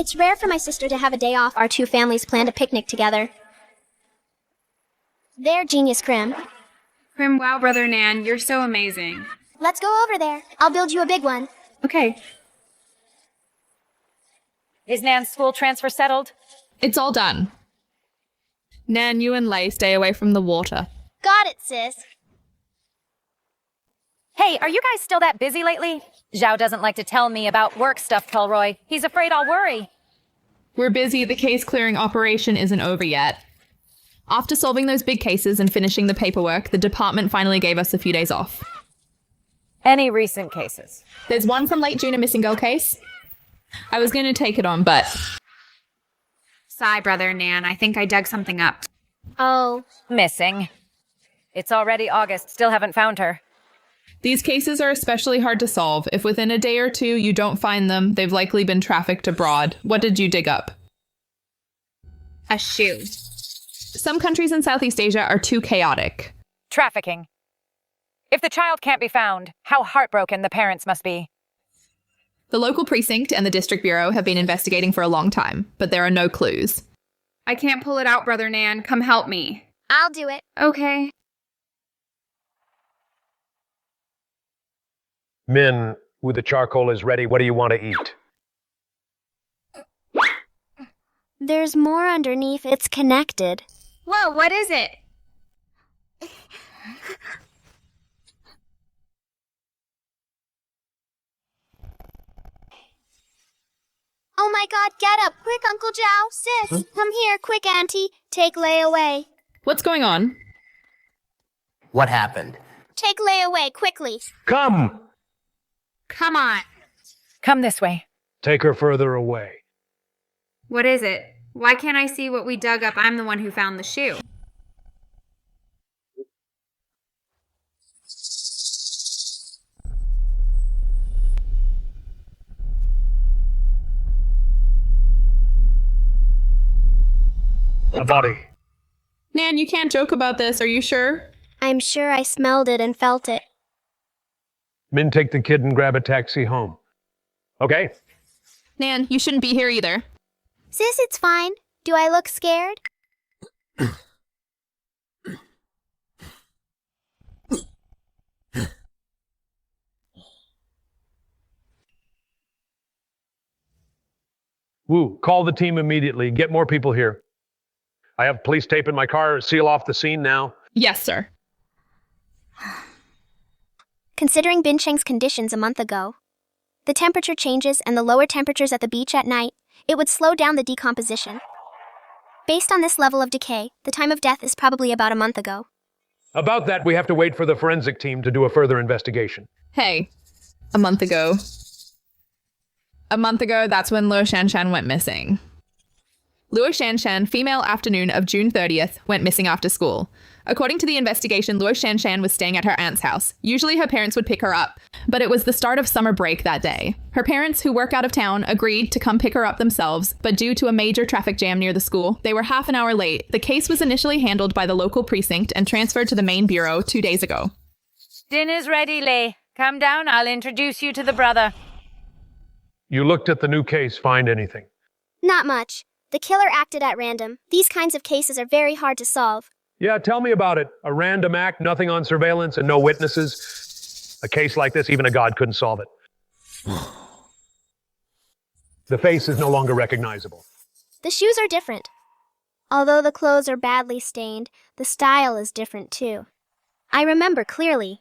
It's rare for my sister to have a day off. Our two families planned a picnic together. They're genius, Krim. Krim, wow, Brother Nan, you're so amazing. Let's go over there. I'll build you a big one. Okay. Is Nan's school transfer settled? It's all done. Nan, you and Lei stay away from the water. Got it, sis. Hey, are you guys still that busy lately? Zhao doesn't like to tell me about work stuff, Kelroy. He's afraid I'll worry. We're busy. The case clearing operation isn't over yet. After solving those big cases and finishing the paperwork, the department finally gave us a few days off. Any recent cases? There's one from late June, a missing girl case. I was going to take it on, but... Sigh, Brother Nan, I think I dug something up. Oh. Missing. It's already August, still haven't found her. These cases are especially hard to solve. If within a day or two you don't find them, they've likely been trafficked abroad. What did you dig up? A shoe. Some countries in Southeast Asia are too chaotic. Trafficking. If the child can't be found, how heartbroken the parents must be. The local precinct and the district bureau have been investigating for a long time, but there are no clues. I can't pull it out, Brother Nan. Come help me. I'll do it. Okay. Min, when the charcoal is ready, what do you want to eat? There's more underneath. It's connected. Whoa, what is it? Oh my god, get up! Quick, Uncle Zhao! Sis! Come here, quick, Auntie! Take Lei away. What's going on? What happened? Take Lei away, quickly. Come! Come on. Come this way. Take her further away. What is it? Why can't I see what we dug up? I'm the one who found the shoe. A body. Nan, you can't joke about this, are you sure? I'm sure I smelled it and felt it. Min, take the kid and grab a taxi home. Okay? Nan, you shouldn't be here either. Sis, it's fine. Do I look scared? Wu, call the team immediately. Get more people here. I have police tape in my car. Seal off the scene now. Yes, sir. Considering Bin Cheng's conditions a month ago, the temperature changes and the lower temperatures at the beach at night, it would slow down the decomposition. Based on this level of decay, the time of death is probably about a month ago. About that, we have to wait for the forensic team to do a further investigation. Hey, a month ago. A month ago, that's when Luo Shanshan went missing. Luo Shanshan, female afternoon of June 30th, went missing after school. According to the investigation, Luo Shanshan was staying at her aunt's house. Usually her parents would pick her up, but it was the start of summer break that day. Her parents, who work out of town, agreed to come pick her up themselves, but due to a major traffic jam near the school, they were half an hour late. The case was initially handled by the local precinct and transferred to the main bureau 2 days ago. Dinner's ready, Lei. Come down, I'll introduce you to the brother. You looked at the new case, find anything? Not much. The killer acted at random. These kinds of cases are very hard to solve. Yeah, tell me about it. A random act, nothing on surveillance, and no witnesses. A case like this, even a god couldn't solve it. The face is no longer recognizable. The shoes are different. Although the clothes are badly stained, the style is different too. I remember clearly.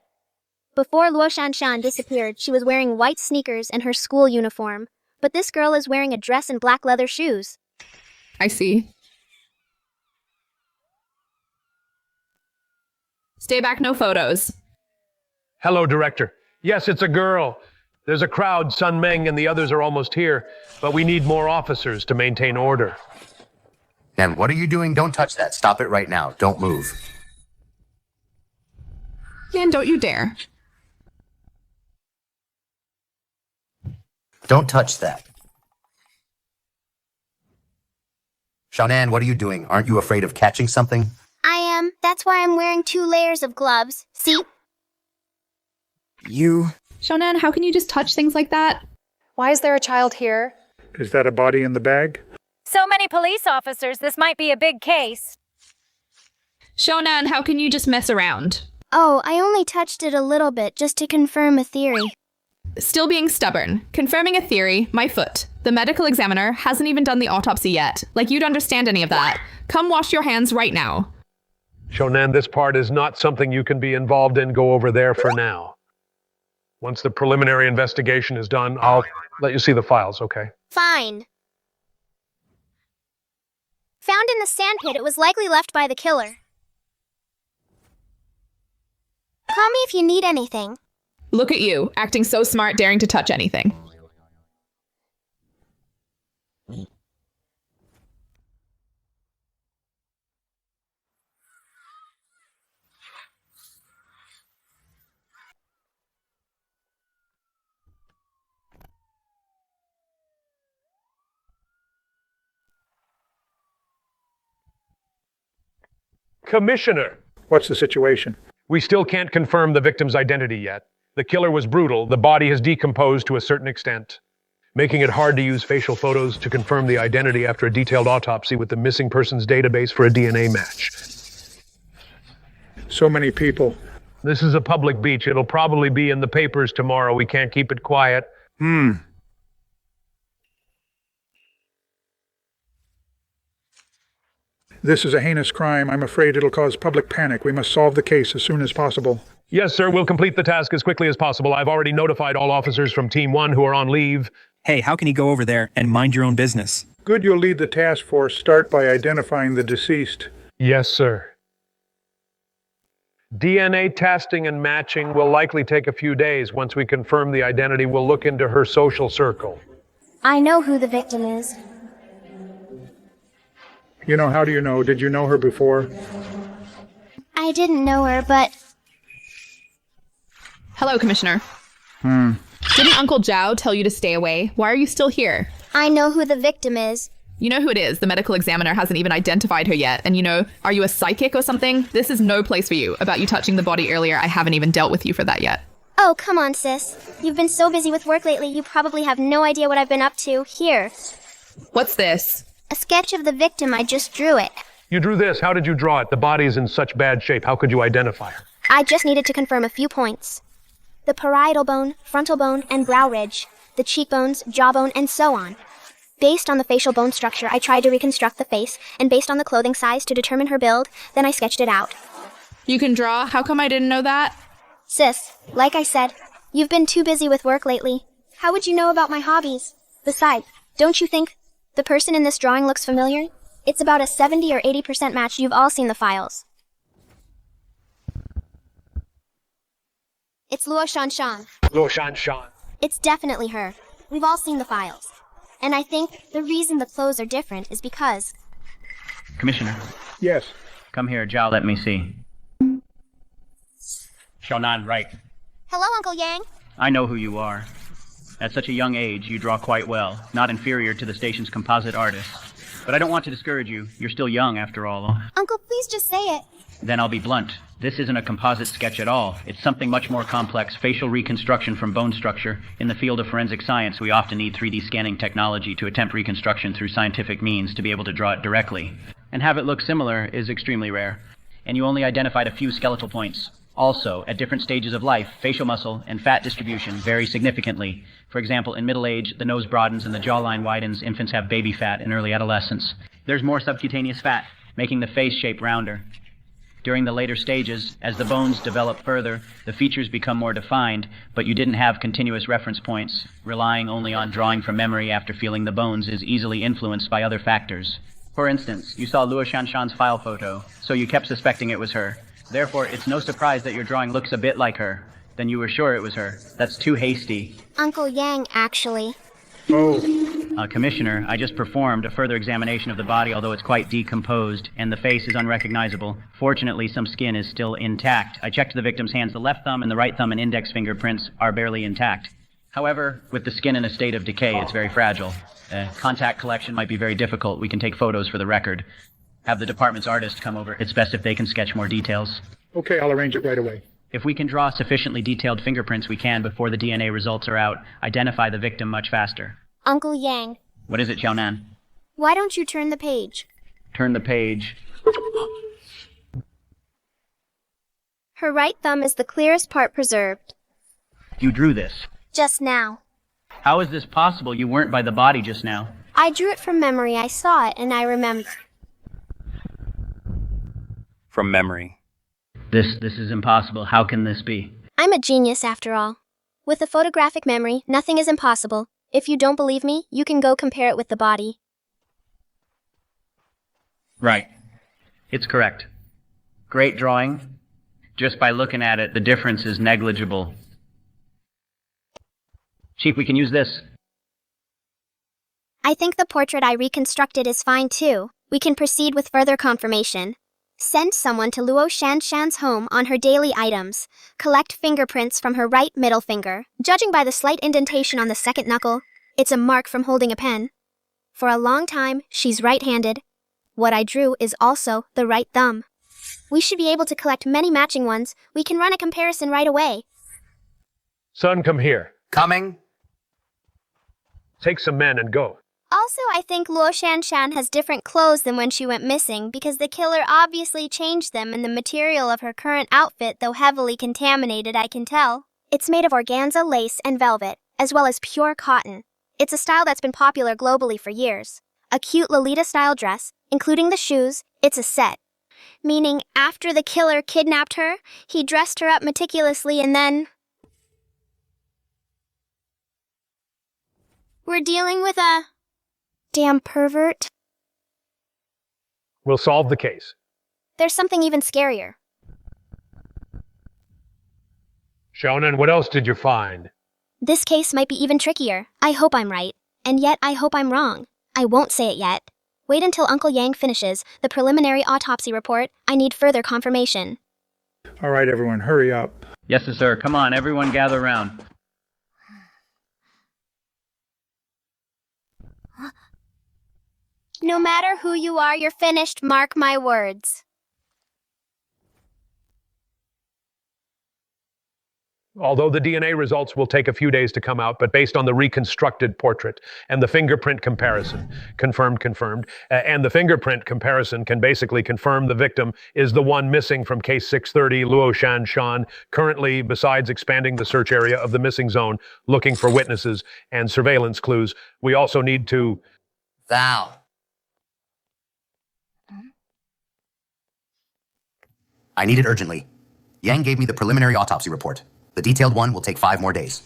Before Luo Shanshan disappeared, she was wearing white sneakers and her school uniform, but this girl is wearing a dress and black leather shoes. I see. Stay back, no photos. Hello, Director. Yes, it's a girl. There's a crowd, Sun Meng and the others are almost here, but we need more officers to maintain order. Nan, what are you doing? Don't touch that. Stop it right now. Don't move. Nan, don't you dare. Don't touch that. Xiaonan, what are you doing? Aren't you afraid of catching something? I am. That's why I'm wearing 2 layers of gloves. See? You... Shonan, how can you just touch things like that? Why is there a child here? Is that a body in the bag? So many police officers, this might be a big case. Shonan, how can you just mess around? Oh, I only touched it a little bit just to confirm a theory. Still being stubborn. Confirming a theory, my foot. The medical examiner hasn't even done the autopsy yet. Like you'd understand any of that. Come wash your hands right now. Shonan, this part is not something you can be involved in. Go over there for now. Once the preliminary investigation is done, I'll let you see the files, okay? Fine. Found in the sandpit, it was likely left by the killer. Call me if you need anything. Look at you, acting so smart, daring to touch anything. Commissioner! What's the situation? We still can't confirm the victim's identity yet. The killer was brutal. The body has decomposed to a certain extent, making it hard to use facial photos to confirm the identity after a detailed autopsy with the missing persons database for a DNA match. So many people. This is a public beach. It'll probably be in the papers tomorrow. We can't keep it quiet. This is a heinous crime. I'm afraid it'll cause public panic. We must solve the case as soon as possible. Yes, sir. We'll complete the task as quickly as possible. I've already notified all officers from Team 1 who are on leave. Hey, how can he go over there and mind your own business? Good, you'll lead the task force. Start by identifying the deceased. Yes, sir. DNA testing and matching will likely take a few days. Once we confirm the identity, we'll look into her social circle. I know who the victim is. You know, how do you know? Did you know her before? I didn't know her, but Hello, Commissioner. Didn't Uncle Zhao tell you to stay away? Why are you still here? I know who the victim is. You know who it is. The medical examiner hasn't even identified her yet. And are you a psychic or something? This is no place for you. About you touching the body earlier, I haven't even dealt with you for that yet. Oh, come on, sis. You've been so busy with work lately, you probably have no idea what I've been up to. Here. What's this? A sketch of the victim. I just drew it. You drew this. How did you draw it? The body's in such bad shape. How could you identify her? I just needed to confirm a few points. The parietal bone, frontal bone, and brow ridge. The cheekbones, jawbone, and so on. Based on the facial bone structure, I tried to reconstruct the face, and based on the clothing size to determine her build, then I sketched it out. You can draw? How come I didn't know that? Sis, like I said, you've been too busy with work lately. How would you know about my hobbies? Besides, don't you think the person in this drawing looks familiar? It's about a 70 or 80% match. You've all seen the files. It's Luo Shanshan. Luo Shanshan. It's definitely her. We've all seen the files. And I think the reason the clothes are different is because... Commissioner, Yes. come here. Zhao, let me see. Shonan, right. Hello, Uncle Yang. I know who you are. At such a young age, you draw quite well, not inferior to the station's composite artists. But I don't want to discourage you. You're still young, after all. Uncle, please just say it. Then I'll be blunt. This isn't a composite sketch at all. It's something much more complex, facial reconstruction from bone structure. In the field of forensic science, we often need 3D scanning technology to attempt reconstruction through scientific means to be able to draw it directly. And have it look similar is extremely rare. And you only identified a few skeletal points. Also, at different stages of life, facial muscle and fat distribution vary significantly. For example, in middle age, the nose broadens and the jawline widens. Infants have baby fat in early adolescence. There's more subcutaneous fat, making the face shape rounder. During the later stages, as the bones develop further, the features become more defined, but you didn't have continuous reference points. Relying only on drawing from memory after feeling the bones is easily influenced by other factors. For instance, you saw Luo Shanshan's file photo, so you kept suspecting it was her. Therefore, it's no surprise that your drawing looks a bit like her. Then you were sure it was her. That's too hasty. Uncle Yang, actually. Oh, Commissioner, I just performed a further examination of the body, although it's quite decomposed, and the face is unrecognizable. Fortunately, some skin is still intact. I checked the victim's hands. The left thumb and the right thumb and index fingerprints are barely intact. However, with the skin in a state of decay, it's very fragile. Contact collection might be very difficult. We can take photos for the record. Have the department's artist come over. It's best if they can sketch more details. okay, I'll arrange it right away. If we can draw sufficiently detailed fingerprints, we can, before the DNA results are out, identify the victim much faster. Uncle Yang, What is it, Xiaonan? Why don't you turn the page? Turn the page. Her right thumb is the clearest part preserved. You drew this. Just now. How is this possible? You weren't by the body just now. I drew it from memory. I saw it and I remember. From memory. This is impossible. How can this be? I'm a genius after all. With a photographic memory, nothing is impossible. If you don't believe me, you can go compare it with the body. Right. It's correct. Great drawing. Just by looking at it, the difference is negligible. Chief, we can use this. I think the portrait I reconstructed is fine too. We can proceed with further confirmation. Send someone to Luo Shanshan's home on her daily items. Collect fingerprints from her right middle finger. Judging by the slight indentation on the second knuckle, it's a mark from holding a pen. For a long time, she's right-handed. What I drew is also the right thumb. We should be able to collect many matching ones. We can run a comparison right away. Son, come here. Coming. Take some men and go. Also, I think Luo Shanshan has different clothes than when she went missing because the killer obviously changed them and the material of her current outfit, though heavily contaminated, I can tell. It's made of organza, lace, and velvet, as well as pure cotton. It's a style that's been popular globally for years. A cute Lolita-style dress, including the shoes, it's a set. Meaning, after the killer kidnapped her, he dressed her up meticulously and then... We're dealing with a... damn pervert. We'll solve the case. There's something even scarier. Shonen, what else did you find? This case might be even trickier. I hope I'm right. And yet I hope I'm wrong. I won't say it yet. Wait until Uncle Yang finishes the preliminary autopsy report. I need further confirmation. All right, everyone, hurry up. Yes, sir. Come on, everyone gather around. No matter who you are, you're finished. Mark my words. Although the DNA results will take a few days to come out, but based on the reconstructed portrait and the fingerprint comparison, confirmed, and the fingerprint comparison can basically confirm the victim is the one missing from case 630, Luo Shanshan, currently, besides expanding the search area of the missing zone, looking for witnesses and surveillance clues, we also need to... Val. I need it urgently. Yang gave me the preliminary autopsy report. The detailed one will take 5 more days.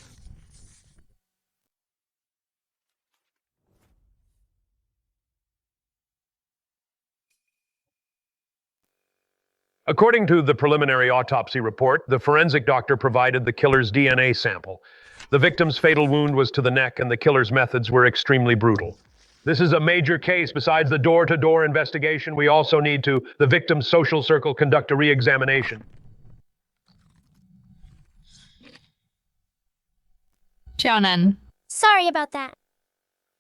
According to the preliminary autopsy report, the forensic doctor provided the killer's DNA sample. The victim's fatal wound was to the neck, and the killer's methods were extremely brutal. This is a major case. Besides the door-to-door investigation, we also need to, the victim's social circle, conduct a re-examination. Xiaonan. Sorry about that.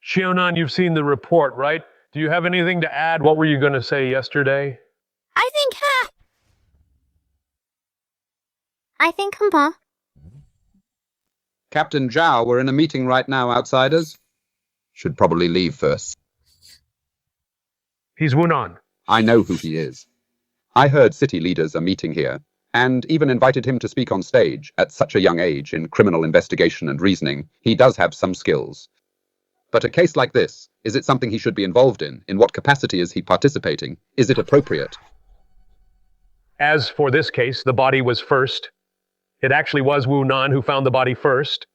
Xiaonan, you've seen the report, right? Do you have anything to add? What were you going to say yesterday? I think, huh? Captain Zhao, we're in a meeting right now, outsiders. Should probably leave first. He's Wunan. I know who he is. I heard city leaders are meeting here, and even invited him to speak on stage at such a young age in criminal investigation and reasoning. He does have some skills. But a case like this, is it something he should be involved in? In what capacity is he participating? Is it appropriate? As for this case, the body was first. It actually was Wunan who found the body first.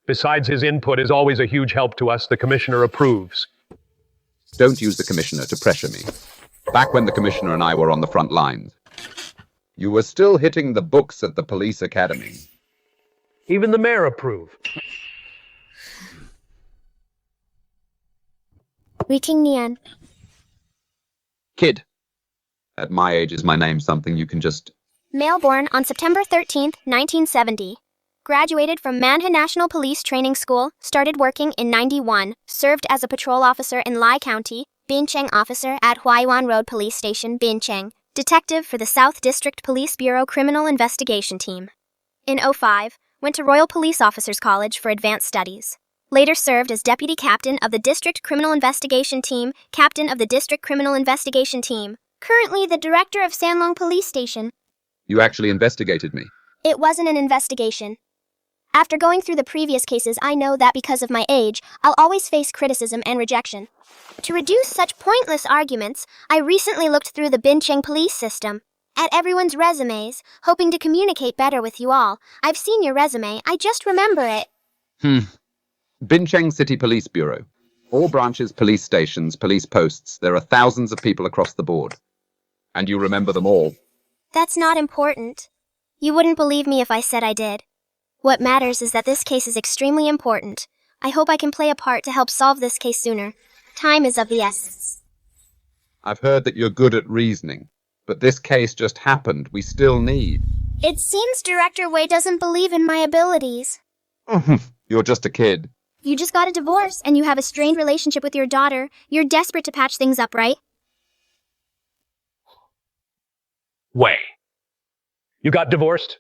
Besides, his input is always a huge help to us. The commissioner approves. Don't use the commissioner to pressure me. Back when the commissioner and I were on the front lines, you were still hitting the books at the police academy. Even the mayor approved. Riking Nian. Kid. At my age, is my name something you can just... Male born on September 13th, 1970. Graduated from Manha National Police Training School, started working in 91, served as a patrol officer in Lai County, Bincheng officer at Huaiyuan Road Police Station, Bincheng, detective for the South District Police Bureau Criminal Investigation Team. In '05, went to Royal Police Officers College for advanced studies. Later served as deputy captain of the District Criminal Investigation Team, captain of the District Criminal Investigation Team. Currently the director of Sanlong Police Station. You actually investigated me. It wasn't an investigation. After going through the previous cases, I know that because of my age, I'll always face criticism and rejection. To reduce such pointless arguments, I recently looked through the Bincheng police system, at everyone's resumes, hoping to communicate better with you all. I've seen your resume, I just remember it. Bincheng City Police Bureau. All branches, police stations, police posts. There are thousands of people across the board. And you remember them all. That's not important. You wouldn't believe me if I said I did. What matters is that this case is extremely important. I hope I can play a part to help solve this case sooner. Time is of the essence. I've heard that you're good at reasoning, but this case just happened. We still need... It seems Director Wei doesn't believe in my abilities. You're just a kid. You just got a divorce, and you have a strained relationship with your daughter. You're desperate to patch things up, right? Wei. You got divorced?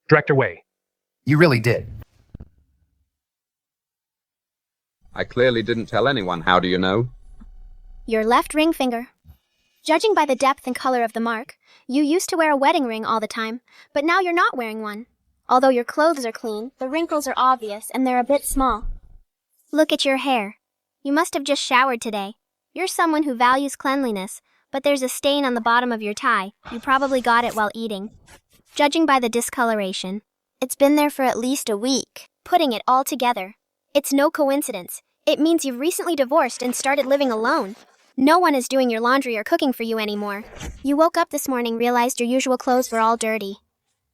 Director Wei. You really did. I clearly didn't tell anyone. How do you know? Your left ring finger. Judging by the depth and color of the mark, you used to wear a wedding ring all the time, but now you're not wearing one. Although your clothes are clean, the wrinkles are obvious and they're a bit small. Look at your hair. You must have just showered today. You're someone who values cleanliness, but there's a stain on the bottom of your tie. You probably got it while eating. Judging by the discoloration, it's been there for at least a week. Putting it all together, it's no coincidence. It means you've recently divorced and started living alone. No one is doing your laundry or cooking for you anymore. You woke up this morning, realized your usual clothes were all dirty.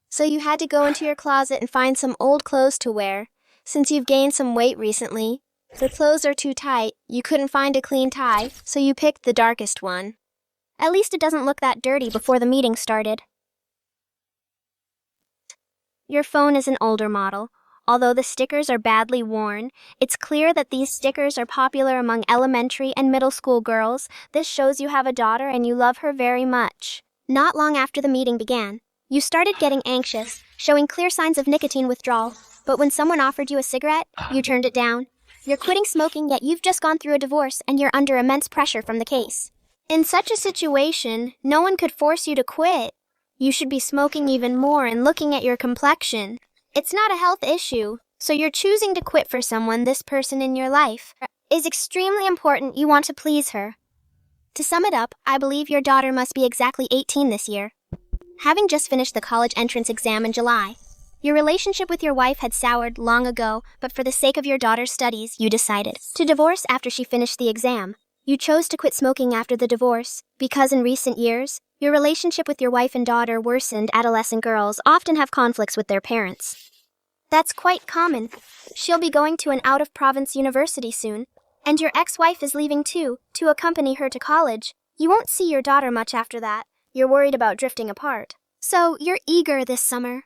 So you had to go into your closet and find some old clothes to wear. Since you've gained some weight recently, the clothes are too tight, you couldn't find a clean tie, so you picked the darkest one. At least it doesn't look that dirty before the meeting started. Your phone is an older model. Although the stickers are badly worn, it's clear that these stickers are popular among elementary and middle school girls. This shows you have a daughter and you love her very much. Not long after the meeting began, you started getting anxious, showing clear signs of nicotine withdrawal. But when someone offered you a cigarette, you turned it down. You're quitting smoking, yet you've just gone through a divorce and you're under immense pressure from the case. In such a situation, no one could force you to quit. You should be smoking even more and looking at your complexion. It's not a health issue, so you're choosing to quit for someone. This person in your life is extremely important. You want to please her. To sum it up, I believe your daughter must be exactly 18 this year. Having just finished the college entrance exam in July, your relationship with your wife had soured long ago, but for the sake of your daughter's studies, you decided to divorce after she finished the exam. You chose to quit smoking after the divorce because in recent years, your relationship with your wife and daughter worsened. Adolescent girls often have conflicts with their parents. That's quite common. She'll be going to an out-of-province university soon, and your ex-wife is leaving too, to accompany her to college. You won't see your daughter much after that. You're worried about drifting apart. So you're eager this summer,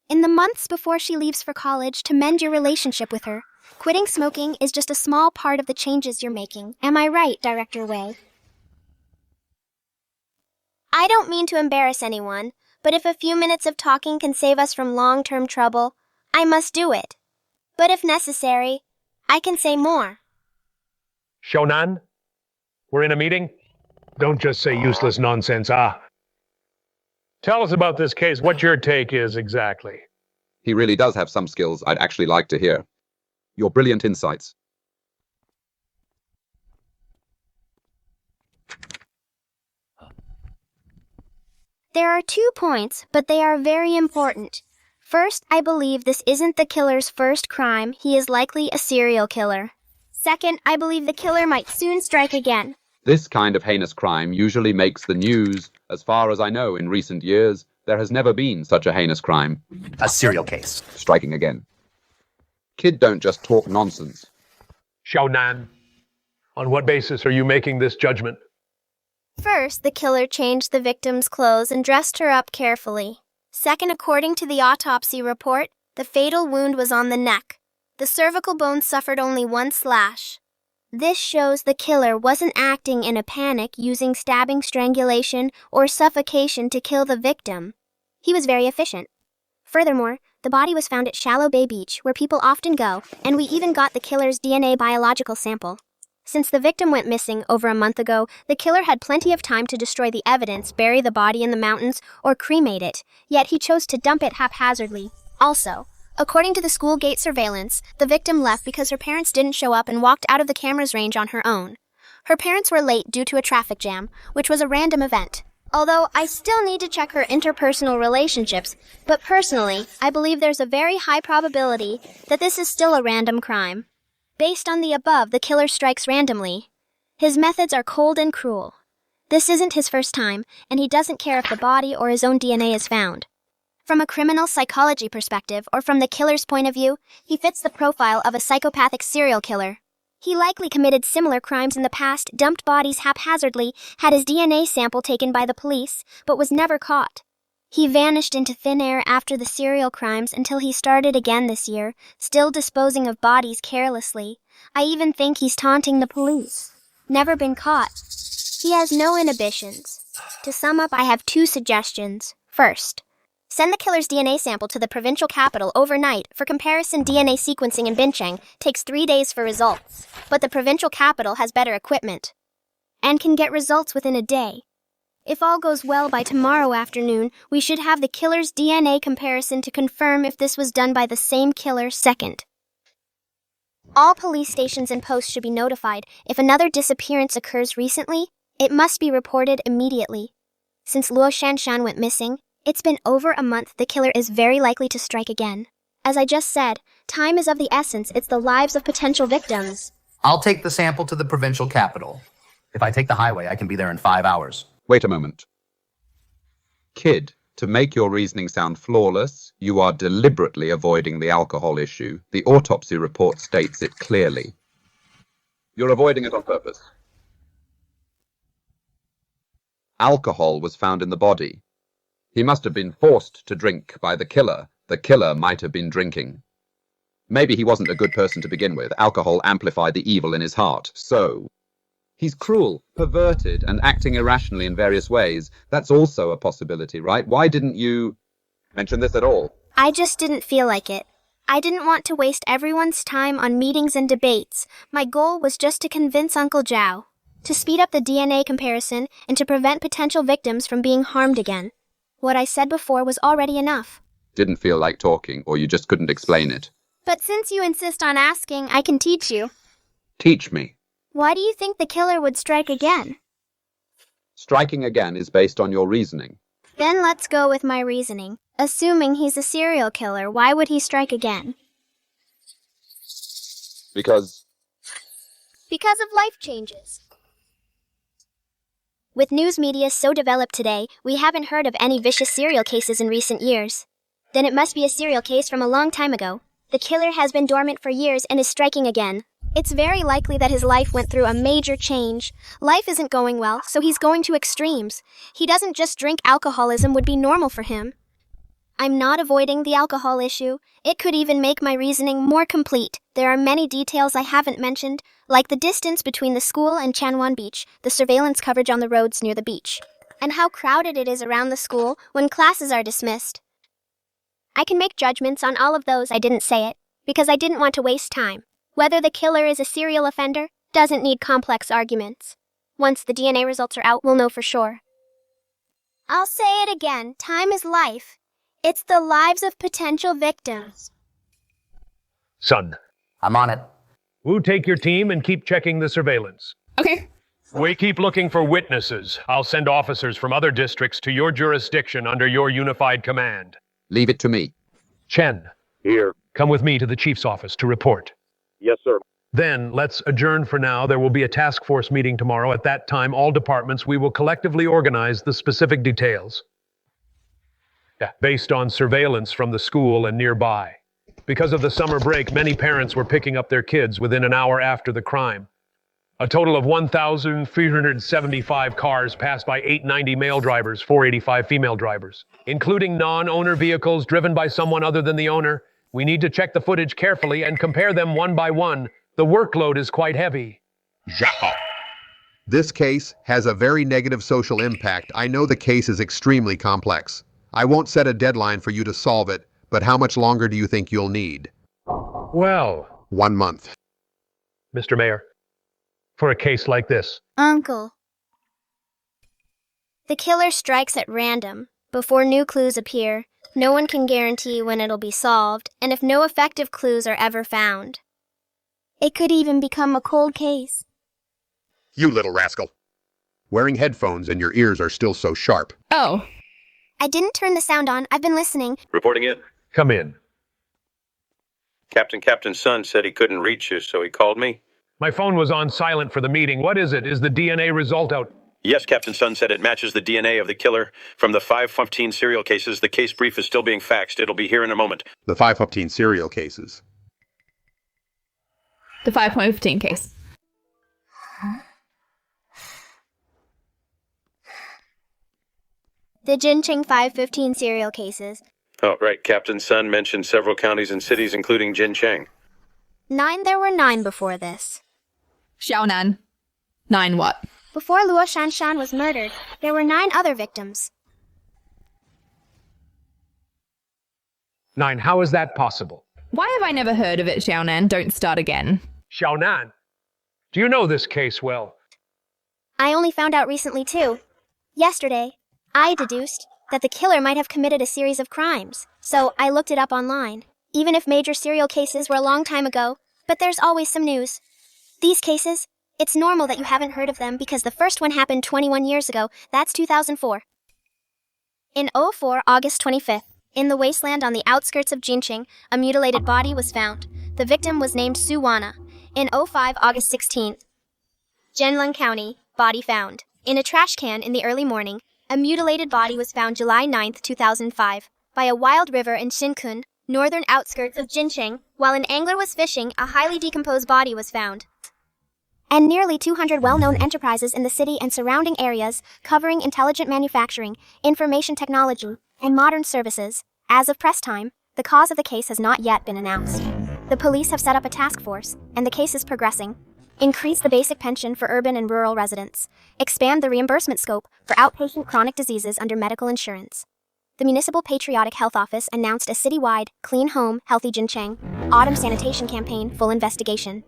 in the months before she leaves for college, to mend your relationship with her. Quitting smoking is just a small part of the changes you're making. Am I right, Director Wei? I don't mean to embarrass anyone, but if a few minutes of talking can save us from long-term trouble, I must do it. But if necessary, I can say more. Shonan? We're in a meeting? Don't just say useless nonsense, Tell us about this case, what your take is exactly. He really does have some skills I'd actually like to hear. Your brilliant insights. There are 2 points, but they are very important. First, I believe this isn't the killer's first crime. He is likely a serial killer. Second, I believe the killer might soon strike again. This kind of heinous crime usually makes the news. As far as I know, in recent years, there has never been such a heinous crime. A serial case. Striking again. Kid don't just talk nonsense. Shonan, on what basis are you making this judgment? First, the killer changed the victim's clothes and dressed her up carefully. Second, according to the autopsy report, the fatal wound was on the neck. The cervical bone suffered only 1 slash. This shows the killer wasn't acting in a panic using stabbing, strangulation, or suffocation to kill the victim. He was very efficient. Furthermore, The body was found at Shallow Bay Beach, where people often go, and we even got the killer's DNA biological sample. Since the victim went missing over a month ago, the killer had plenty of time to destroy the evidence, bury the body in the mountains, or cremate it, yet he chose to dump it haphazardly. Also, according to the school gate surveillance, the victim left because her parents didn't show up and walked out of the camera's range on her own. Her parents were late due to a traffic jam, which was a random event. Although I still need to check her interpersonal relationships, but personally, I believe there's a very high probability that this is still a random crime. Based on the above, the killer strikes randomly. His methods are cold and cruel. This isn't his first time, and he doesn't care if the body or his own DNA is found. From a criminal psychology perspective, or from the killer's point of view, he fits the profile of a psychopathic serial killer. He likely committed similar crimes in the past, dumped bodies haphazardly, had his DNA sample taken by the police, but was never caught. He vanished into thin air after the serial crimes until he started again this year, still disposing of bodies carelessly. I even think he's taunting the police. Never been caught. He has no inhibitions. To sum up, I have 2 suggestions. First, send the killer's DNA sample to the provincial capital overnight for comparison. DNA sequencing in Bincheng takes 3 days for results, but the provincial capital has better equipment and can get results within a day. If all goes well by tomorrow afternoon, we should have the killer's DNA comparison to confirm if this was done by the same killer. Second, all police stations and posts should be notified. If another disappearance occurs recently, it must be reported immediately. Since Luo Shanshan went missing, it's been over a month. The killer is very likely to strike again. As I just said, time is of the essence. It's the lives of potential victims. I'll take the sample to the provincial capital. If I take the highway, I can be there in 5 hours. Wait a moment. Kid, to make your reasoning sound flawless, you are deliberately avoiding the alcohol issue. The autopsy report states it clearly. You're avoiding it on purpose. Alcohol was found in the body. He must have been forced to drink by the killer. The killer might have been drinking. Maybe he wasn't a good person to begin with. Alcohol amplified the evil in his heart. So, he's cruel, perverted, and acting irrationally in various ways. That's also a possibility, right? Why didn't you mention this at all? I just didn't feel like it. I didn't want to waste everyone's time on meetings and debates. My goal was just to convince Uncle Zhao, to speed up the DNA comparison, and to prevent potential victims from being harmed again. What I said before was already enough. Didn't feel like talking, or you just couldn't explain it? But since you insist on asking, I can teach you. Teach me. Why do you think the killer would strike again? Striking again is based on your reasoning. Then let's go with my reasoning. Assuming he's a serial killer, why would he strike again? Because of life changes. With news media so developed today, we haven't heard of any vicious serial cases in recent years. Then it must be a serial case from a long time ago. The killer has been dormant for years and is striking again. It's very likely that his life went through a major change. Life isn't going well, so he's going to extremes. He doesn't just drink. Alcoholism would be normal for him. I'm not avoiding the alcohol issue. It could even make my reasoning more complete. There are many details I haven't mentioned, like the distance between the school and Chanwan Beach, the surveillance coverage on the roads near the beach, and how crowded it is around the school when classes are dismissed. I can make judgments on all of those. I didn't say it, because I didn't want to waste time. Whether the killer is a serial offender doesn't need complex arguments. Once the DNA results are out, we'll know for sure. I'll say it again, time is life. It's the lives of potential victims. Son, I'm on it. Wu, take your team and keep checking the surveillance. Okay. We keep looking for witnesses. I'll send officers from other districts to your jurisdiction under your unified command. leave it to me. Chen, Here. come with me to the chief's office to report. Yes, sir. Then, let's adjourn for now. There will be a task force meeting tomorrow. At that time, all departments, we will collectively organize the specific details. Based on surveillance from the school and nearby. Because of the summer break, many parents were picking up their kids within an hour after the crime. A total of 1,375 cars passed by 890 male drivers, 485 female drivers, including non-owner vehicles driven by someone other than the owner. We need to check the footage carefully and compare them one by one. The workload is quite heavy. Zhao. This case has a very negative social impact. I know the case is extremely complex. I won't set a deadline for you to solve it, but how much longer do you think you'll need? Well, 1 month. Mr. Mayor, for a case like this. Uncle. The killer strikes at random. Before new clues appear, no one can guarantee when it'll be solved, and if no effective clues are ever found. It could even become a cold case. You little rascal. Wearing headphones and your ears are still so sharp. Oh. I didn't turn the sound on. I've been listening. Reporting it. Come in. Captain Sun said he couldn't reach you, so he called me. My phone was on silent for the meeting. What is it? Is the DNA result out? Yes, Captain Sun said it matches the DNA of the killer from the 515 serial cases. The case brief is still being faxed. It'll be here in a moment. The 515 serial cases. The 5.15 case. The Jincheng 515 serial cases. Oh, right. Captain Sun mentioned several counties and cities, including Jincheng. 9, there were 9 before this. Xiaonan. 9 what? Before Luo Shanshan was murdered, there were 9 other victims. 9, how is that possible? Why have I never heard of it, Xiaonan? Don't start again. Xiaonan, do you know this case well? I only found out recently, too. Yesterday, I deduced that the killer might have committed a series of crimes, so I looked it up online. Even if major serial cases were a long time ago, but there's always some news. These cases, it's normal that you haven't heard of them because the first one happened 21 years ago. That's 2004. In 04, August 25th, in the wasteland on the outskirts of Jincheng, a mutilated body was found. The victim was named Su Wana. In 05, August 16th, Zhenlong County, body found. In a trash can in the early morning, a mutilated body was found July 9th, 2005, by a wild river in Shinkun, northern outskirts of Jincheng. While an angler was fishing, a highly decomposed body was found. And nearly 200 well-known enterprises in the city and surrounding areas, covering intelligent manufacturing, information technology, and modern services. As of press time, the cause of the case has not yet been announced. The police have set up a task force, and the case is progressing. Increase the basic pension for urban and rural residents. Expand the reimbursement scope for outpatient chronic diseases under medical insurance. The Municipal Patriotic Health Office announced a citywide Clean Home, Healthy Jincheng autumn sanitation campaign full investigation.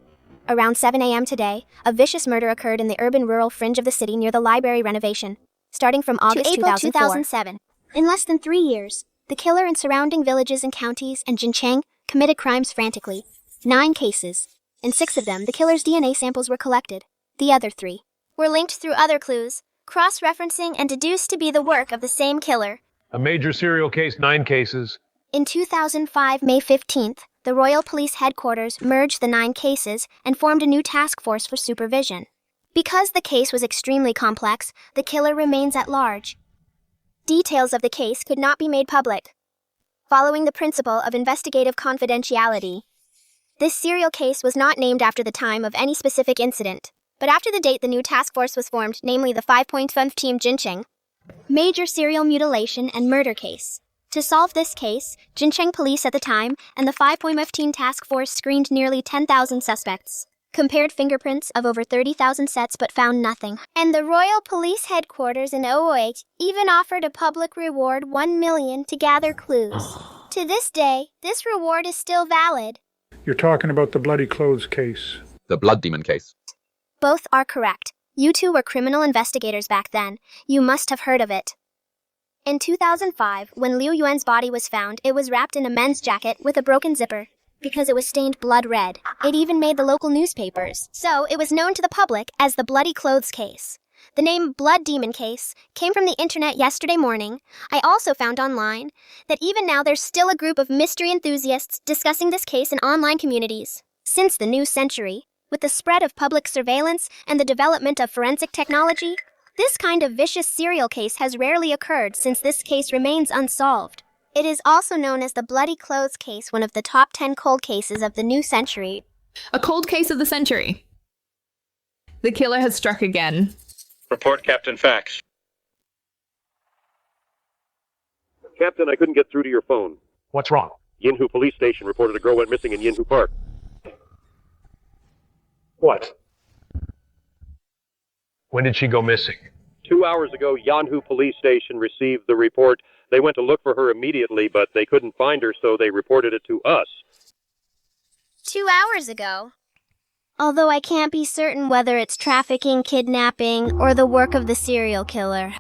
Around 7 a.m. today, a vicious murder occurred in the urban-rural fringe of the city near the library renovation, starting from August to April 2004. 2007. In less than 3 years, the killer in surrounding villages and counties and Jincheng committed crimes frantically. 9 cases. In 6 of them, the killer's DNA samples were collected. The other 3 were linked through other clues, cross-referencing and deduced to be the work of the same killer. A major serial case, 9 cases. In 2005, May 15th, the Royal Police Headquarters merged the 9 cases and formed a new task force for supervision. Because the case was extremely complex, the killer remains at large. Details of the case could not be made public, following the principle of investigative confidentiality. This serial case was not named after the time of any specific incident, but after the date the new task force was formed, namely the 5.15 Jincheng major serial mutilation and murder case. To solve this case, Jincheng police at the time and the 5.15 task force screened nearly 10,000 suspects, compared fingerprints of over 30,000 sets but found nothing. And the Royal Police Headquarters in 2008 even offered a public reward $1 million to gather clues. To this day, this reward is still valid. You're talking about the bloody clothes case. The Blood Demon case. Both are correct. You two were criminal investigators back then. You must have heard of it. In 2005, when Liu Yuan's body was found, it was wrapped in a men's jacket with a broken zipper, because it was stained blood red. It even made the local newspapers. So it was known to the public as the Bloody Clothes case. The name Blood Demon case came from the internet yesterday morning. I also found online that even now there's still a group of mystery enthusiasts discussing this case in online communities. Since the new century, with the spread of public surveillance and the development of forensic technology, this kind of vicious serial case has rarely occurred since this case remains unsolved. It is also known as the Bloody Clothes case, one of the top 10 cold cases of the new century. A cold case of the century. The killer has struck again. Report, Captain Fax. Captain, I couldn't get through to your phone. What's wrong? Yinhu Police Station reported a girl went missing in Yinhu Park. What? When did she go missing? 2 hours ago, Yanhu Police Station received the report They went to look for her immediately, but they couldn't find her, so they reported it to us. 2 hours ago. Although I can't be certain whether it's trafficking, kidnapping, or the work of the serial killer.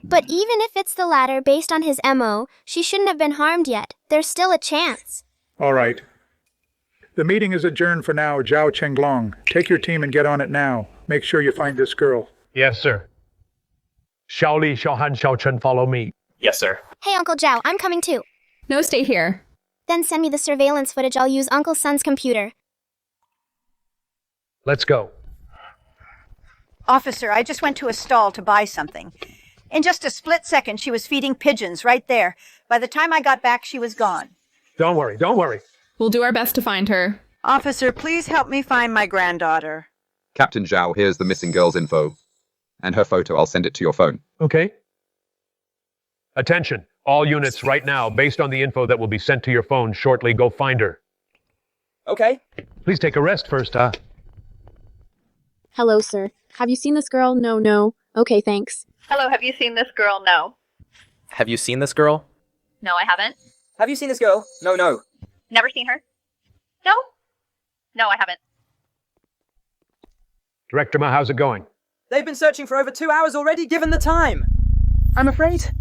But even if it's the latter, based on his MO, she shouldn't have been harmed yet. There's still a chance. All right. The meeting is adjourned for now, Zhao Chenglong. Take your team and get on it now. Make sure you find this girl. Yes, sir. Xiaoli, Xiaohan, Xiaochen, follow me. Yes, sir. Hey, Uncle Zhao, I'm coming too. No, stay here. Then send me the surveillance footage. I'll use Uncle Sun's computer. Let's go. Officer, I just went to a stall to buy something. In just a split second, she was feeding pigeons right there. By the time I got back, she was gone. Don't worry, don't worry. We'll do our best to find her. Officer, please help me find my granddaughter. Captain Zhao, here's the missing girl's info. And her photo, I'll send it to your phone. Okay. Attention, all units right now, based on the info that will be sent to your phone shortly, go find her. Okay. Please take a rest first, huh? Hello, sir. Have you seen this girl? No. Okay, thanks. Hello, have you seen this girl? No. Have you seen this girl? No, I haven't. Have you seen this girl? No. Never seen her? No? No, I haven't. Director Ma, how's it going? They've been searching for over 2 hours already, given the time. I'm afraid.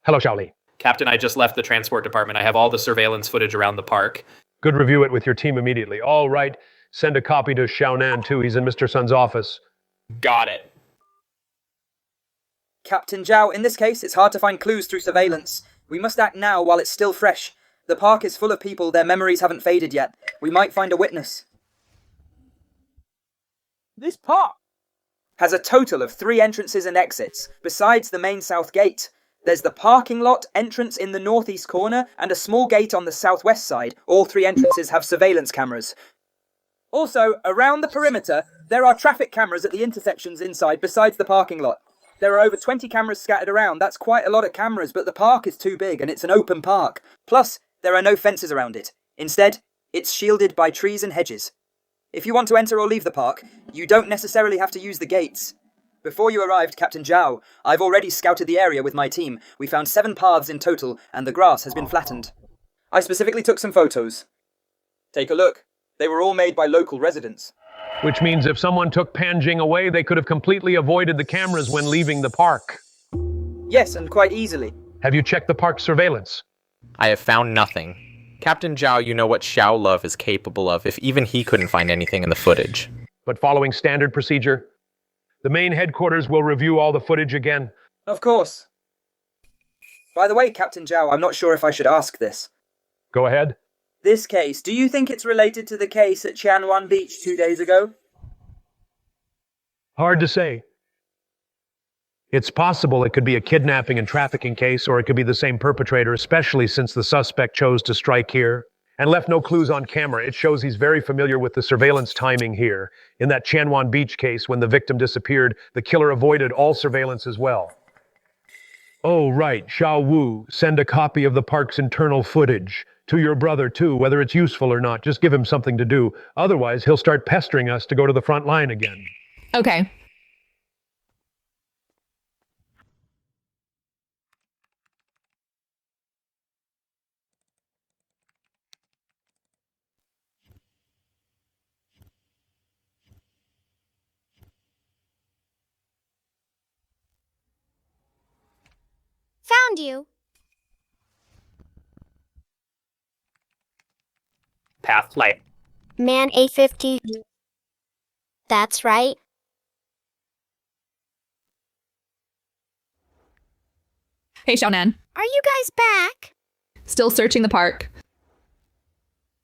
Hello, Xiaoli. Captain, I just left the transport department. I have all the surveillance footage around the park. Good, review it with your team immediately. All right, send a copy to Xiaonan, too. He's in Mr. Sun's office. Got it. Captain Zhao, in this case, it's hard to find clues through surveillance. We must act now while it's still fresh. The park is full of people, their memories haven't faded yet. We might find a witness. This park has a total of 3 entrances and exits, besides the main south gate. There's the parking lot, entrance in the northeast corner, and a small gate on the southwest side. All 3 entrances have surveillance cameras. Also, around the perimeter, there are traffic cameras at the intersections inside, besides the parking lot. There are over 20 cameras scattered around. That's quite a lot of cameras, but the park is too big, and it's an open park. Plus, there are no fences around it. Instead, it's shielded by trees and hedges. If you want to enter or leave the park, you don't necessarily have to use the gates. Before you arrived, Captain Zhao, I've already scouted the area with my team. We found 7 paths in total, and the grass has been flattened. I specifically took some photos. Take a look. They were all made by local residents. Which means if someone took Panjing away, they could have completely avoided the cameras when leaving the park. Yes, and quite easily. Have you checked the park surveillance? I have found nothing. Captain Zhao, you know what Xiao Love is capable of if even he couldn't find anything in the footage. But following standard procedure, the main headquarters will review all the footage again. Of course. By the way, Captain Zhao, I'm not sure if I should ask this. Go ahead. This case, do you think it's related to the case at Tianwan Beach 2 days ago? Hard to say. It's possible it could be a kidnapping and trafficking case, or it could be the same perpetrator, especially since the suspect chose to strike here and left no clues on camera. It shows he's very familiar with the surveillance timing here. In that Tianwan Beach case, when the victim disappeared, the killer avoided all surveillance as well. Oh, right, Xiao Wu, send a copy of the park's internal footage. To your brother, too, whether it's useful or not. Just give him something to do. Otherwise, he'll start pestering us to go to the front line again. Okay. Found you. Path light. Man A50. That's right. Hey, Xiaonan. Are you guys back? Still searching the park.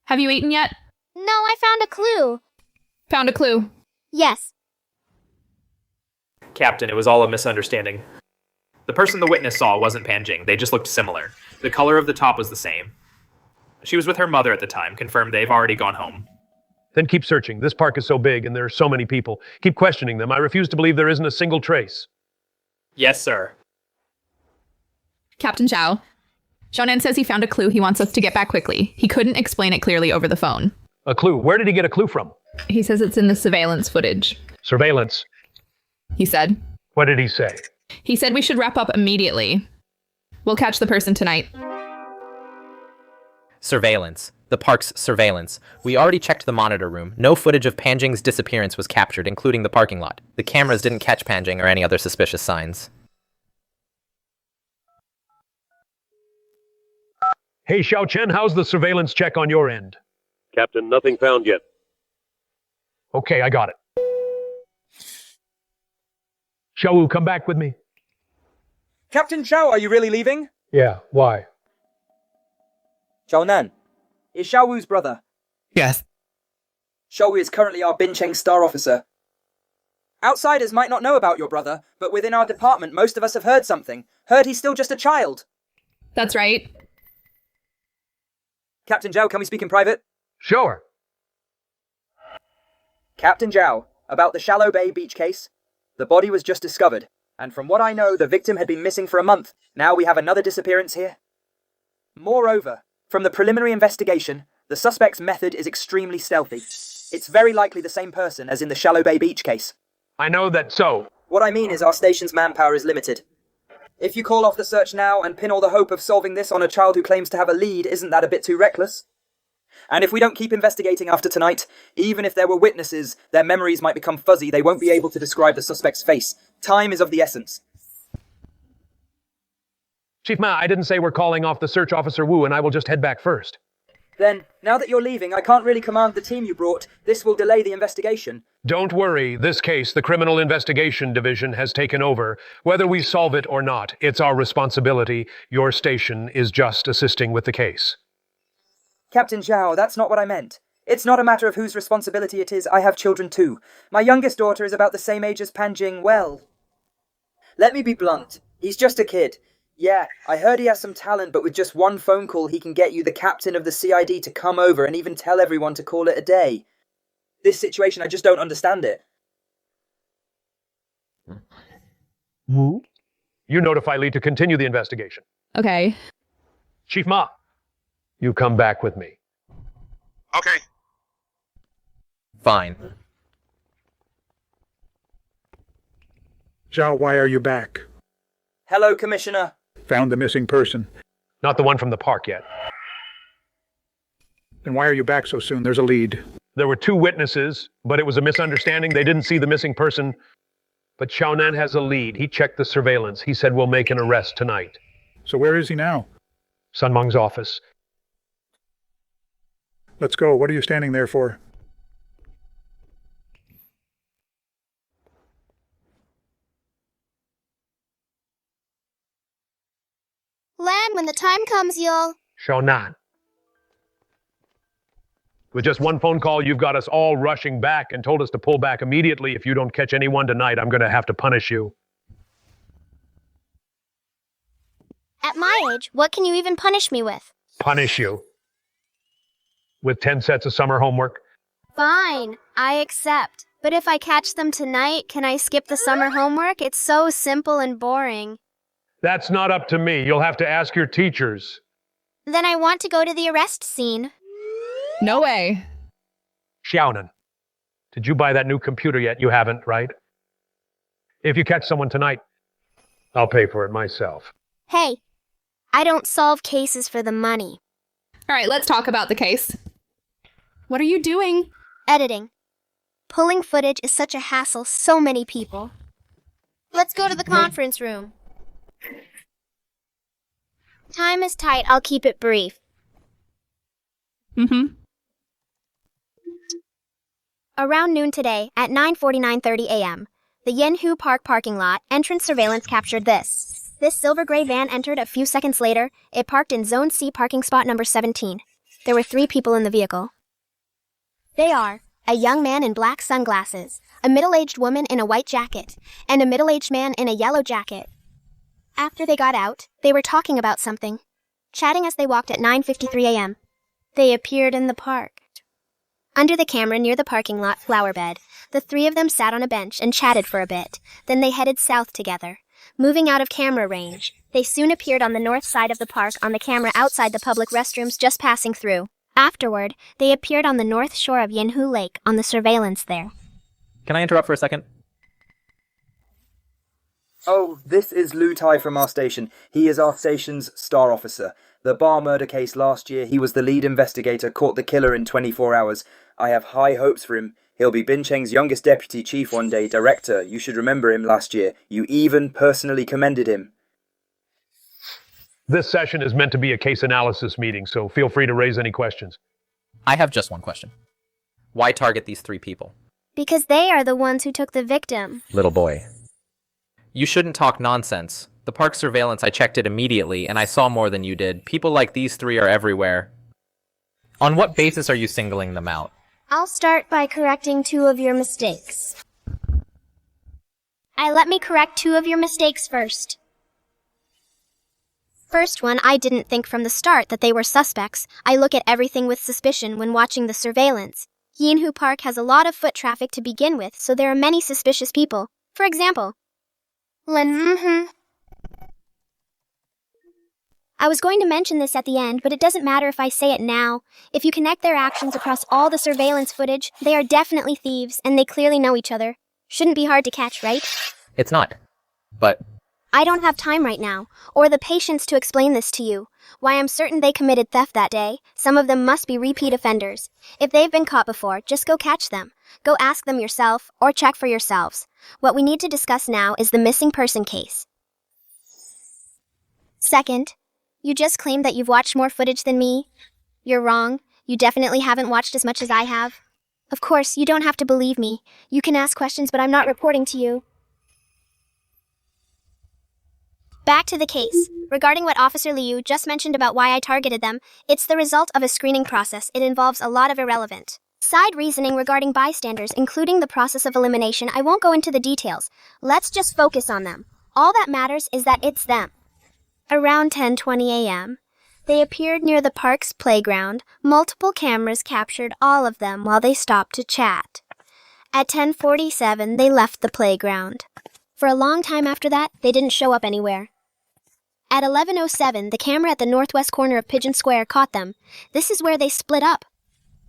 Have you eaten yet? No, I found a clue. Found a clue. Yes. Captain, it was all a misunderstanding. The person the witness saw wasn't Panjing. They just looked similar. The color of the top was the same. She was with her mother at the time. Confirmed they've already gone home. Then keep searching. This park is so big and there are so many people. Keep questioning them. I refuse to believe there isn't a single trace. Yes, sir. Captain Zhao. Xiaonan says he found a clue he wants us to get back quickly. He couldn't explain it clearly over the phone. A clue? Where did he get a clue from? He says it's in the surveillance footage. Surveillance? He said. What did he say? He said we should wrap up immediately. We'll catch the person tonight. Surveillance. The park's surveillance. We already checked the monitor room. No footage of Panjing's disappearance was captured, including the parking lot. The cameras didn't catch Panjing or any other suspicious signs. Hey, Xiao Chen, how's the surveillance check on your end? Captain, nothing found yet. Okay, I got it. Xiao Wu, come back with me. Captain Zhao, are you really leaving? Yeah, why? Zhao Nan is Xiao Wu's brother. Yes. Xiao Wu is currently our Bincheng Star Officer. Outsiders might not know about your brother, but within our department, most of us have heard something. Heard he's still just a child. That's right. Captain Zhao, can we speak in private? Sure. Captain Zhao, about the Shallow Bay beach case. The body was just discovered, and from what I know, the victim had been missing for a month. Now we have another disappearance here. Moreover, from the preliminary investigation, the suspect's method is extremely stealthy. It's very likely the same person as in the Shallow Bay beach case. I know that so. What I mean is our station's manpower is limited. If you call off the search now and pin all the hope of solving this on a child who claims to have a lead, isn't that a bit too reckless? And if we don't keep investigating after tonight, even if there were witnesses, their memories might become fuzzy, they won't be able to describe the suspect's face. Time is of the essence. Chief Ma, I didn't say we're calling off the search officer Wu, and I will just head back first. Then, now that you're leaving, I can't really command the team you brought. This will delay the investigation. Don't worry, this case, the Criminal Investigation Division has taken over. Whether we solve it or not, it's our responsibility. Your station is just assisting with the case. Captain Zhao, that's not what I meant. It's not a matter of whose responsibility it is. I have children too. My youngest daughter is about the same age as Panjing. Well, let me be blunt. He's just a kid. Yeah, I heard he has some talent, but with just one phone call he can get you the captain of the CID to come over and even tell everyone to call it a day. This situation, I just don't understand it. Wu? You notify Li to continue the investigation. Okay. Chief Ma, you come back with me. Okay. Fine. Zhao, why are you back? Hello, Commissioner. Found the missing person. Not the one from the park yet. Then why are you back so soon? There's a lead. There were 2 witnesses, but it was a misunderstanding. They didn't see the missing person. But Xiaonan has a lead. He checked the surveillance. He said we'll make an arrest tonight. So where is he now? Sun Meng's office. Let's go. What are you standing there for? Lan, when the time comes, you'll... Xiaonan. With just one phone call, you've got us all rushing back and told us to pull back immediately. If you don't catch anyone tonight, I'm going to have to punish you. At my age, what can you even punish me with? Punish you. With 10 sets of summer homework. Fine, I accept. But if I catch them tonight, can I skip the summer homework? It's so simple and boring. That's not up to me. You'll have to ask your teachers. Then I want to go to the arrest scene. No way. Xiaonan, did you buy that new computer yet? You haven't, right? If you catch someone tonight, I'll pay for it myself. Hey, I don't solve cases for the money. All right, let's talk about the case. What are you doing? Editing. Pulling footage is such a hassle, so many people. Let's go to the conference room. Time is tight, I'll keep it brief. Around noon today, at 9:49:30 a.m., the Yenhu Park parking lot entrance surveillance captured this. This silver gray van entered a few seconds later. It parked in Zone C parking spot number 17. There were 3 people in the vehicle. They are a young man in black sunglasses, a middle-aged woman in a white jacket, and a middle-aged man in a yellow jacket. After they got out, they were talking about something, chatting as they walked at 9:53 a.m. They appeared in the park. Under the camera near the parking lot flower bed, the 3 of them sat on a bench and chatted for a bit. Then they headed south together. Moving out of camera range, they soon appeared on the north side of the park on the camera outside the public restrooms just passing through. Afterward, they appeared on the north shore of Yenhu Lake on the surveillance there. Can I interrupt for a second? Oh, this is Lu Tai from our station. He is our station's star officer. The bar murder case last year, he was the lead investigator, caught the killer in 24 hours. I have high hopes for him. He'll be Bin Cheng's youngest deputy chief one day, director. You should remember him last year. You even personally commended him. This session is meant to be a case analysis meeting, so feel free to raise any questions. I have just one question. Why target these 3 people? Because they are the ones who took the victim. Little boy. You shouldn't talk nonsense. The park surveillance, I checked it immediately, and I saw more than you did. People like these 3 are everywhere. On what basis are you singling them out? I'll start by correcting 2 of your mistakes. Let me correct 2 of your mistakes first. First one, I didn't think from the start that they were suspects. I look at everything with suspicion when watching the surveillance. Yinhu Park has a lot of foot traffic to begin with, so there are many suspicious people. For example, I was going to mention this at the end, but it doesn't matter if I say it now. If you connect their actions across all the surveillance footage, they are definitely thieves, and they clearly know each other. Shouldn't be hard to catch, right? It's not. But I don't have time right now, or the patience to explain this to you. Why, I'm certain they committed theft that day. Some of them must be repeat offenders. If they've been caught before, just go catch them. Go ask them yourself, or check for yourselves. What we need to discuss now is the missing person case. Second, you just claimed that you've watched more footage than me. You're wrong. You definitely haven't watched as much as I have. Of course, you don't have to believe me. You can ask questions, but I'm not reporting to you. Back to the case. Regarding what Officer Liu just mentioned about why I targeted them, it's the result of a screening process. It involves a lot of irrelevant side reasoning regarding bystanders, including the process of elimination. I won't go into the details. Let's just focus on them. All that matters is that it's them. Around 10:20 a.m., they appeared near the park's playground. Multiple cameras captured all of them while they stopped to chat. At 10:47, they left the playground. For a long time after that, they didn't show up anywhere. At 11:07, the camera at the northwest corner of Pigeon Square caught them. This is where they split up.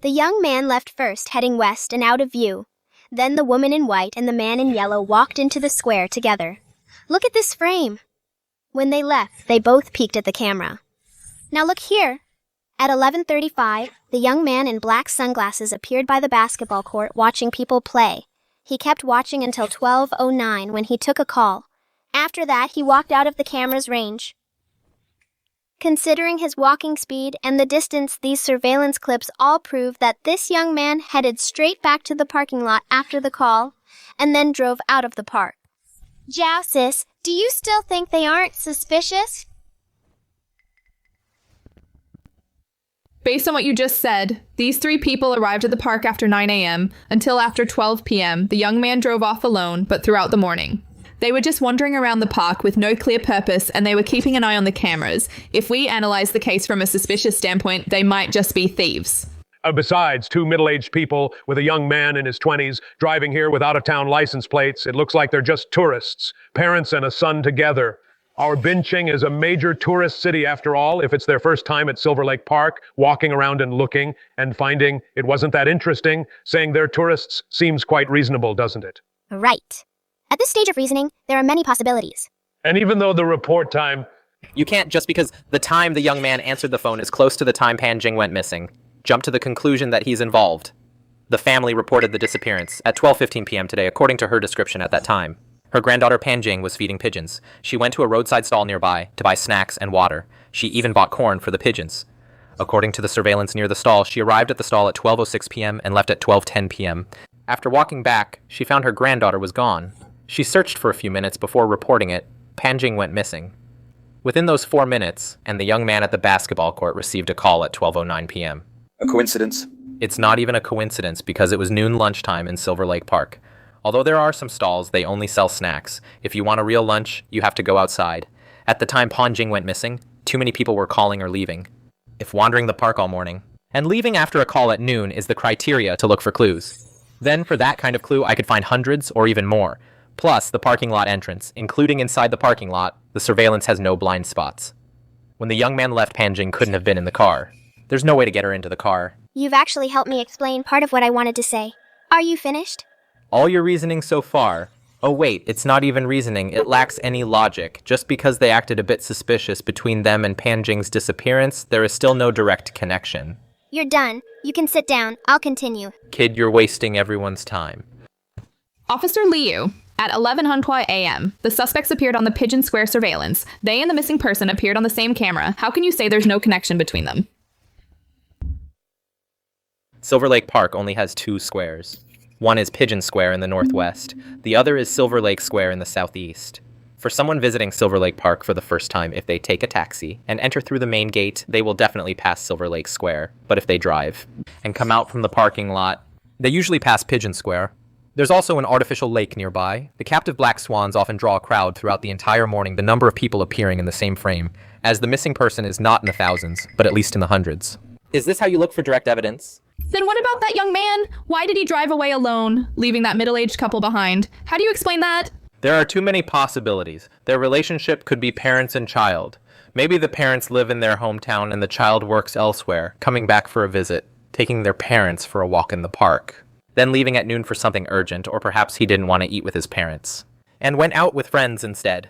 The young man left first, heading west and out of view. Then the woman in white and the man in yellow walked into the square together. Look at this frame. When they left, they both peeked at the camera. Now look here. At 11:35, the young man in black sunglasses appeared by the basketball court watching people play. He kept watching until 12:09 when he took a call. After that, he walked out of the camera's range. Considering his walking speed and the distance, these surveillance clips all prove that this young man headed straight back to the parking lot after the call and then drove out of the park. Jiao sis, do you still think they aren't suspicious? Based on what you just said, these 3 people arrived at the park after 9 a.m. until after 12 p.m. The young man drove off alone, but throughout the morning. They were just wandering around the park with no clear purpose, and they were keeping an eye on the cameras. If we analyze the case from a suspicious standpoint, they might just be thieves. Besides, 2 middle-aged people with a young man in his 20s driving here with out-of-town license plates, it looks like they're just tourists, parents and a son together. Our Binching is a major tourist city after all. If it's their first time at Silver Lake Park, walking around and looking and finding it wasn't that interesting, saying they're tourists seems quite reasonable, doesn't it? Right. At this stage of reasoning, there are many possibilities. And even though the report time... You can't, just because the time the young man answered the phone is close to the time Pan Jing went missing, jump to the conclusion that he's involved. The family reported the disappearance at 12:15 p.m. today, according to her description at that time. Her granddaughter Pan Jing was feeding pigeons. She went to a roadside stall nearby to buy snacks and water. She even bought corn for the pigeons. According to the surveillance near the stall, she arrived at the stall at 12:06 p.m. and left at 12:10 p.m. After walking back, she found her granddaughter was gone. She searched for a few minutes before reporting it. Pan Jing went missing. Within those 4 minutes, and the young man at the basketball court received a call at 12:09 p.m. A coincidence? It's not even a coincidence because it was noon lunchtime in Silver Lake Park. Although there are some stalls, they only sell snacks. If you want a real lunch, you have to go outside. At the time Pan Jing went missing, too many people were calling or leaving. If wandering the park all morning, and leaving after a call at noon is the criteria to look for clues, then for that kind of clue I could find hundreds or even more. Plus, the parking lot entrance, including inside the parking lot, the surveillance has no blind spots. When the young man left, Pan Jing couldn't have been in the car. There's no way to get her into the car. You've actually helped me explain part of what I wanted to say. Are you finished? All your reasoning so far, Oh wait, it's not even reasoning, it lacks any logic. Just because they acted a bit suspicious between them and Panjing's disappearance, there is still no direct connection. You're done. You can sit down. I'll continue. Kid, you're wasting everyone's time. Officer Liu. At 11:00 a.m., the suspects appeared on the Pigeon Square surveillance. They and the missing person appeared on the same camera. How can you say there's no connection between them? Silver Lake Park only has 2 squares. One is Pigeon Square in the northwest. The other is Silver Lake Square in the southeast. For someone visiting Silver Lake Park for the first time, if they take a taxi and enter through the main gate, they will definitely pass Silver Lake Square. But if they drive and come out from the parking lot, they usually pass Pigeon Square. There's also an artificial lake nearby. The captive black swans often draw a crowd throughout the entire morning, the number of people appearing in the same frame, as the missing person is not in the thousands, but at least in the hundreds. Is this how you look for direct evidence? Then what about that young man? Why did he drive away alone, leaving that middle-aged couple behind? How do you explain that? There are too many possibilities. Their relationship could be parents and child. Maybe the parents live in their hometown and the child works elsewhere, coming back for a visit, taking their parents for a walk in the park, then leaving at noon for something urgent, or perhaps he didn't want to eat with his parents, and went out with friends instead.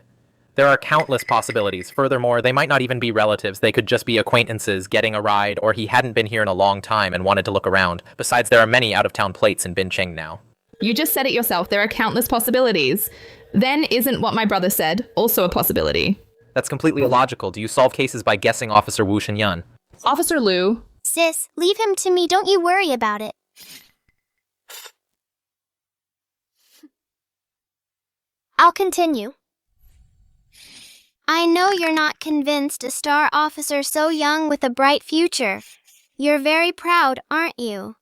There are countless possibilities. Furthermore, they might not even be relatives. They could just be acquaintances getting a ride, or he hadn't been here in a long time and wanted to look around. Besides, there are many out-of-town plates in Bincheng now. You just said it yourself. There are countless possibilities. Then isn't what my brother said also a possibility? That's completely illogical. Do you solve cases by guessing Officer Wu Shenyan? Officer Liu. Sis, leave him to me. Don't you worry about it. I'll continue. I know you're not convinced a star officer so young with a bright future. You're very proud, aren't you?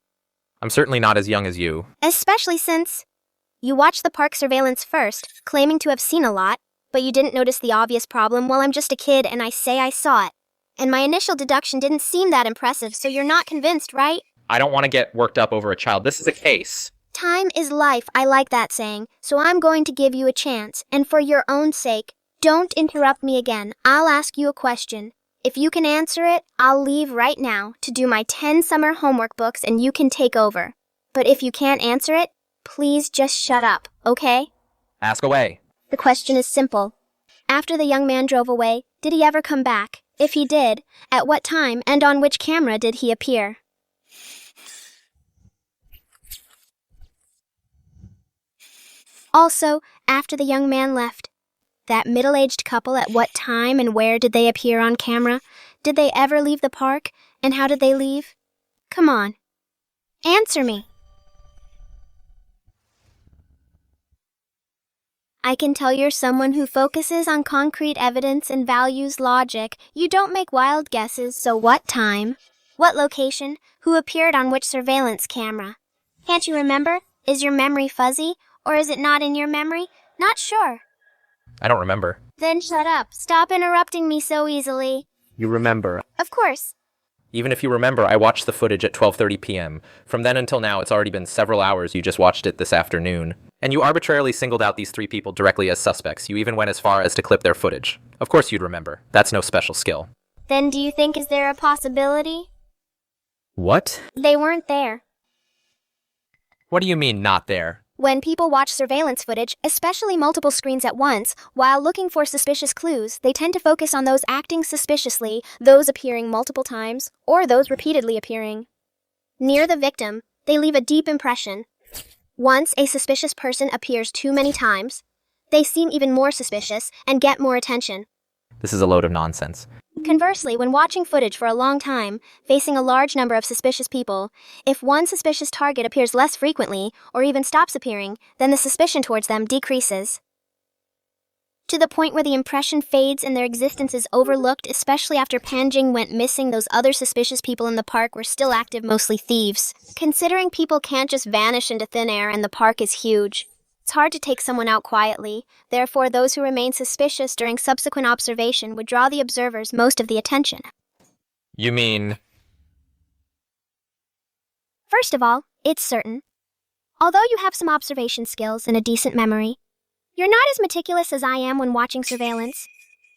I'm certainly not as young as you. Especially since you watched the park surveillance first, claiming to have seen a lot, but you didn't notice the obvious problem. Well, I'm just a kid and I say I saw it. And my initial deduction didn't seem that impressive, so you're not convinced, right? I don't want to get worked up over a child. This is a case. Time is life, I like that saying, so I'm going to give you a chance, and for your own sake, don't interrupt me again. I'll ask you a question. If you can answer it, I'll leave right now to do my 10 summer homework books and you can take over. But if you can't answer it, please just shut up, okay? Ask away. The question is simple. After the young man drove away, did he ever come back? If he did, at what time and on which camera did he appear? Also, after the young man left, that middle-aged couple, at what time and where did they appear on camera? Did they ever leave the park? And how did they leave? Come on. Answer me. I can tell you're someone who focuses on concrete evidence and values logic. You don't make wild guesses, so what time? What location? Who appeared on which surveillance camera? Can't you remember? Is your memory fuzzy? Or is it not in your memory? Not sure. I don't remember. Then shut up. Stop interrupting me so easily. You remember. Of course. Even if you remember, I watched the footage at 12:30 p.m. From then until now, it's already been several hours. You just watched it this afternoon. And you arbitrarily singled out these 3 people directly as suspects. You even went as far as to clip their footage. Of course you'd remember. That's no special skill. Then do you think is there a possibility? What? They weren't there. What do you mean, not there? When people watch surveillance footage, especially multiple screens at once, while looking for suspicious clues, they tend to focus on those acting suspiciously, those appearing multiple times, or those repeatedly appearing. Near the victim, they leave a deep impression. Once a suspicious person appears too many times, they seem even more suspicious and get more attention. This is a load of nonsense. Conversely, when watching footage for a long time, facing a large number of suspicious people, if one suspicious target appears less frequently, or even stops appearing, then the suspicion towards them decreases. To the point where the impression fades and their existence is overlooked, especially after Panjing went missing, those other suspicious people in the park were still active, mostly thieves. Considering people can't just vanish into thin air and the park is huge, it's hard to take someone out quietly. Therefore, those who remain suspicious during subsequent observation would draw the observers most of the attention. You mean... First of all, it's certain. Although you have some observation skills and a decent memory, you're not as meticulous as I am when watching surveillance.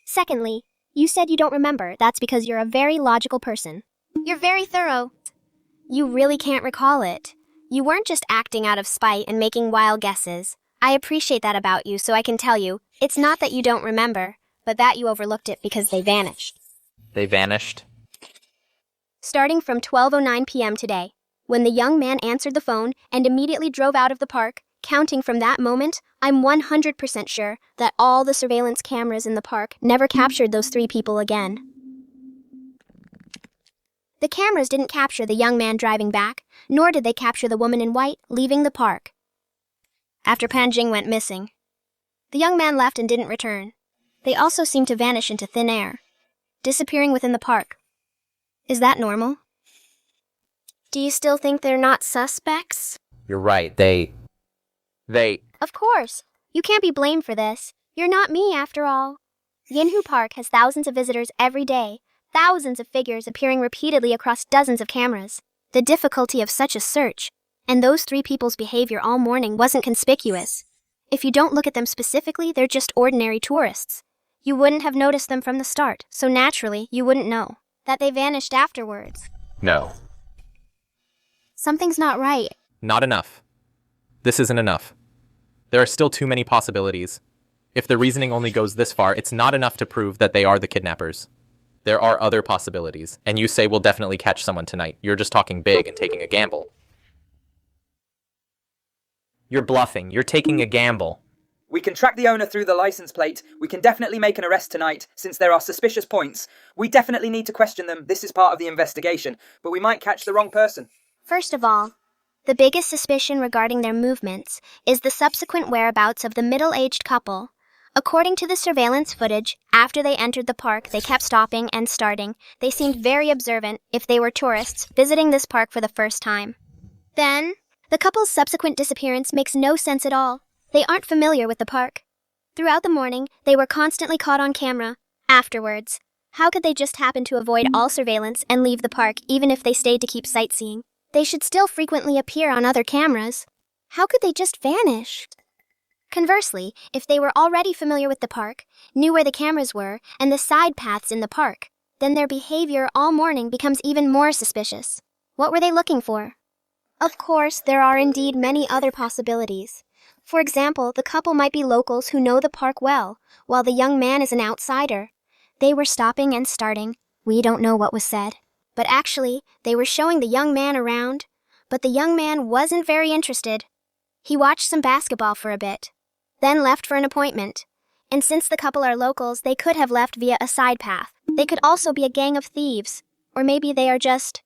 Secondly, you said you don't remember. That's because you're a very logical person. You're very thorough. You really can't recall it. You weren't just acting out of spite and making wild guesses. I appreciate that about you, so I can tell you, it's not that you don't remember, but that you overlooked it because they vanished. They vanished? Starting from 12:09 p.m. today, when the young man answered the phone and immediately drove out of the park, counting from that moment, I'm 100% sure that all the surveillance cameras in the park never captured those 3 people again. The cameras didn't capture the young man driving back, nor did they capture the woman in white leaving the park. After Panjing went missing, the young man left and didn't return. They also seemed to vanish into thin air, disappearing within the park. Is that normal? Do you still think they're not suspects? You're right, they... Of course. You can't be blamed for this. You're not me, after all. Yinhu Park has thousands of visitors every day, thousands of figures appearing repeatedly across dozens of cameras. The difficulty of such a search, and those 3 people's behavior all morning wasn't conspicuous. If you don't look at them specifically, they're just ordinary tourists. You wouldn't have noticed them from the start, so naturally, you wouldn't know that they vanished afterwards. No. Something's not right. Not enough. This isn't enough. There are still too many possibilities. If the reasoning only goes this far, it's not enough to prove that they are the kidnappers. There are other possibilities, and you say we'll definitely catch someone tonight. You're just talking big and taking a gamble. You're bluffing. You're taking a gamble. We can track the owner through the license plate. We can definitely make an arrest tonight, since there are suspicious points. We definitely need to question them. This is part of the investigation, but we might catch the wrong person. First of all, the biggest suspicion regarding their movements is the subsequent whereabouts of the middle-aged couple. According to the surveillance footage, after they entered the park, they kept stopping and starting. They seemed very observant if they were tourists visiting this park for the first time. Then, the couple's subsequent disappearance makes no sense at all. They aren't familiar with the park. Throughout the morning, they were constantly caught on camera. Afterwards, how could they just happen to avoid all surveillance and leave the park even if they stayed to keep sightseeing? They should still frequently appear on other cameras. How could they just vanish? Conversely, if they were already familiar with the park, knew where the cameras were, and the side paths in the park, then their behavior all morning becomes even more suspicious. What were they looking for? Of course, there are indeed many other possibilities. For example, the couple might be locals who know the park well, while the young man is an outsider. They were stopping and starting. We don't know what was said. But actually, they were showing the young man around. But the young man wasn't very interested. He watched some basketball for a bit, then left for an appointment. And since the couple are locals, they could have left via a side path. They could also be a gang of thieves. Or maybe they are just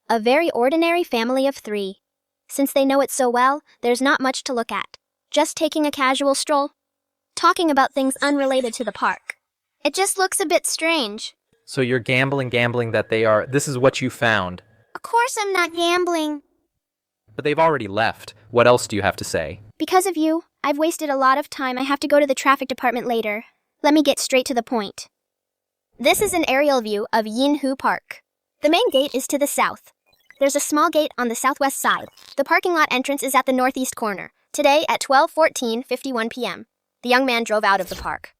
a very ordinary family of 3. Since they know it so well, there's not much to look at. Just taking a casual stroll, talking about things unrelated to the park. It just looks a bit strange. So you're gambling that they are... This is what you found. Of course I'm not gambling. But they've already left. What else do you have to say? Because of you, I've wasted a lot of time. I have to go to the traffic department later. Let me get straight to the point. This is an aerial view of Yinhu Park. The main gate is to the south. There's a small gate on the southwest side. The parking lot entrance is at the northeast corner. Today at 12:51 p.m., the young man drove out of the park.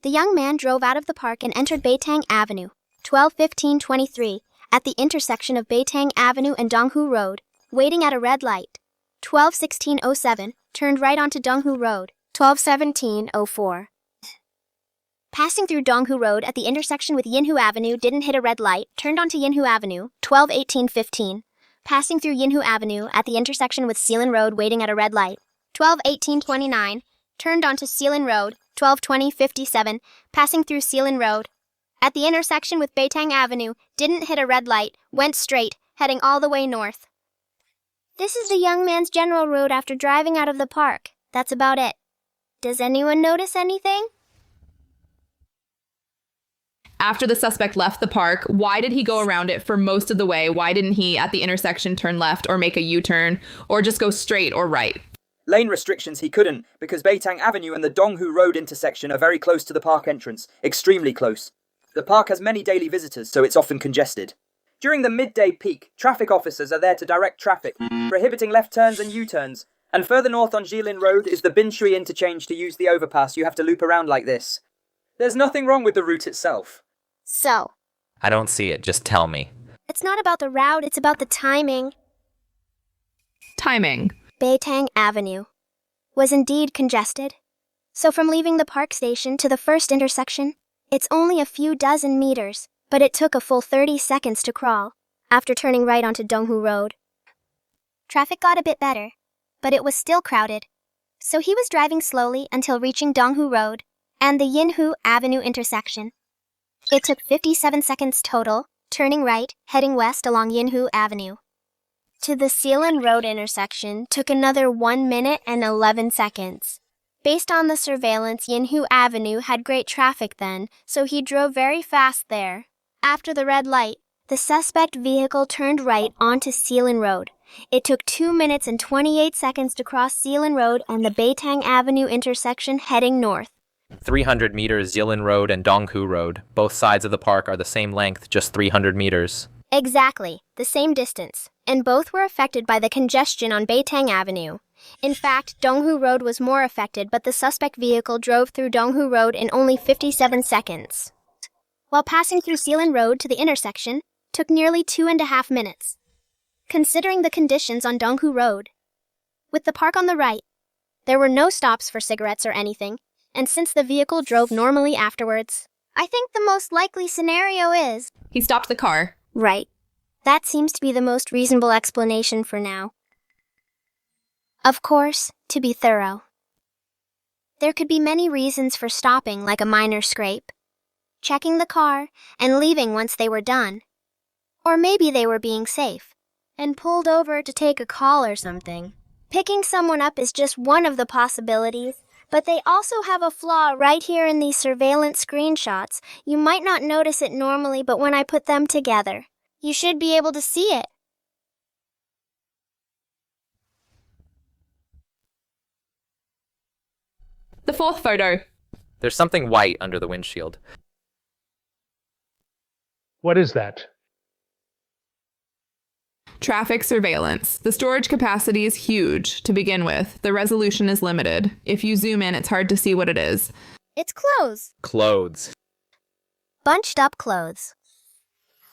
The young man drove out of the park and entered Beitang Avenue, 12:15:23, at the intersection of Beitang Avenue and Donghu Road, waiting at a red light. 12:16:07, turned right onto Donghu Road, 12:17:04. Passing through Donghu Road at the intersection with Yinhu Avenue, didn't hit a red light, turned onto Yinhu Avenue, 12:18:15. Passing through Yinhu Avenue at the intersection with Sealand Road, waiting at a red light, 12:18:29. Turned onto Sealand Road, 12:20:57. Passing through Sealand Road. At the intersection with Beitang Avenue, didn't hit a red light, went straight, heading all the way north. This is the young man's general route after driving out of the park. That's about it. Does anyone notice anything? After the suspect left the park, why did he go around it for most of the way? Why didn't he, at the intersection, turn left or make a U-turn or just go straight or right? Lane restrictions he couldn't, because Beitang Avenue and the Donghu Road intersection are very close to the park entrance, extremely close. The park has many daily visitors, so it's often congested. During the midday peak, traffic officers are there to direct traffic, prohibiting left turns and U-turns. And further north on Jilin Road is the Binshui interchange. To use the overpass, you have to loop around like this. There's nothing wrong with the route itself. So, I don't see it. Just tell me. it's not about the route, it's about the timing. Timing. Beitang Avenue. was indeed congested. So from leaving the park station to the first intersection, it's only a few dozen meters, but it took a full 30 seconds to crawl, after turning right onto Donghu Road. Traffic got a bit better, but it was still crowded. So he was driving slowly until reaching Donghu Road and the Yinhu Avenue intersection. It took 57 seconds total, turning right, heading west along Yinhu Avenue. To the Sealand Road intersection took another 1 minute and 11 seconds. Based on the surveillance, Yinhu Avenue had great traffic then, so he drove very fast there. After the red light, the suspect vehicle turned right onto Sealand Road. It took 2 minutes and 28 seconds to cross Sealand Road and the Beitang Avenue intersection heading north. 300 meters Yilin Road and Donghu Road. Both sides of the park are the same length, just 300 meters. Exactly, the same distance, and both were affected by the congestion on Beitang Avenue. In fact, Donghu Road was more affected, but the suspect vehicle drove through Donghu Road in only 57 seconds. While passing through Sealand Road to the intersection, took nearly 2.5 minutes. Considering the conditions on Donghu Road, with the park on the right, there were no stops for cigarettes or anything, and since the vehicle drove normally afterwards, I think the most likely scenario is he stopped the car. Right. That seems to be the most reasonable explanation for now. Of course, to be thorough, there could be many reasons for stopping, like a minor scrape, checking the car, and leaving once they were done. Or maybe they were being safe and pulled over to take a call or something. Picking someone up is just one of the possibilities, but they also have a flaw right here in these surveillance screenshots. You might not notice it normally, but when I put them together, you should be able to see it. The fourth photo. There's something white under the windshield. What is that? Traffic surveillance. The storage capacity is huge to begin with. The resolution is limited. If you zoom in, it's hard to see what it is. It's clothes. Clothes. Bunched up clothes.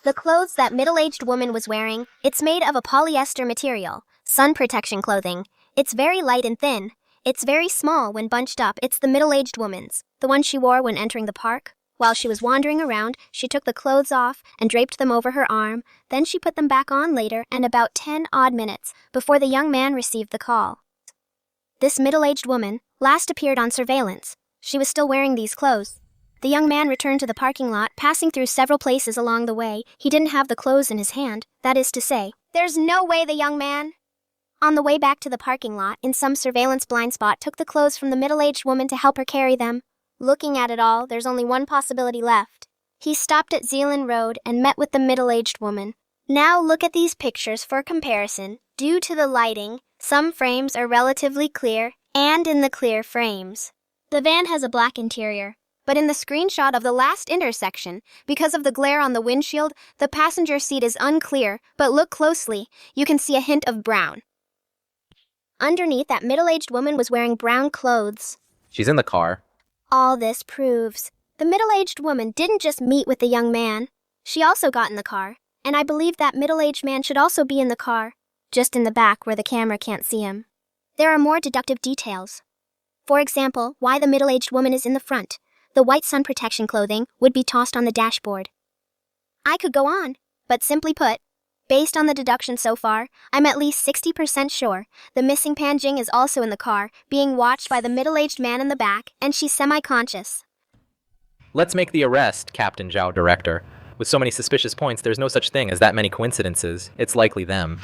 The clothes that middle-aged woman was wearing, it's made of a polyester material, sun protection clothing. It's very light and thin. It's very small when bunched up. It's the middle-aged woman's, the one she wore when entering the park. While she was wandering around, she took the clothes off and draped them over her arm. Then she put them back on later, and about 10 odd minutes before the young man received the call. This middle-aged woman last appeared on surveillance. She was still wearing these clothes. The young man returned to the parking lot, passing through several places along the way. He didn't have the clothes in his hand. That is to say, there's no way the young man, on the way back to the parking lot, in some surveillance blind spot, took the clothes from the middle-aged woman to help her carry them. Looking at it all, there's only one possibility left. He stopped at Zealand Road and met with the middle-aged woman. Now look at these pictures for comparison. Due to the lighting, some frames are relatively clear, and in the clear frames, the van has a black interior. But in the screenshot of the last intersection, because of the glare on the windshield, the passenger seat is unclear, but look closely, you can see a hint of brown. Underneath, that middle-aged woman was wearing brown clothes. She's in the car. All this proves the middle-aged woman didn't just meet with the young man. She also got in the car, and I believe that middle-aged man should also be in the car, just in the back where the camera can't see him. There are more deductive details. For example, why the middle-aged woman is in the front. The white sun protection clothing would be tossed on the dashboard. I could go on, but simply put, based on the deduction so far, I'm at least 60% sure the missing Panjing is also in the car, being watched by the middle-aged man in the back, and she's semi-conscious. Let's make the arrest, Captain Zhao, director. With so many suspicious points, there's no such thing as that many coincidences. It's likely them.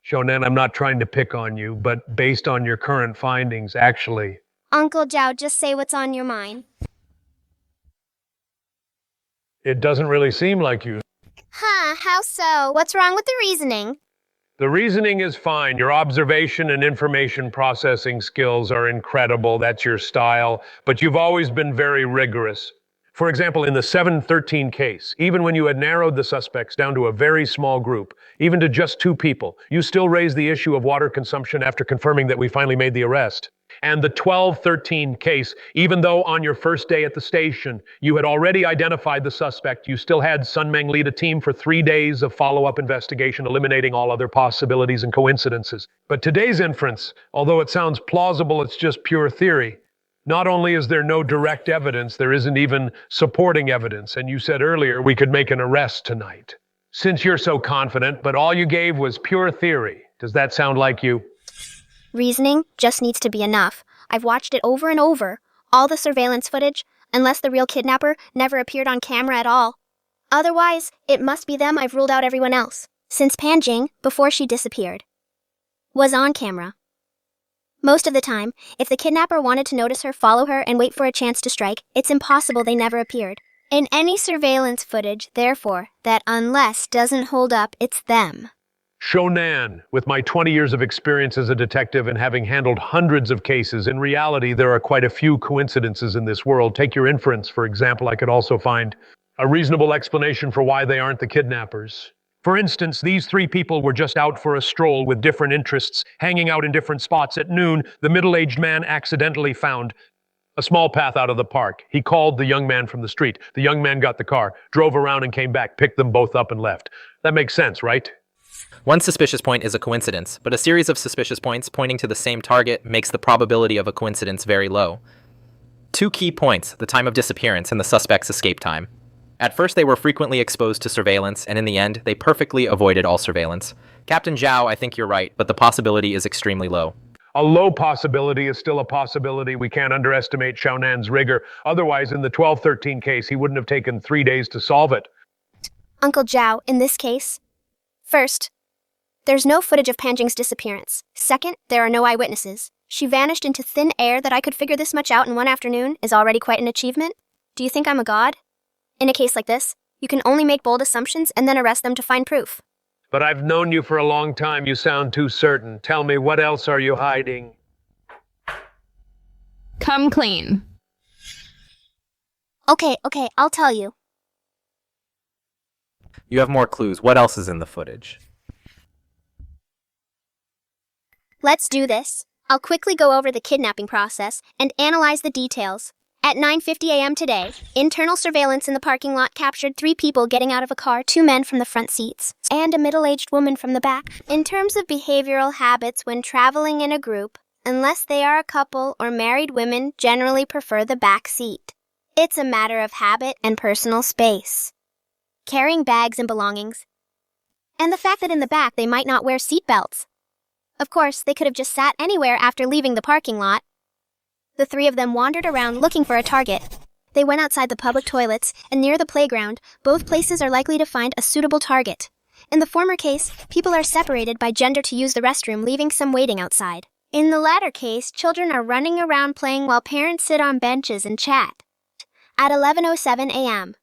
Shonen, I'm not trying to pick on you, but based on your current findings, actually... Uncle Zhao, just say what's on your mind. It doesn't really seem like you. Huh, how so? What's wrong with the reasoning? The reasoning is fine. Your observation and information processing skills are incredible. That's your style. But you've always been very rigorous. For example, in the 713 case, even when you had narrowed the suspects down to a very small group, even to just 2 people, you still raised the issue of water consumption after confirming that we finally made the arrest. And the 1213 case, even though on your first day at the station, you had already identified the suspect, you still had Sun Meng lead a team for 3 days of follow-up investigation, eliminating all other possibilities and coincidences. But today's inference, although it sounds plausible, it's just pure theory. Not only is there no direct evidence, there isn't even supporting evidence. And you said earlier we could make an arrest tonight. Since you're so confident, but all you gave was pure theory, does that sound like you? Reasoning just needs to be enough. I've watched it over and over. All the surveillance footage, unless the real kidnapper never appeared on camera at all. Otherwise, it must be them. I've ruled out everyone else. Since Pan Jing, before she disappeared, was on camera. Most of the time, if the kidnapper wanted to notice her, follow her, and wait for a chance to strike, it's impossible they never appeared. In any surveillance footage, therefore, that unless doesn't hold up, it's them. Shonan, with my 20 years of experience as a detective and having handled hundreds of cases, in reality, there are quite a few coincidences in this world. Take your inference, for example. I could also find a reasonable explanation for why they aren't the kidnappers. For instance, these 3 people were just out for a stroll with different interests, hanging out in different spots. At noon, the middle-aged man accidentally found a small path out of the park. He called the young man from the street. The young man got the car, drove around and came back, picked them both up and left. That makes sense, right? One suspicious point is a coincidence, but a series of suspicious points pointing to the same target makes the probability of a coincidence very low. 2 key points: the time of disappearance and the suspect's escape time. At first, they were frequently exposed to surveillance, and in the end, they perfectly avoided all surveillance. Captain Zhao, I think you're right, but the possibility is extremely low. A low possibility is still a possibility. We can't underestimate Xiaonan's rigor. Otherwise, in the 1213 case, he wouldn't have taken 3 days to solve it. Uncle Zhao, in this case, first, there's no footage of Pan Jing's disappearance. Second, there are no eyewitnesses. She vanished into thin air. That I could figure this much out in one afternoon is already quite an achievement. Do you think I'm a god? In a case like this, you can only make bold assumptions and then arrest them to find proof. But I've known you for a long time. You sound too certain. Tell me, what else are you hiding? Come clean. Okay, I'll tell you. You have more clues. What else is in the footage? Let's do this. I'll quickly go over the kidnapping process and analyze the details. At 9:50 a.m. today, internal surveillance in the parking lot captured 3 people getting out of a car, 2 men from the front seats, and a middle-aged woman from the back. In terms of behavioral habits when traveling in a group, unless they are a couple or married, women generally prefer the back seat. It's a matter of habit and personal space. Carrying bags and belongings. And the fact that in the back they might not wear seatbelts. Of course, they could have just sat anywhere after leaving the parking lot. The 3 of them wandered around looking for a target. They went outside the public toilets and near the playground. Both places are likely to find a suitable target. In the former case, people are separated by gender to use the restroom, leaving some waiting outside. In the latter case, children are running around playing while parents sit on benches and chat. At 11:07 a.m.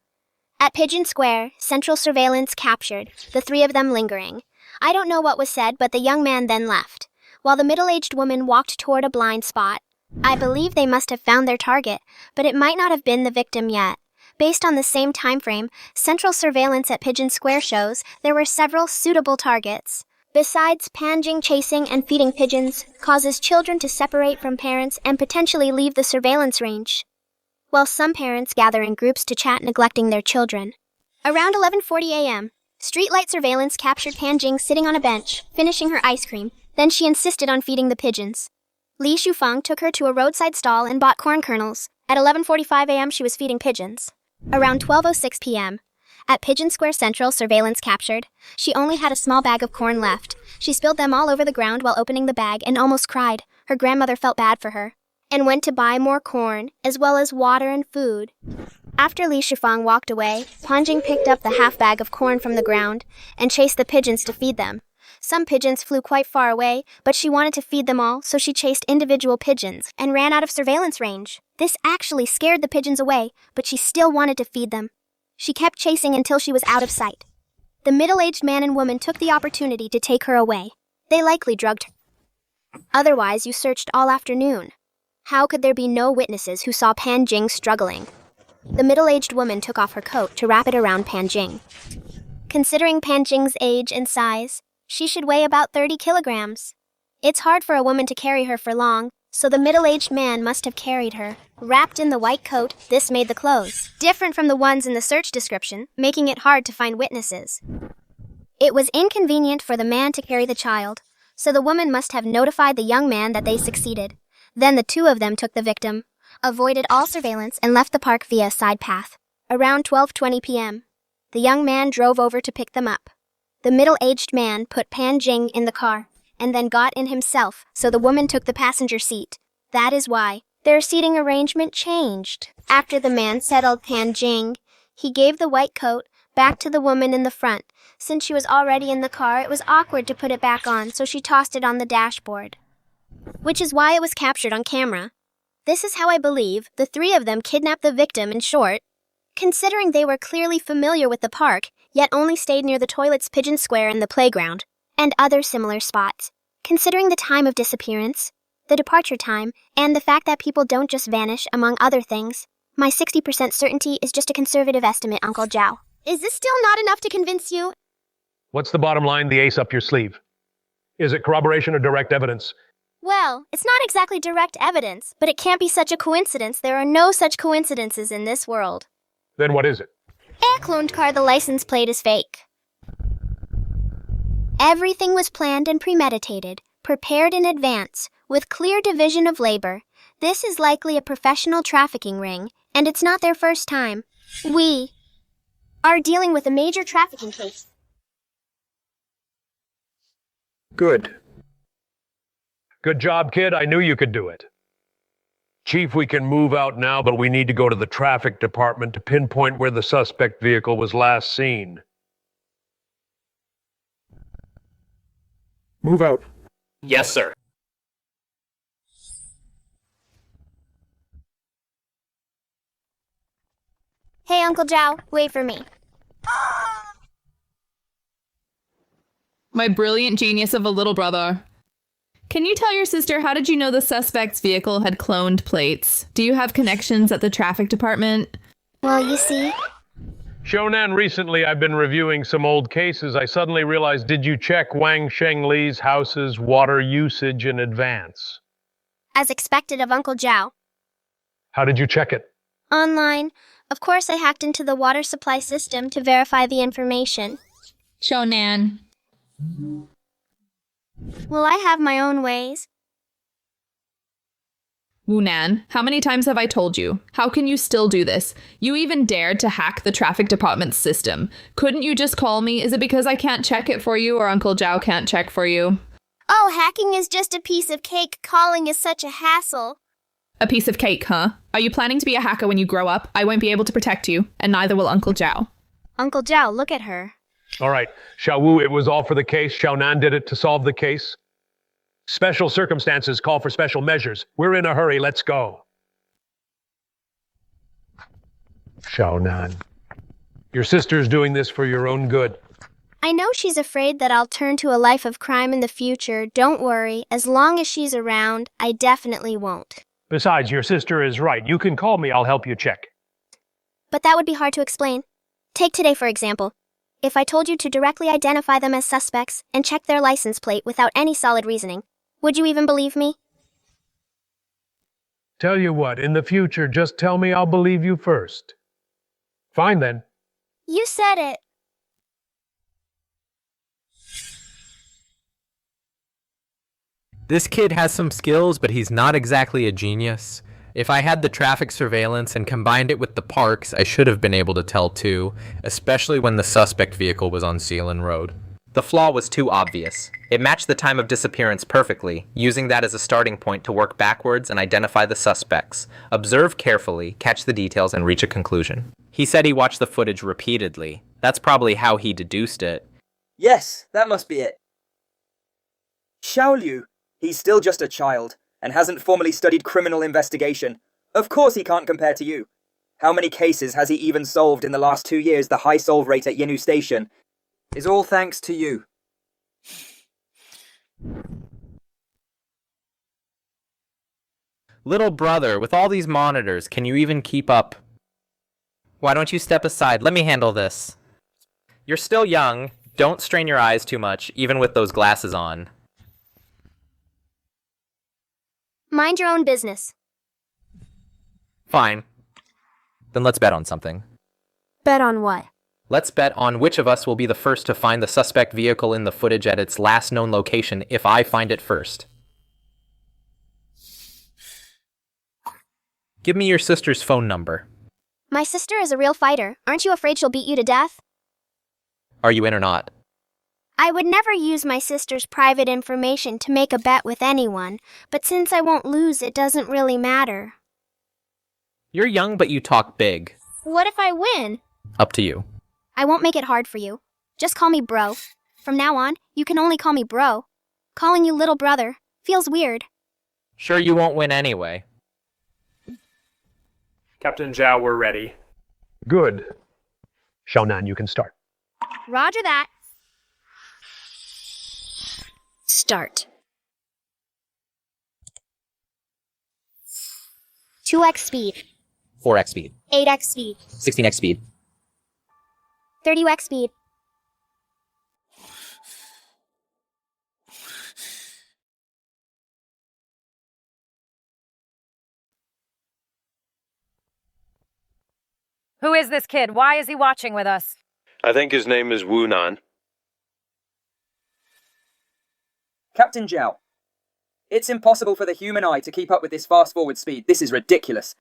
At Pigeon Square, central surveillance captured the 3 of them lingering. I don't know what was said, but the young man then left, while the middle-aged woman walked toward a blind spot. I believe they must have found their target, but it might not have been the victim yet. Based on the same time frame, central surveillance at Pigeon Square shows there were several suitable targets. Besides, Pan Jing chasing and feeding pigeons causes children to separate from parents and potentially leave the surveillance range, while some parents gather in groups to chat, neglecting their children. Around 11:40 a.m., streetlight surveillance captured Pan Jing sitting on a bench, finishing her ice cream. Then she insisted on feeding the pigeons. Li Shufang took her to a roadside stall and bought corn kernels. At 11:45 a.m., she was feeding pigeons. Around 12:06 p.m., at Pigeon Square Central, surveillance captured, she only had a small bag of corn left. She spilled them all over the ground while opening the bag and almost cried. Her grandmother felt bad for her and went to buy more corn, as well as water and food. After Li Shufang walked away, Pan Jing picked up the half bag of corn from the ground and chased the pigeons to feed them. Some pigeons flew quite far away, but she wanted to feed them all, so she chased individual pigeons and ran out of surveillance range. This actually scared the pigeons away, but she still wanted to feed them. She kept chasing until she was out of sight. The middle-aged man and woman took the opportunity to take her away. They likely drugged her. Otherwise, you searched all afternoon. How could there be no witnesses who saw Pan Jing struggling? The middle-aged woman took off her coat to wrap it around Panjing. Considering Panjing's age and size, she should weigh about 30 kilograms. It's hard for a woman to carry her for long, so the middle-aged man must have carried her. Wrapped in the white coat, this made the clothes different from the ones in the search description, making it hard to find witnesses. It was inconvenient for the man to carry the child, so the woman must have notified the young man that they succeeded. Then the two of them took the victim, avoided all surveillance, and left the park via a side path. Around 12:20 p.m., the young man drove over to pick them up. The middle-aged man put Panjing in the car, and then got in himself, so the woman took the passenger seat. That is why their seating arrangement changed. After the man settled Panjing, he gave the white coat back to the woman in the front. Since she was already in the car, it was awkward to put it back on, so she tossed it on the dashboard, which is why it was captured on camera. This is how I believe the three of them kidnapped the victim. In short, considering they were clearly familiar with the park, yet only stayed near the toilets, Pigeon Square, and the playground, and other similar spots. Considering the time of disappearance, the departure time, and the fact that people don't just vanish, among other things, my 60% certainty is just a conservative estimate, Uncle Zhao. Is this still not enough to convince you? What's the bottom line, the ace up your sleeve? Is it corroboration or direct evidence? Well, it's not exactly direct evidence, but it can't be such a coincidence. There are no such coincidences in this world. Then what is it? A cloned car, the license plate is fake. Everything was planned and premeditated, prepared in advance, with clear division of labor. This is likely a professional trafficking ring, and it's not their first time. We are dealing with a major trafficking case. Good. Good job, kid. I knew you could do it. Chief, we can move out now, but we need to go to the traffic department to pinpoint where the suspect vehicle was last seen. Move out. Yes, sir. Hey, Uncle Zhao, wait for me. My brilliant genius of a little brother. Can you tell your sister, how did you know the suspect's vehicle had cloned plates? Do you have connections at the traffic department? Well, you see. Shonan, recently I've been reviewing some old cases. I suddenly realized, did you check Wang Shengli's house's water usage in advance? As expected of Uncle Zhao. How did you check it? Online. Of course, I hacked into the water supply system to verify the information. Shonan. Well, I have my own ways. Wunan, how many times have I told you? How can you still do this? You even dared to hack the traffic department's system. Couldn't you just call me? Is it because I can't check it for you or Uncle Zhao can't check for you? Oh, hacking is just a piece of cake. Calling is such a hassle. A piece of cake, huh? Are you planning to be a hacker when you grow up? I won't be able to protect you, and neither will Uncle Zhao. Uncle Zhao, look at her. All right, Xiaowu, it was all for the case. Xiaonan did it to solve the case. Special circumstances call for special measures. We're in a hurry, let's go. Xiaonan, your sister's doing this for your own good. I know she's afraid that I'll turn to a life of crime in the future. Don't worry, as long as she's around, I definitely won't. Besides, your sister is right. You can call me, I'll help you check. But that would be hard to explain. Take today, for example. If I told you to directly identify them as suspects and check their license plate without any solid reasoning, would you even believe me? Tell you what, in the future, just tell me, I'll believe you first. Fine then. You said it. This kid has some skills, but he's not exactly a genius. If I had the traffic surveillance and combined it with the parks, I should have been able to tell too, especially when the suspect vehicle was on Sealand Road. The flaw was too obvious. It matched the time of disappearance perfectly, using that as a starting point to work backwards and identify the suspects, observe carefully, catch the details, and reach a conclusion. He said he watched the footage repeatedly. That's probably how he deduced it. Yes, that must be it. Xiaoliu, he's still just a child, and hasn't formally studied criminal investigation. Of course he can't compare to you. How many cases has he even solved in the last 2 years? The high solve rate at Yinu Station is all thanks to you. Little brother, with all these monitors, can you even keep up? Why don't you step aside? Let me handle this. You're still young. Don't strain your eyes too much, even with those glasses on. Mind your own business. Fine. Then let's bet on something. Bet on what? Let's bet on which of us will be the first to find the suspect vehicle in the footage at its last known location if I find it first. Give me your sister's phone number. My sister is a real fighter. Aren't you afraid she'll beat you to death? Are you in or not? I would never use my sister's private information to make a bet with anyone, but since I won't lose, it doesn't really matter. You're young, but you talk big. What if I win? Up to you. I won't make it hard for you. Just call me bro. From now on, you can only call me bro. Calling you little brother feels weird. Sure you won't win anyway. Captain Zhao, we're ready. Good. Xiaonan, you can start. Roger that. Start. 2x speed. 4x speed. 8x speed. 16x speed. 30x speed. Who is this kid? Why is he watching with us? I think his name is Wu Nan. Captain Zhao, it's impossible for the human eye to keep up with this fast-forward speed. This is ridiculous.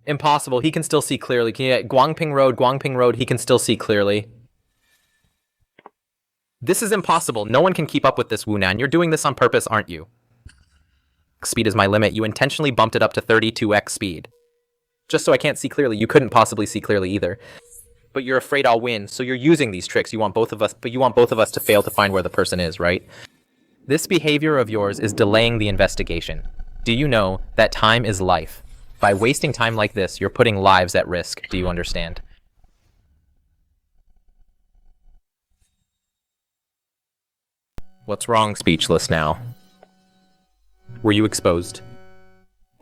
Impossible. He can still see clearly. Can you get Guangping Road, he can still see clearly. This is impossible. No one can keep up with this, Wu Nan. You're doing this on purpose, aren't you? Speed is my limit. You intentionally bumped it up to 32x speed. Just so I can't see clearly. You couldn't possibly see clearly either. But you're afraid I'll win, so you're using these tricks. You want both of us, but you want both of us to fail to find where the person is, right? This behavior of yours is delaying the investigation. Do you know that time is life? By wasting time like this, you're putting lives at risk. Do you understand? What's wrong, speechless now? Were you exposed?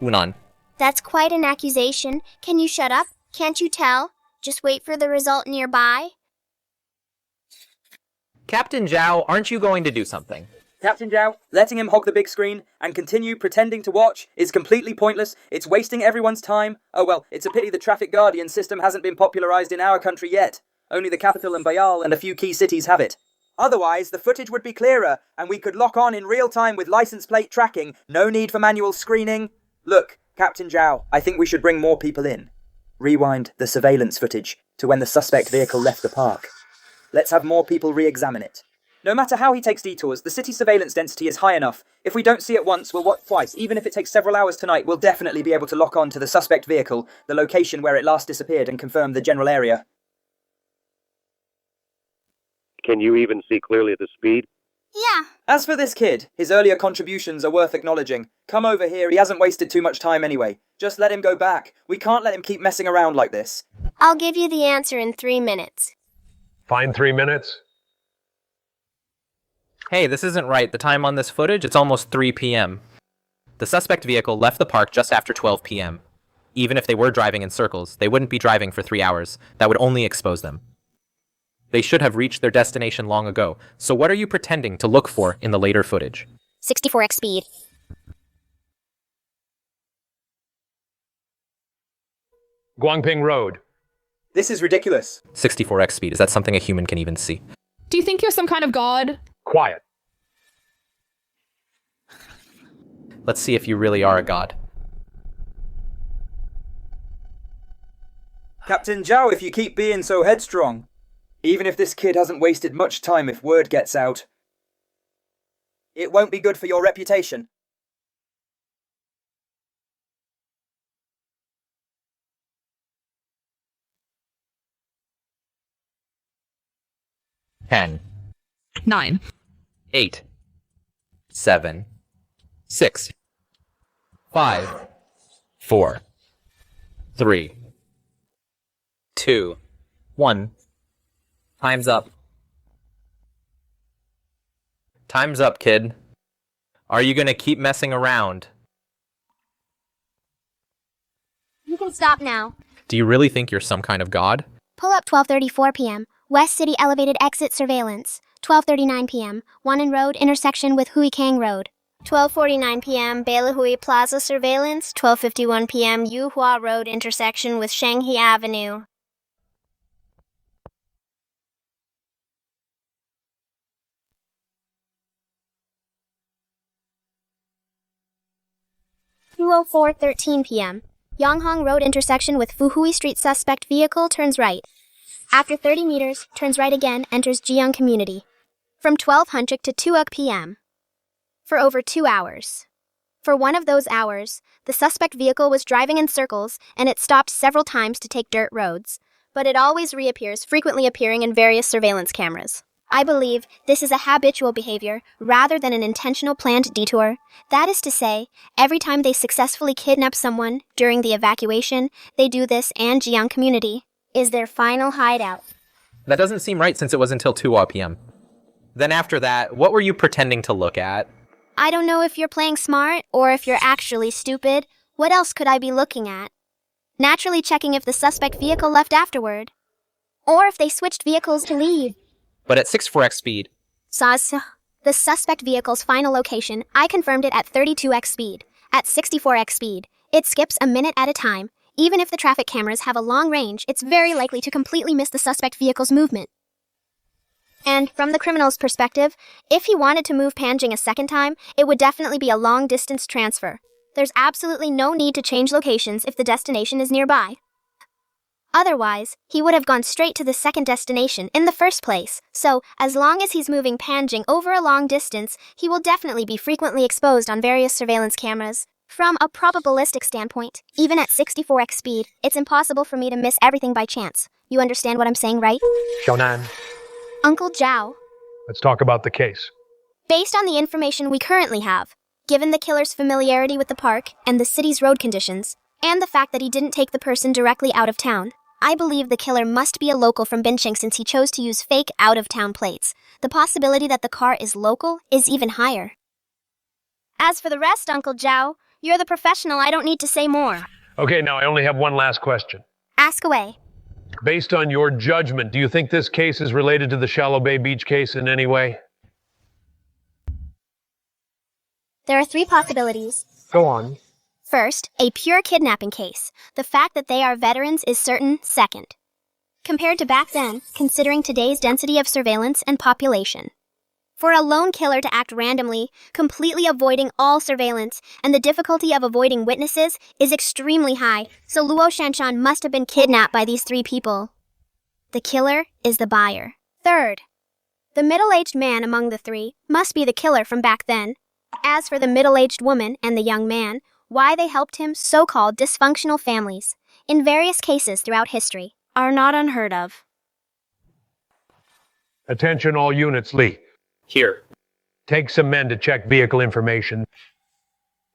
Unan. That's quite an accusation. Can you shut up? Can't you tell? Just wait for the result nearby. Captain Zhao, aren't you going to do something? Captain Zhao, letting him hog the big screen and continue pretending to watch is completely pointless. It's wasting everyone's time. Oh well, it's a pity the traffic guardian system hasn't been popularized in our country yet. Only the capital and Bayal and a few key cities have it. Otherwise, the footage would be clearer, and we could lock on in real time with license plate tracking. No need for manual screening. Look, Captain Zhao, I think we should bring more people in. Rewind the surveillance footage to when the suspect vehicle left the park. Let's have more people re-examine it. No matter how he takes detours, the city surveillance density is high enough. If we don't see it once, we'll watch twice. Even if it takes several hours tonight, we'll definitely be able to lock on to the suspect vehicle, the location where it last disappeared, and confirm the general area. Can you even see clearly at the speed? Yeah. As for this kid, his earlier contributions are worth acknowledging. Come over here, he hasn't wasted too much time anyway. Just let him go back. We can't let him keep messing around like this. I'll give you the answer in 3 minutes. Fine 3 minutes? Hey, this isn't right. The time on this footage, it's almost 3 p.m. The suspect vehicle left the park just after 12 p.m. Even if they were driving in circles, they wouldn't be driving for 3 hours. That would only expose them. They should have reached their destination long ago. So what are you pretending to look for in the later footage? 64x speed. Guangping Road. This is ridiculous. 64x speed. Is that something a human can even see? Do you think you're some kind of god? Quiet. Let's see if you really are a god. Captain Zhao, if you keep being so headstrong. Even if this kid hasn't wasted much time if word gets out. It won't be good for your reputation. Ten. 9. 8. 7. 6. 5. 4. 3, 2, 1. Time's up. Time's up, kid. Are you gonna keep messing around? You can stop now. Do you really think you're some kind of god? Pull up 12:34 p.m. West City Elevated Exit Surveillance. 12:39 p.m. Wanan Road intersection with Hui Kang Road. 12:49 p.m. Belahui Plaza Surveillance. 12:51 p.m. Yuhua Road intersection with Shanghai Avenue. Two 4:13 p.m. Yonghong Road intersection with Fuhui Street. Suspect vehicle turns right. After 30 meters, turns right again, enters Jiang Community. From 1200 to 2 p.m. For over 2 hours. For one of those hours, the suspect vehicle was driving in circles and it stopped several times to take dirt roads, but it always reappears, frequently appearing in various surveillance cameras. I believe this is a habitual behavior rather than an intentional planned detour. That is to say, every time they successfully kidnap someone during the evacuation, they do this, and Jiang Community is their final hideout. That doesn't seem right since it was until 2 p.m. Then after that, what were you pretending to look at? I don't know if you're playing smart or if you're actually stupid. What else could I be looking at? Naturally checking if the suspect vehicle left afterward. Or if they switched vehicles to leave. But at 64x speed. The suspect vehicle's final location, I confirmed it at 32x speed. At 64x speed, it skips a minute at a time. Even if the traffic cameras have a long range, it's very likely to completely miss the suspect vehicle's movement. And from the criminal's perspective, if he wanted to move Panjing a second time, it would definitely be a long-distance transfer. There's absolutely no need to change locations if the destination is nearby. Otherwise, he would have gone straight to the second destination in the first place. So, as long as he's moving Panjing over a long distance, he will definitely be frequently exposed on various surveillance cameras. From a probabilistic standpoint, even at 64x speed, it's impossible for me to miss everything by chance. You understand what I'm saying, right? Xiaonan, Uncle Zhao. let's talk about the case. Based on the information we currently have, given the killer's familiarity with the park and the city's road conditions, and the fact that he didn't take the person directly out of town, I believe the killer must be a local from Bincheng since he chose to use fake out-of-town plates. The possibility that the car is local is even higher. As for the rest, Uncle Zhao, you're the professional, I don't need to say more. Okay, now I only have one last question. Ask away. Based on your judgment, do you think this case is related to the Shallow Bay Beach case in any way? There are 3 possibilities. Go on. First, a pure kidnapping case. The fact that they are veterans is certain. Second, compared to back then, considering today's density of surveillance and population. For a lone killer to act randomly, completely avoiding all surveillance, and the difficulty of avoiding witnesses is extremely high, so Luo Shanshan must have been kidnapped by these 3 people. The killer is the buyer. Third, the middle-aged man among the 3 must be the killer from back then. As for the middle-aged woman and the young man, why they helped him so-called dysfunctional families, in various cases throughout history, are not unheard of. Attention all units, Lee. Here. Take some men to check vehicle information.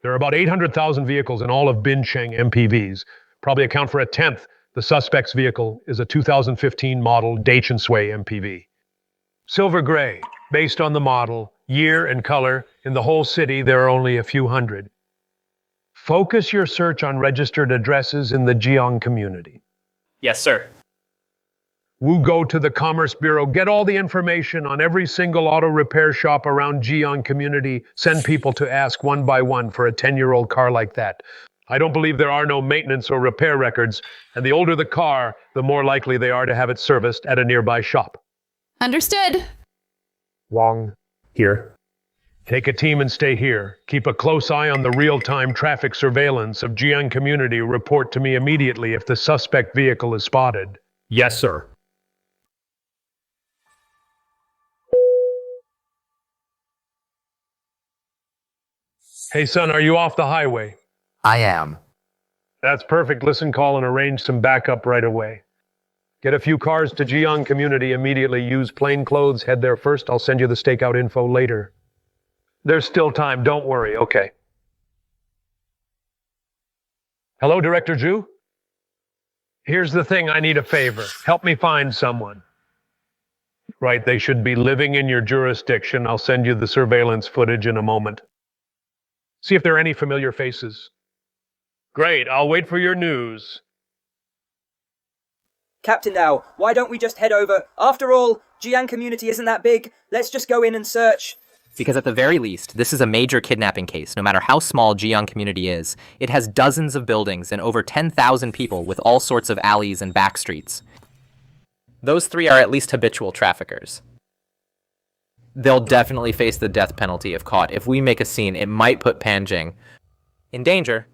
There are about 800,000 vehicles in all of Bincheng MPVs. Probably account for a tenth. The suspect's vehicle is a 2015 model Shui MPV. Silver gray, based on the model, year, and color, in the whole city there are only a few hundred. Focus your search on registered addresses in the Jiang community. Yes, sir. Wu, go to the Commerce Bureau, get all the information on every single auto repair shop around Jiang community, send people to ask one by one for a 10-year-old car like that. I don't believe there are no maintenance or repair records, and the older the car, the more likely they are to have it serviced at a nearby shop. Understood. Wong. Here. Take a team and stay here. Keep a close eye on the real-time traffic surveillance of Jiang community. Report to me immediately if the suspect vehicle is spotted. Yes, sir. Hey, son, are you off the highway? I am. That's perfect. Listen, call, and arrange some backup right away. Get a few cars to Jiang community immediately. Use plain clothes. Head there first. I'll send you the stakeout info later. There's still time. Don't worry. Okay. Hello, Director Zhu? Here's the thing, I need a favor. Help me find someone. Right, they should be living in your jurisdiction. I'll send you the surveillance footage in a moment. See if there are any familiar faces. Great, I'll wait for your news. Captain Dow, why don't we just head over? After all, Jiang community isn't that big. Let's just go in and search. Because at the very least, this is a major kidnapping case. No matter how small Jiang community is, it has dozens of buildings and over 10,000 people with all sorts of alleys and back streets. Those three are at least habitual traffickers. They'll definitely face the death penalty if caught. If we make a scene, it might put Panjing in danger.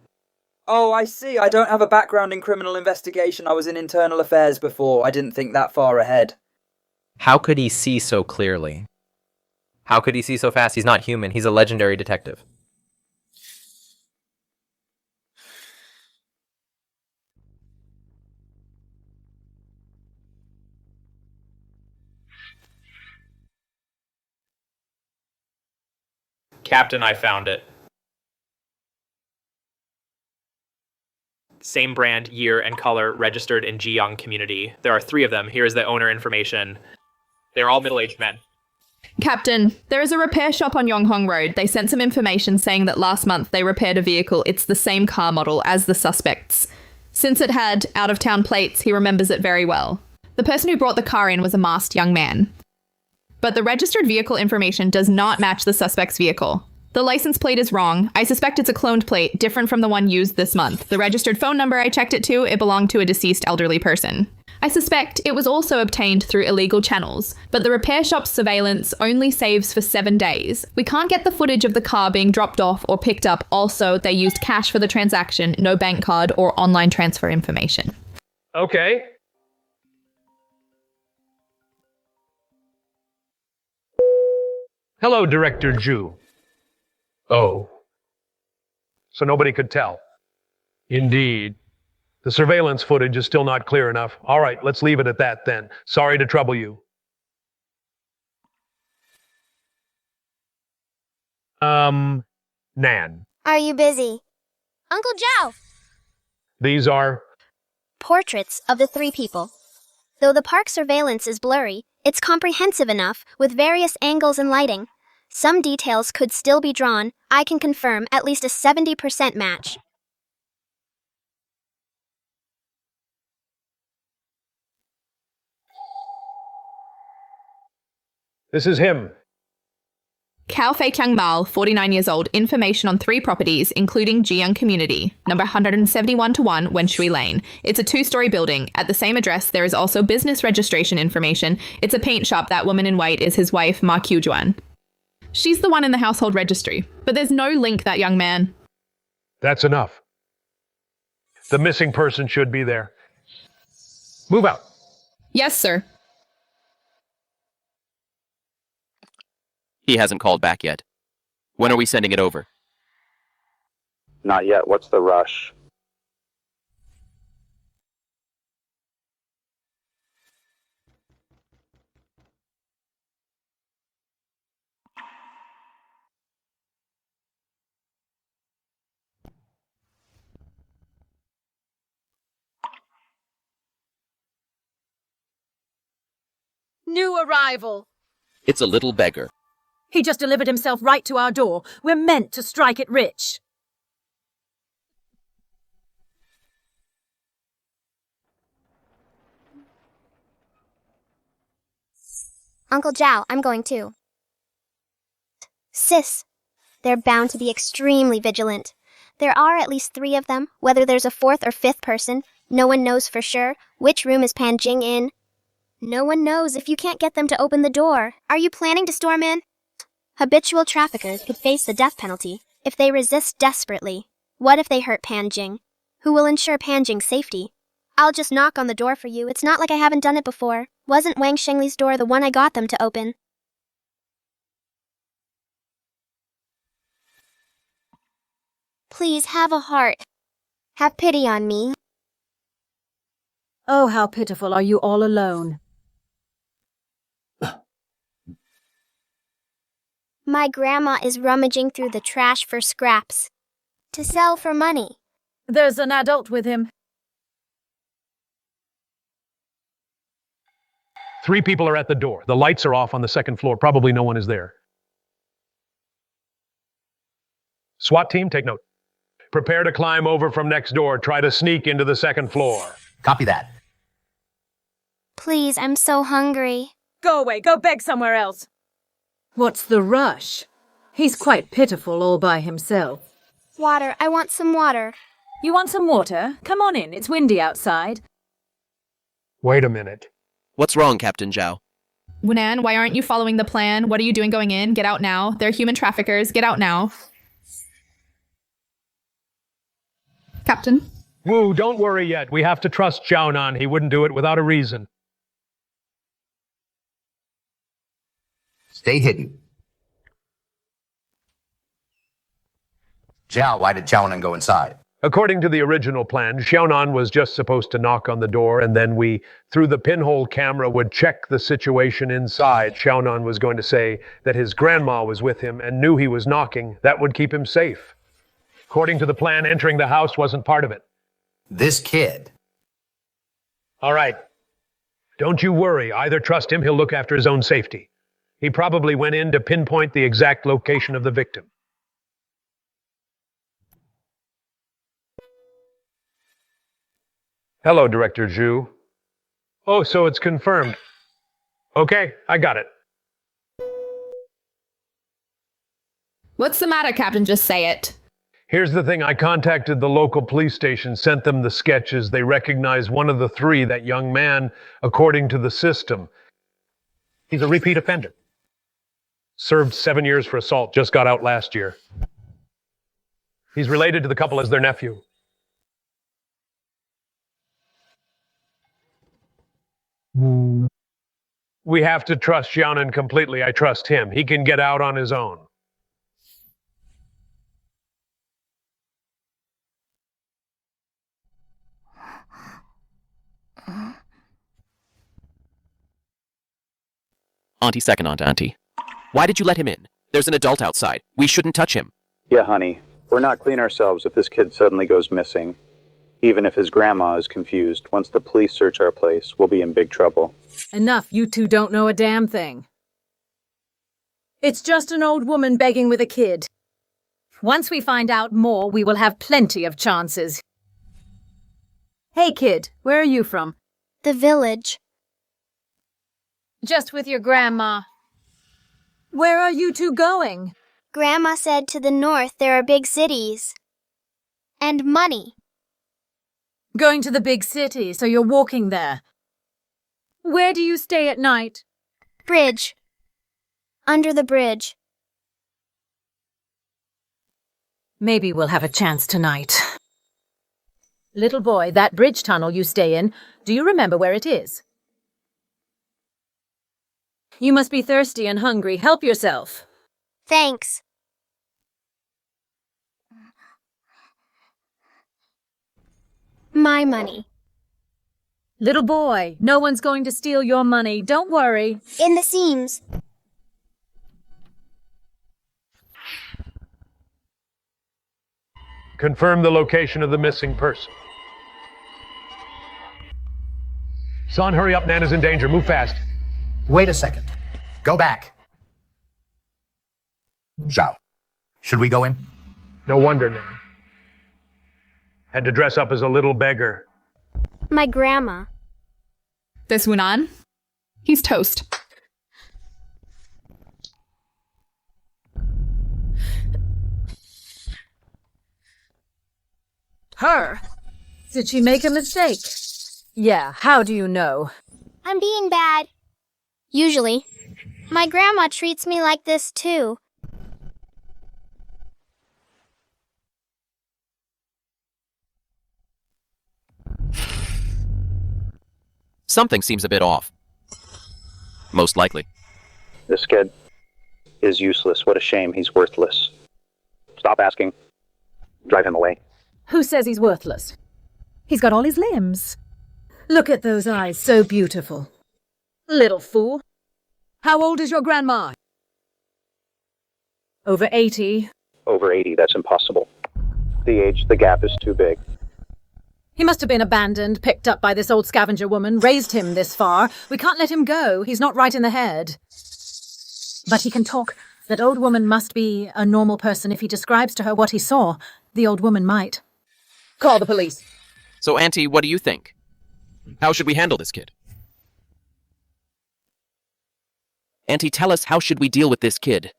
Oh, I see. I don't have a background in criminal investigation. I was in internal affairs before. I didn't think that far ahead. How could he see so clearly? How could he see so fast? He's not human. He's a legendary detective. Captain, I found it. Same brand, year, and color registered in Jiang community. There are 3 of them. Here is the owner information. They're all middle-aged men. Captain, there is a repair shop on Yonghong Road. They sent some information saying that last month they repaired a vehicle. It's the same car model as the suspects. Since it had out-of-town plates, he remembers it very well. The person who brought the car in was a masked young man. But the registered vehicle information does not match the suspect's vehicle. The license plate is wrong. I suspect it's a cloned plate, different from the one used this month. The registered phone number I checked it to, it belonged to a deceased elderly person. I suspect it was also obtained through illegal channels, but the repair shop's surveillance only saves for 7 days. We can't get the footage of the car being dropped off or picked up. Also, they used cash for the transaction, no bank card or online transfer information. Okay. Hello, Director Zhu. Oh. So nobody could tell. Indeed. The surveillance footage is still not clear enough. All right, let's leave it at that then. Sorry to trouble you. Nan. Are you busy? Uncle Zhao! These are... Portraits of the 3 people. Though the park surveillance is blurry, it's comprehensive enough, with various angles and lighting. Some details could still be drawn. I can confirm at least a 70% match. This is him. Cao Feichang Mal, 49 years old, information on 3 properties, including Jiang Community, number 171-1, Wenshui Lane. It's a 2-story building. At the same address, there is also business registration information. It's a paint shop. That woman in white is his wife, Ma Qiujuan. She's the one in the household registry, but there's no link, that young man. That's enough. The missing person should be there. Move out. Yes, sir. He hasn't called back yet. When are we sending it over? Not yet. What's the rush? New arrival. It's a little beggar. He just delivered himself right to our door. We're meant to strike it rich. Uncle Zhao, I'm going too. Sis, they're bound to be extremely vigilant. There are at least 3 of them. Whether there's a 4th or 5th person, no one knows for sure. Which room is Panjing in? No one knows if you can't get them to open the door. Are you planning to storm in? Habitual traffickers could face the death penalty if they resist desperately. What if they hurt Panjing? Who will ensure Panjing's safety? I'll just knock on the door for you. It's not like I haven't done it before. Wasn't Wang Shengli's door the one I got them to open? Please have a heart. Have pity on me. Oh, how pitiful. Are you all alone? My grandma is rummaging through the trash for scraps to sell for money. There's an adult with him. 3 people are at the door. The lights are off on the second floor. Probably no one is there. SWAT team, take note. Prepare to climb over from next door. Try to sneak into the second floor. Copy that. Please, I'm so hungry. Go away, go beg somewhere else. What's the rush? He's quite pitiful all by himself. Water, I want some water. You want some water? Come on in, it's windy outside. Wait a minute. What's wrong, Captain Zhao? Wunan, why aren't you following the plan? What are you doing going in? Get out now. They're human traffickers. Get out now. Captain? Wu, don't worry yet. We have to trust Xiaonan. He wouldn't do it without a reason. Stay hidden. Zhao, why did Xiaonan go inside? According to the original plan, Xiaonan was just supposed to knock on the door, and then we, through the pinhole camera, would check the situation inside. Xiaonan was going to say that his grandma was with him and knew he was knocking. That would keep him safe. According to the plan, entering the house wasn't part of it. This kid. All right. Don't you worry. Either trust him, he'll look after his own safety. He probably went in to pinpoint the exact location of the victim. Hello, Director Zhu. Oh, so it's confirmed. Okay, I got it. What's the matter, Captain? Just say it. Here's the thing. I contacted the local police station, sent them the sketches. They recognized one of the 3, that young man, according to the system. He's a repeat offender. Served 7 years for assault, just got out last year. He's related to the couple as their nephew. We have to trust Xiaonan completely. I trust him. He can get out on his own. Auntie, second aunt, Auntie. Why did you let him in? There's an adult outside. We shouldn't touch him. Yeah, honey. We're not clean ourselves if this kid suddenly goes missing. Even if his grandma is confused, once the police search our place, we'll be in big trouble. Enough, you two don't know a damn thing. It's just an old woman begging with a kid. Once we find out more, we will have plenty of chances. Hey, kid, where are you from? The village. Just with your grandma. Where are you two going? Grandma said to the north there are big cities. And money. Going to the big city, so you're walking there. Where do you stay at night? Bridge. Under the bridge. Maybe we'll have a chance tonight. Little boy, that bridge tunnel you stay in, do you remember where it is? You must be thirsty and hungry. Help yourself. Thanks. My money. Little boy, no one's going to steal your money. Don't worry. In the seams. Confirm the location of the missing person. Son, hurry up. Nana's in danger. Move fast. Wait a second. Go back. Zhao, should we go in? No wonder, Nan. Had to dress up as a little beggar. My grandma. This Wunan? He's toast. Her? Did she make a mistake? Yeah, how do you know? I'm being bad. Usually. My grandma treats me like this too. Something seems a bit off. Most likely. This kid is useless. What a shame. He's worthless. Stop asking. Drive him away. Who says he's worthless? He's got all his limbs. Look at those eyes, so beautiful. Little fool. How old is your grandma? Over 80. Over 80, that's impossible. The gap is too big. He must have been abandoned, picked up by this old scavenger woman, raised him this far. We can't let him go. He's not right in the head. But he can talk. That old woman must be a normal person if he describes to her what he saw. The old woman might. Call the police. So, Auntie, what do you think? How should we handle this kid? Auntie, tell us, how should we deal with this kid?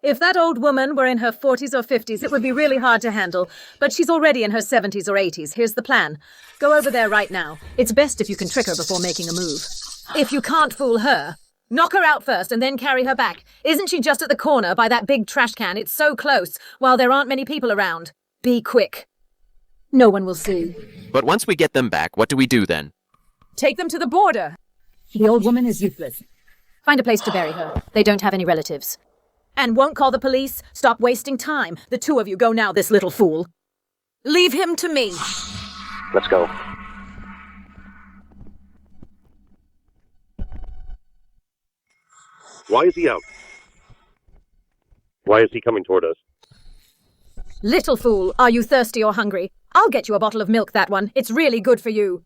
If that old woman were in her 40s or 50s, it would be really hard to handle. But she's already in her 70s or 80s. Here's the plan. Go over there right now. It's best if you can trick her before making a move. If you can't fool her, knock her out first and then carry her back. Isn't she just at the corner by that big trash can? It's so close, while there aren't many people around. Be quick. No one will see. But once we get them back, what do we do then? Take them to the border. The old woman is useless. Find a place to bury her. They don't have any relatives. And won't call the police? Stop wasting time. The two of you go now, this little fool. Leave him to me. Let's go. Why is he out? Why is he coming toward us? Little fool, are you thirsty or hungry? I'll get you a bottle of milk, that one. It's really good for you.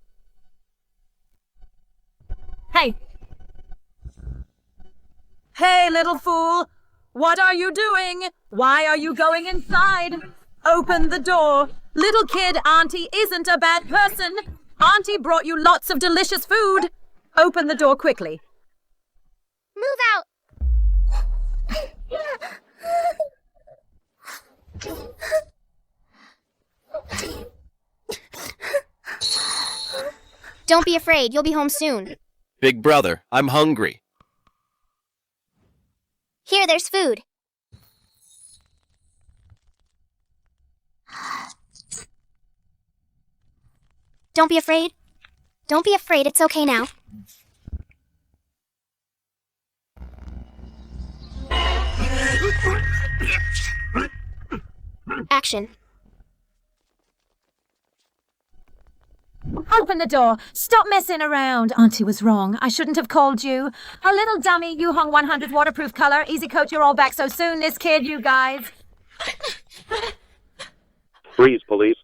Hey. Hey, little fool. What are you doing? Why are you going inside? Open the door. Little kid, Auntie isn't a bad person. Auntie brought you lots of delicious food. Open the door quickly. Move out! Don't be afraid, you'll be home soon. Big brother, I'm hungry. Here, there's food. Don't be afraid. Don't be afraid, it's okay now. Action. Open the door. Stop messing around. Auntie was wrong. I shouldn't have called you. A little dummy, you hung 100 waterproof color. Easy coat, you're all back so soon. This kid, you guys. Freeze, police.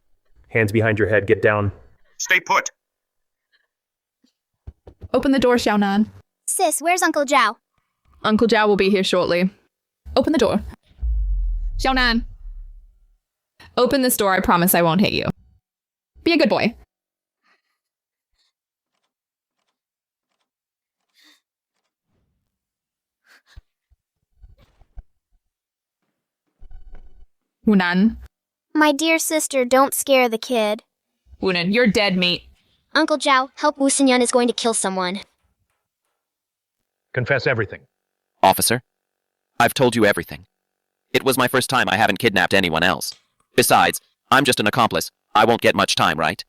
Hands behind your head, get down. Stay put. Open the door, Xiaonan. Sis, where's Uncle Zhao? Uncle Zhao will be here shortly. Open the door. Xiaonan. Open this door, I promise I won't hit you. Be a good boy. Wunan. My dear sister, don't scare the kid. Wunan, you're dead meat. Uncle Zhao, help Wu Xinyan is going to kill someone. Confess everything. Officer, I've told you everything. It was my first time. I haven't kidnapped anyone else. Besides, I'm just an accomplice. I won't get much time, right?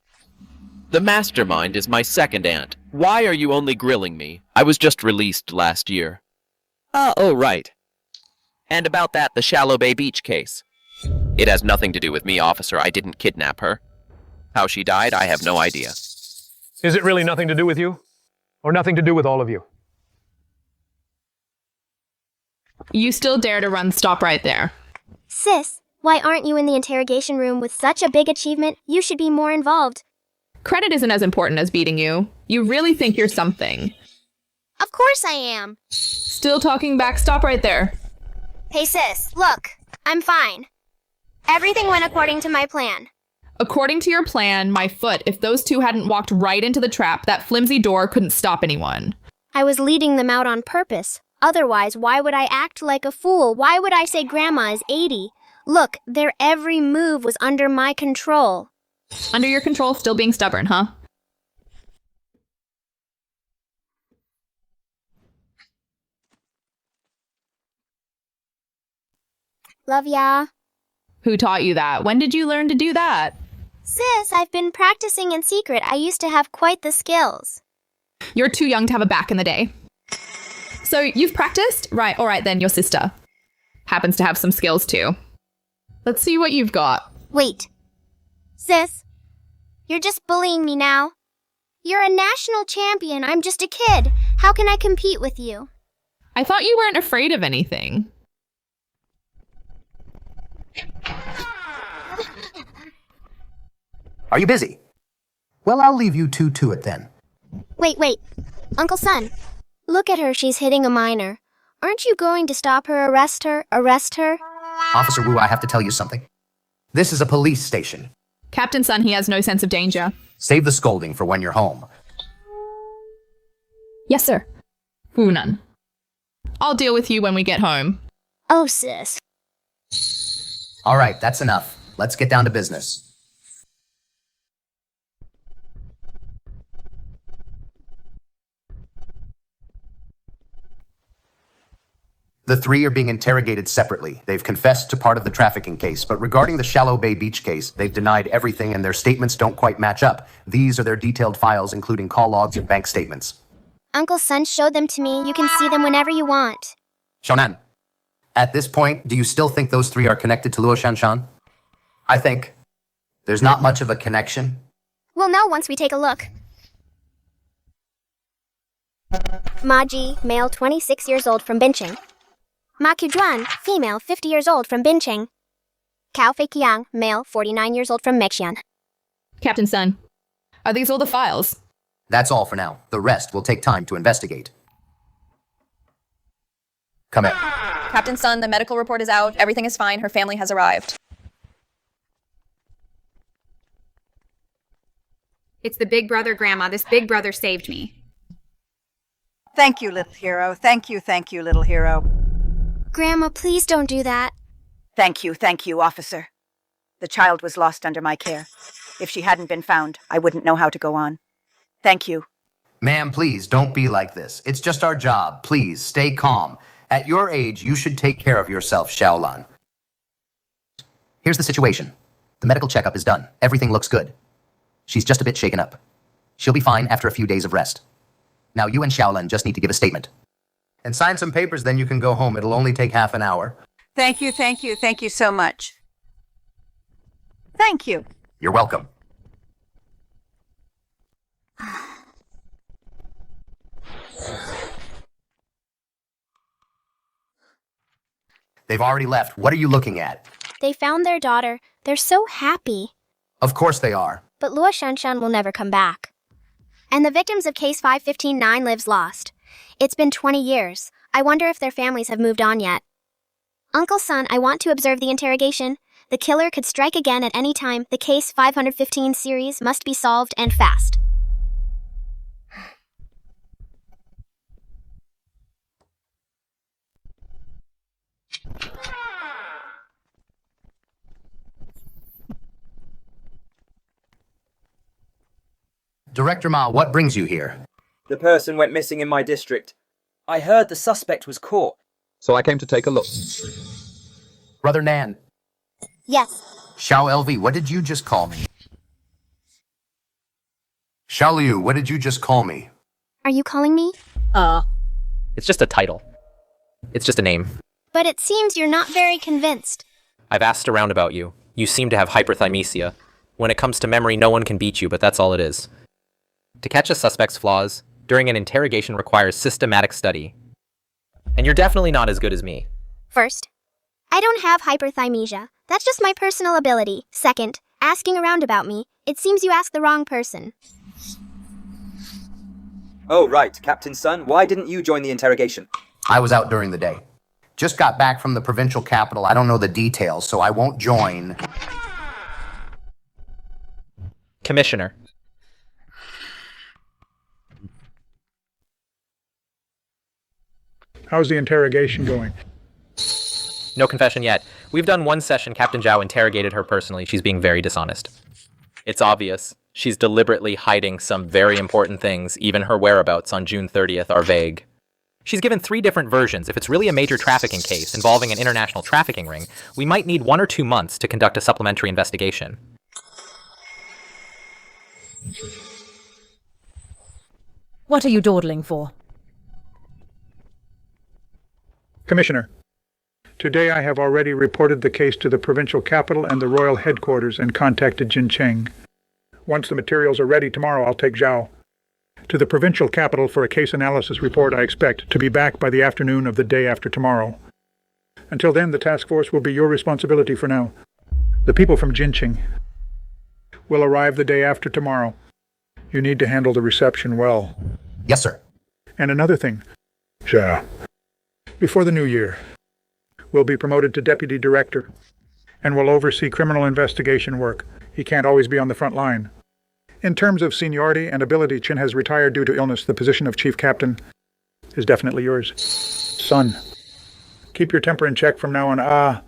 The mastermind is my second aunt. Why are you only grilling me? I was just released last year. Oh, right. And about that, the Shallow Bay Beach case. It has nothing to do with me, officer. I didn't kidnap her. How she died, I have no idea. Is it really nothing to do with you? Or nothing to do with all of you? You still dare to run stop right there. Sis, why aren't you in the interrogation room with such a big achievement? You should be more involved. Credit isn't as important as beating you. You really think you're something. Of course I am. Still talking back, stop right there. Hey sis, look, I'm fine. Everything went according to my plan. According to your plan, my foot, if those two hadn't walked right into the trap, that flimsy door couldn't stop anyone. I was leading them out on purpose. Otherwise, why would I act like a fool? Why would I say Grandma is 80? Look, their every move was under my control. Under your control, still being stubborn, huh? Love ya. Who taught you that? When did you learn to do that? Sis, I've been practicing in secret. I used to have quite the skills. You're too young to have a back in the day. So you've practiced? Right, all right then, your sister. Happens to have some skills too. Let's see what you've got. Wait. Sis, you're just bullying me now. You're a national champion. I'm just a kid. How can I compete with you? I thought you weren't afraid of anything. Are you busy? Well, I'll leave you two to it then. Wait. Uncle Sun, look at her. She's hitting a minor. Aren't you going to stop her? Arrest her? Officer Wu, I have to tell you something. This is a police station. Captain Sun, he has no sense of danger. Save the scolding for when you're home. Yes, sir. Funan. I'll deal with you when we get home. Oh, sis. All right, that's enough. Let's get down to business. The three are being interrogated separately. They've confessed to part of the trafficking case, but regarding the Shallow Bay Beach case, they've denied everything and their statements don't quite match up. These are their detailed files, including call logs and bank statements. Uncle Sun showed them to me. You can see them whenever you want. Shonan, at this point, do you still think those three are connected to Luo Shanshan? I think there's not much of a connection. We'll know once we take a look. Ma Ji, male 26 years old from Bincheng. Ma Quzhuan, female 50 years old from Bincheng. Cao Feiqiang, male 49 years old from Mexian. Captain Sun, are these all the files? That's all for now. The rest will take time to investigate. Come in. Captain Sun, the medical report is out. Everything is fine. Her family has arrived. It's the big brother, Grandma. This big brother saved me. Thank you, little hero. Thank you, little hero. Grandma, please don't do that. Thank you, officer. The child was lost under my care. If she hadn't been found, I wouldn't know how to go on. Thank you. Ma'am, please, don't be like this. It's just our job. Please, stay calm. At your age, you should take care of yourself, Xiaolan. Here's the situation. The medical checkup is done. Everything looks good. She's just a bit shaken up. She'll be fine after a few days of rest. Now you and Xiaolan just need to give a statement. And sign some papers, then you can go home. It'll only take half an hour. Thank you so much. Thank you. You're welcome. They've already left. What are you looking at? They found their daughter. They're so happy. Of course they are. But Luo Shanshan will never come back. And the victims of case 515-9 lives lost. It's been 20 years. I wonder if their families have moved on yet. Uncle Sun, I want to observe the interrogation. The killer could strike again at any time. The case 515 series must be solved and fast. Director Ma, what brings you here? The person went missing in my district. I heard the suspect was caught. So I came to take a look. Brother Nan. Yes. Xiao LV, what did you just call me? Xiao Liu, what did you just call me? Are you calling me? It's just a title. It's just a name. But it seems you're not very convinced. I've asked around about you. You seem to have hyperthymesia. When it comes to memory, no one can beat you, but that's all it is. To catch a suspect's flaws during an interrogation requires systematic study. And you're definitely not as good as me. First, I don't have hyperthymesia. That's just my personal ability. Second, asking around about me, it seems you asked the wrong person. Oh, right, Captain Sun, why didn't you join the interrogation? I was out during the day. Just got back from the provincial capital. I don't know the details, so I won't join. Commissioner. How's the interrogation going? No confession yet. We've done one session. Captain Zhao interrogated her personally. She's being very dishonest. It's obvious. She's deliberately hiding some very important things. Even her whereabouts on June 30th are vague. She's given 3 different versions. If it's really a major trafficking case involving an international trafficking ring, we might need 1 or 2 months to conduct a supplementary investigation. What are you dawdling for? Commissioner, today I have already reported the case to the provincial capital and the royal headquarters and contacted Jincheng. Once the materials are ready tomorrow, I'll take Zhao to the provincial capital for a case analysis report. I expect to be back by the afternoon of the day after tomorrow. Until then, the task force will be your responsibility for now. The people from Jincheng will arrive the day after tomorrow. You need to handle the reception well. Yes, sir. And another thing, Zhao. Before the new year, will be promoted to deputy director and will oversee criminal investigation work. He can't always be on the front line. In terms of seniority and ability, Chin has retired due to illness. The position of chief captain is definitely yours. Son, keep your temper in check from now on.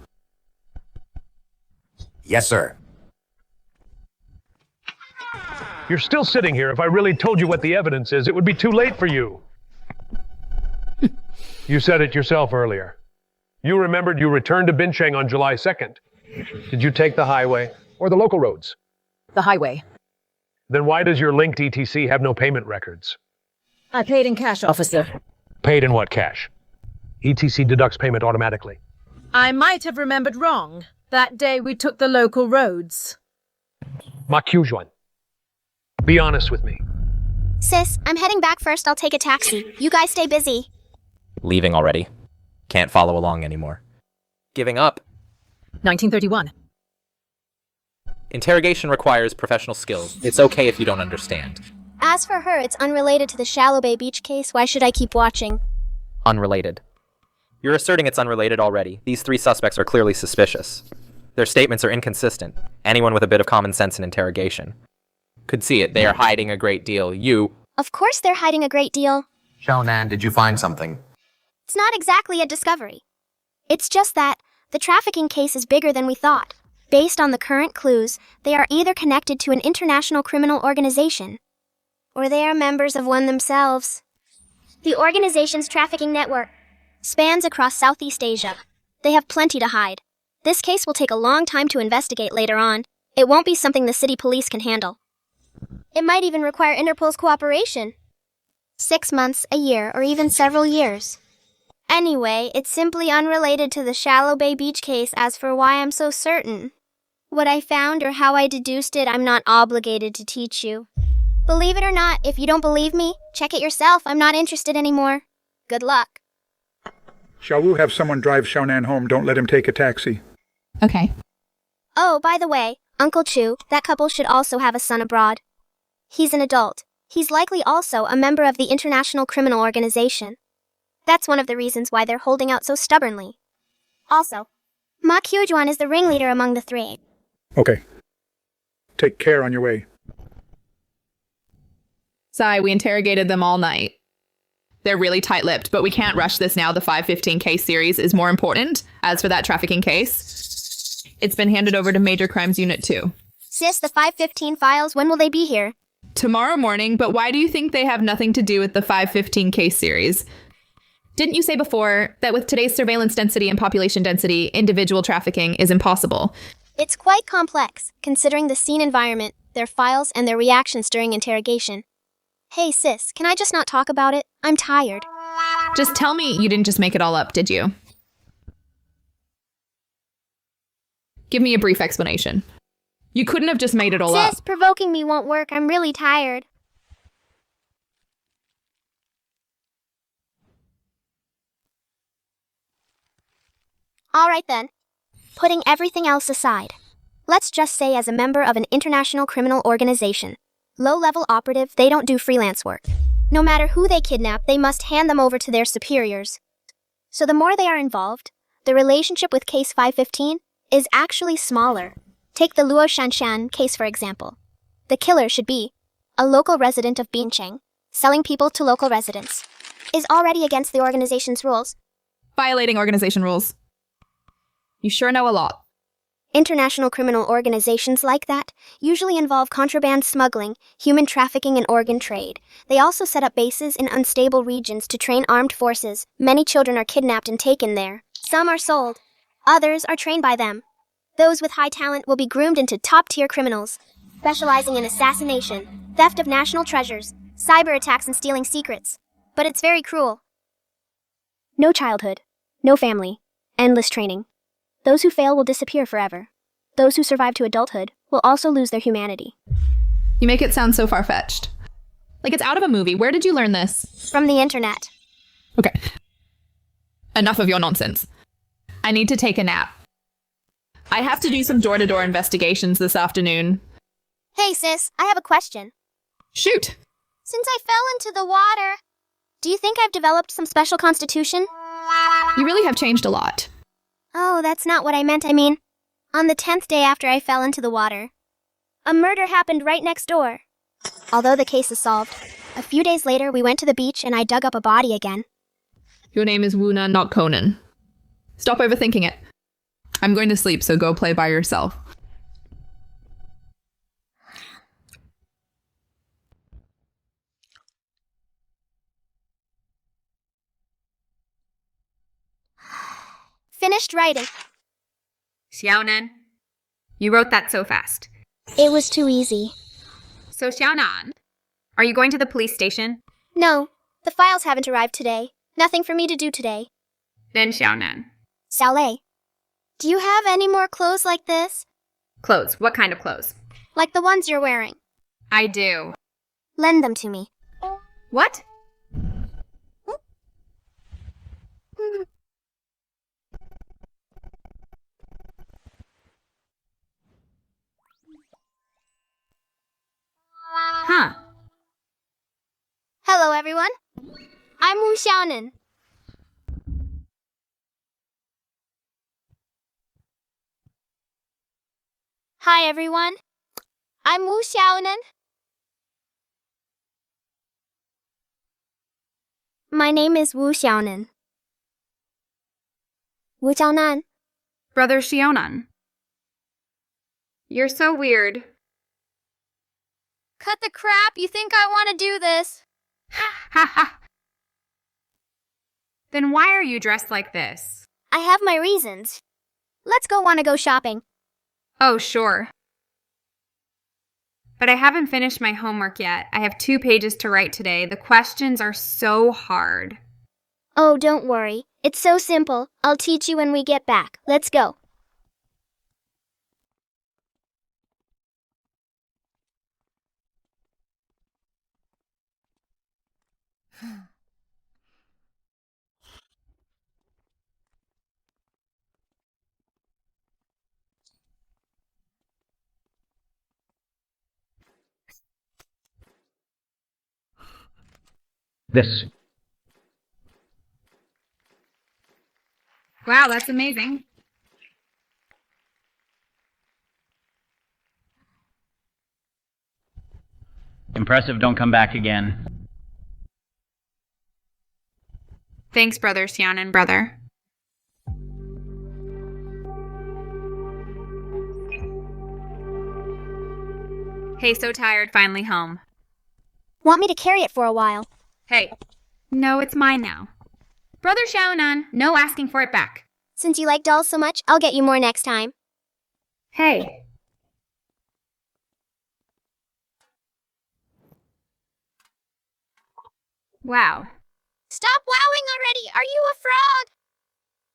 Yes, sir. You're still sitting here. If I really told you what the evidence is, it would be too late for you. You said it yourself earlier. You remembered you returned to Bincheng on July 2nd. Did you take the highway or the local roads? The highway. Then why does your linked ETC have no payment records? I paid in cash, officer. Paid in what cash? ETC deducts payment automatically. I might have remembered wrong. That day we took the local roads. Ma Qiujuan, be honest with me. Sis, I'm heading back first. I'll take a taxi. You guys stay busy. Leaving already. Can't follow along anymore. Giving up. 1931. Interrogation requires professional skills. It's okay if you don't understand. As for her, it's unrelated to the Shallow Bay Beach case. Why should I keep watching? Unrelated. You're asserting it's unrelated already. These three suspects are clearly suspicious. Their statements are inconsistent. Anyone with a bit of common sense in interrogation could see it. They are hiding a great deal. You... Of course they're hiding a great deal. Xiaonan, did you find something? It's not exactly a discovery. It's just that the trafficking case is bigger than we thought. Based on the current clues, they are either connected to an international criminal organization, or they are members of one themselves. The organization's trafficking network spans across Southeast Asia. They have plenty to hide. This case will take a long time to investigate later on. It won't be something the city police can handle. It might even require Interpol's cooperation. 6 months, a year, or even several years. Anyway, it's simply unrelated to the Shallow Bay Beach case. As for why I'm so certain, what I found or how I deduced it, I'm not obligated to teach you. Believe it or not, if you don't believe me, check it yourself. I'm not interested anymore. Good luck. Shall we have someone drive Xiaonan home? Don't let him take a taxi. Okay. Oh, by the way, Uncle Chu, that couple should also have a son abroad. He's an adult. He's likely also a member of the International Criminal Organization. That's one of the reasons why they're holding out so stubbornly. Also, Ma Qiujuan is the ringleader among the three. Okay. Take care on your way. Sai, we interrogated them all night. They're really tight-lipped, but we can't rush this now. The 515 case series is more important. As for that trafficking case, it's been handed over to Major Crimes Unit 2. Sis, the 515 files, when will they be here? Tomorrow morning, but why do you think they have nothing to do with the 515 case series? Didn't you say before that with today's surveillance density and population density, individual trafficking is impossible? It's quite complex, considering the scene environment, their files, and their reactions during interrogation. Hey sis, can I just not talk about it? I'm tired. Just tell me you didn't just make it all up, did you? Give me a brief explanation. You couldn't have just made it all up. Sis, provoking me won't work. I'm really tired. All right then. Putting everything else aside, let's just say as a member of an international criminal organization, low-level operative, they don't do freelance work. No matter who they kidnap, they must hand them over to their superiors. So the more they are involved, the relationship with case 515 is actually smaller. Take the Luo Shanshan case for example. The killer should be a local resident of Bincheng. Selling people to local residents is already against the organization's rules. Violating organization rules. You sure know a lot. International criminal organizations like that usually involve contraband smuggling, human trafficking, and organ trade. They also set up bases in unstable regions to train armed forces. Many children are kidnapped and taken there. Some are sold. Others are trained by them. Those with high talent will be groomed into top-tier criminals, specializing in assassination, theft of national treasures, cyber attacks, and stealing secrets. But it's very cruel. No childhood, no family, endless training. Those who fail will disappear forever. Those who survive to adulthood will also lose their humanity. You make it sound so far-fetched. Like it's out of a movie. Where did you learn this? From the internet. Okay. Enough of your nonsense. I need to take a nap. I have to do some door-to-door investigations this afternoon. Hey sis, I have a question. Shoot! Since I fell into the water, do you think I've developed some special constitution? You really have changed a lot. Oh, that's not what I meant. I mean, on the 10th day after I fell into the water, a murder happened right next door. Although the case is solved, a few days later we went to the beach and I dug up a body again. Your name is Wuna, not Conan. Stop overthinking it. I'm going to sleep, so go play by yourself. Finished writing. Xiaonan, you wrote that so fast. It was too easy. So Xiaonan, are you going to the police station? No, the files haven't arrived today. Nothing for me to do today. Then Xiaonan. Xiaolei, do you have any more clothes like this? Clothes. What kind of clothes? Like the ones you're wearing. I do. Lend them to me. What? Huh. Hello, everyone. I'm Wu Xiaonan. Hi, everyone. I'm Wu Xiaonan. My name is Wu Xiaonan. Wu Xiaonan. Brother Xiaonan. You're so weird. Cut the crap. You think I want to do this? Ha ha. Then why are you dressed like this? I have my reasons. Let's want to go shopping. Oh, sure. But I haven't finished my homework yet. I have 2 pages to write today. The questions are so hard. Oh, don't worry. It's so simple. I'll teach you when we get back. Let's go. This. Wow, that's amazing. Impressive, don't come back again. Thanks, Brother Xiaonan, brother. Hey, so tired, finally home. Want me to carry it for a while? Hey. No, it's mine now. Brother Xiaonan, no asking for it back. Since you like dolls so much, I'll get you more next time. Hey. Wow. Stop wowing already! Are you a frog?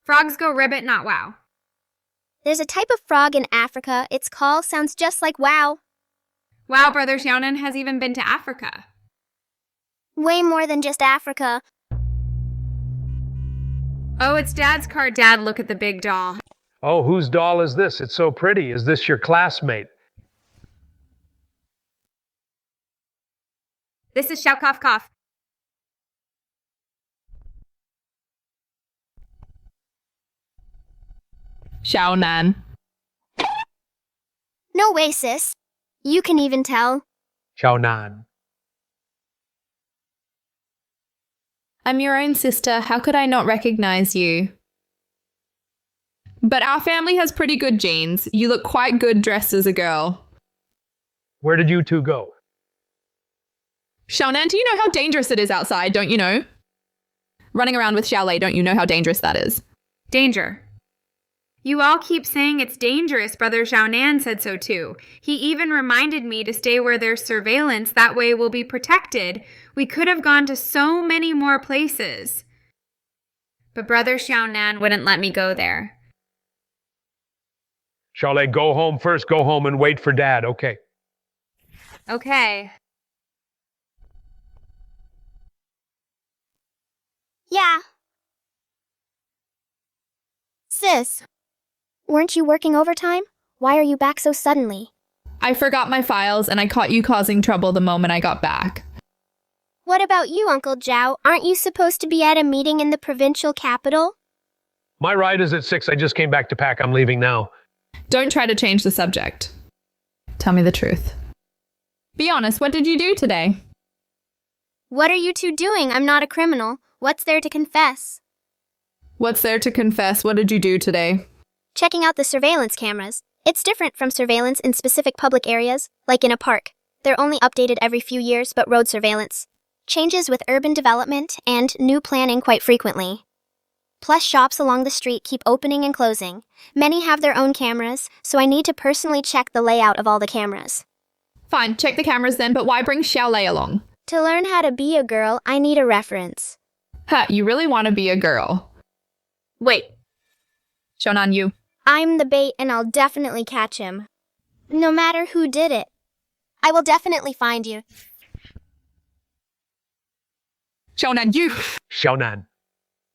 Frogs go ribbit, not wow. There's a type of frog in Africa. Its call sounds just like wow. Wow, Brother Xiaonan has even been to Africa. Way more than just Africa. Oh, it's Dad's car. Dad, look at the big doll. Oh, whose doll is this? It's so pretty. Is this your classmate? This is Xiao Cough Cough. Xiaonan. No way, sis. You can even tell. Xiaonan. I'm your own sister. How could I not recognize you? But our family has pretty good genes. You look quite good dressed as a girl. Where did you two go? Xiaonan, do you know how dangerous it is outside, don't you know? Running around with Xiaolei, don't you know how dangerous that is? Danger. You all keep saying it's dangerous. Brother Xiaonan said so too. He even reminded me to stay where there's surveillance. That way we'll be protected. We could have gone to so many more places. But Brother Xiaonan wouldn't let me go there. Xiaolei, go home first. Go home and wait for Dad, okay? Okay. Yeah. Sis, weren't you working overtime? Why are you back so suddenly? I forgot my files and I caught you causing trouble the moment I got back. What about you, Uncle Zhao? Aren't you supposed to be at a meeting in the provincial capital? My ride is at 6. I just came back to pack. I'm leaving now. Don't try to change the subject. Tell me the truth. Be honest, what did you do today? What are you two doing? I'm not a criminal. What's there to confess? What's there to confess? What did you do today? Checking out the surveillance cameras. It's different from surveillance in specific public areas, like in a park. They're only updated every few years, but road surveillance changes with urban development and new planning quite frequently. Plus, shops along the street keep opening and closing. Many have their own cameras, so I need to personally check the layout of all the cameras. Fine, check the cameras then, but why bring Xiaolei along? To learn how to be a girl, I need a reference. Ha, you really want to be a girl. Wait. Shonan, you. I'm the bait and I'll definitely catch him. No matter who did it. I will definitely find you. Shonan, you. Xiaonan.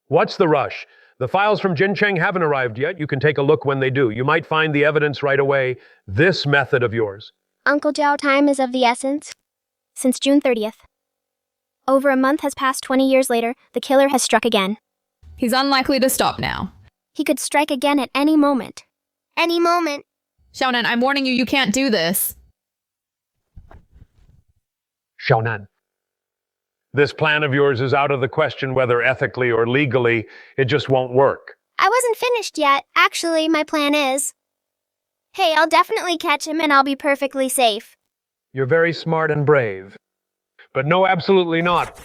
What's the rush? The files from Jincheng haven't arrived yet. You can take a look when they do. You might find the evidence right away. This method of yours. Uncle Zhao, time is of the essence. Since June 30th. Over a month has passed. 20 years later, the killer has struck again. He's unlikely to stop now. He could strike again at any moment. Any moment. Xiaonan, I'm warning you, you can't do this. Xiaonan. This plan of yours is out of the question whether ethically or legally. It just won't work. I wasn't finished yet. Actually, my plan is. Hey, I'll definitely catch him and I'll be perfectly safe. You're very smart and brave. But no, absolutely not.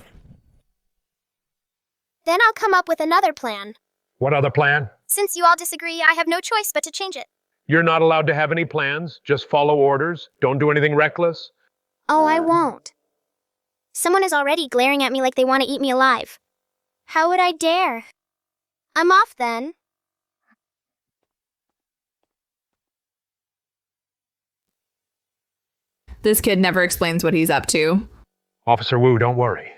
Then I'll come up with another plan. What other plan? Since you all disagree, I have no choice but to change it. You're not allowed to have any plans. Just follow orders. Don't do anything reckless. Oh, I won't. Someone is already glaring at me like they want to eat me alive. How would I dare? I'm off then. This kid never explains what he's up to. Officer Wu, don't worry.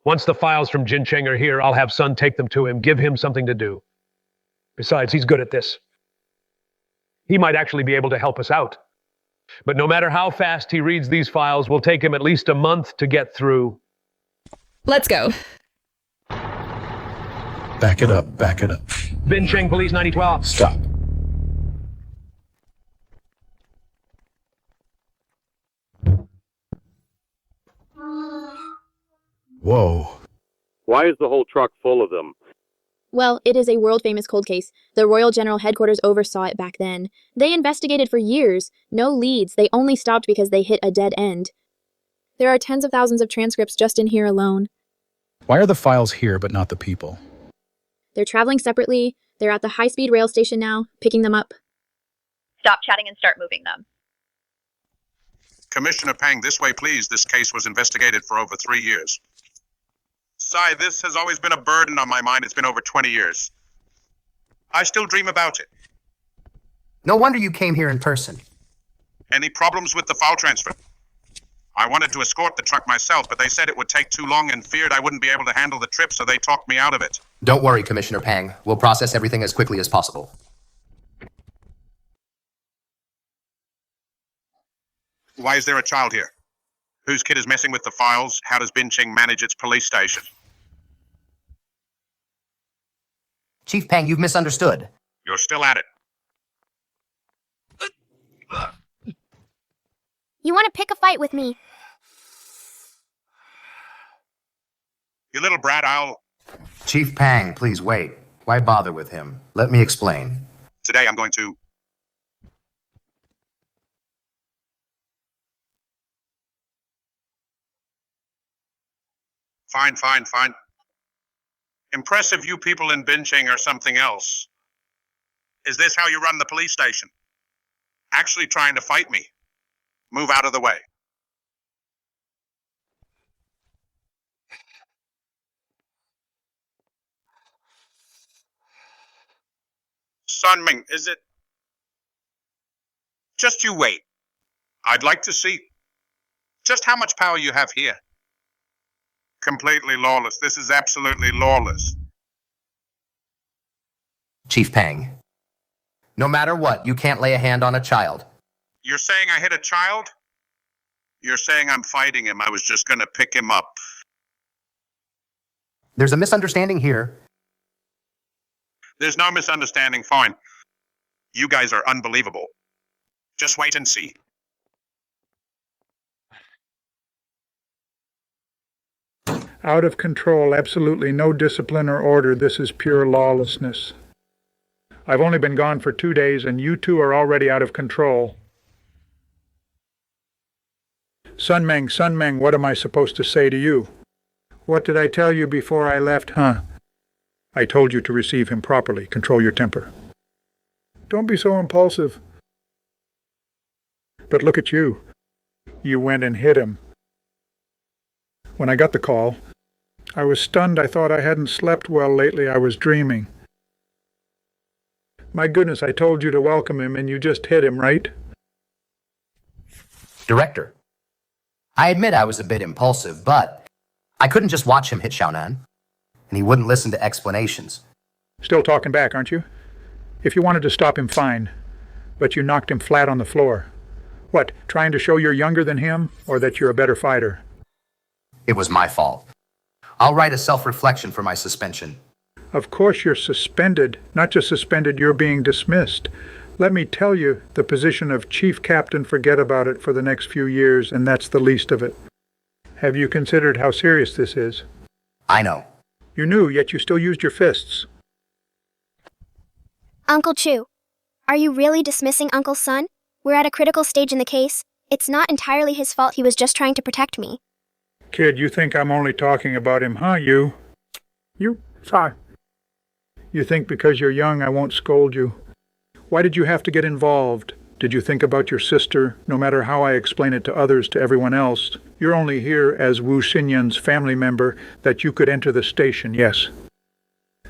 Once the files from Jincheng are here, I'll have Sun take them to him, give him something to do. Besides, he's good at this. He might actually be able to help us out. But no matter how fast he reads these files, will take him at least a month to get through. Let's go. Back it up, back it up. Bincheng Police 9012. Stop. Whoa. Why is the whole truck full of them? Well, it is a world-famous cold case. The Royal General Headquarters oversaw it back then. They investigated for years. No leads. They only stopped because they hit a dead end. There are tens of thousands of transcripts just in here alone. Why are the files here but not the people? They're traveling separately. They're at the high-speed rail station now, picking them up. Stop chatting and start moving them. Commissioner Pang, this way, please. This case was investigated for over 3 years. Sai, this has always been a burden on my mind. It's been over 20 years. I still dream about it. No wonder you came here in person. Any problems with the file transfer? I wanted to escort the truck myself, but they said it would take too long and feared I wouldn't be able to handle the trip, so they talked me out of it. Don't worry, Commissioner Pang. We'll process everything as quickly as possible. Why is there a child here? Whose kid is messing with the files? How does Bincheng manage its police station? Chief Pang, you've misunderstood. You're still at it. You want to pick a fight with me? You little brat, I'll... Chief Pang, please wait. Why bother with him? Let me explain. Today I'm going to... Fine. Impressive you people in Bincheng are something else. Is this how you run the police station? Actually trying to fight me. Move out of the way. Sun Ming, is it? Just you wait. I'd like to see just how much power you have here. Completely lawless. This is absolutely lawless. Chief Pang, no matter what, you can't lay a hand on a child. You're saying I hit a child? You're saying I'm fighting him. I was just going to pick him up. There's a misunderstanding here. There's no misunderstanding. Fine. You guys are unbelievable. Just wait and see. Out of control, absolutely no discipline or order. This is pure lawlessness. I've only been gone for 2 days, and you two are already out of control. Sun Meng, what am I supposed to say to you? What did I tell you before I left, huh? I told you to receive him properly. Control your temper. Don't be so impulsive. But look at you. You went and hit him. When I got the call, I was stunned. I thought I hadn't slept well lately. I was dreaming. My goodness, I told you to welcome him, and you just hit him, right? Director, I admit I was a bit impulsive, but I couldn't just watch him hit Xiaonan, and he wouldn't listen to explanations. Still talking back, aren't you? If you wanted to stop him, fine, but you knocked him flat on the floor. What, trying to show you're younger than him, or that you're a better fighter? It was my fault. I'll write a self-reflection for my suspension. Of course you're suspended. Not just suspended, you're being dismissed. Let me tell you, the position of chief captain, forget about it for the next few years, and that's the least of it. Have you considered how serious this is? I know. You knew, yet you still used your fists. Uncle Chu, are you really dismissing Uncle's son? We're at a critical stage in the case. It's not entirely his fault. He was just trying to protect me. Kid, you think I'm only talking about him, huh, you? Sorry. You think because you're young I won't scold you. Why did you have to get involved? Did you think about your sister? No matter how I explain it to others, to everyone else, you're only here as Wu Xinyan's family member, that you could enter the station, yes.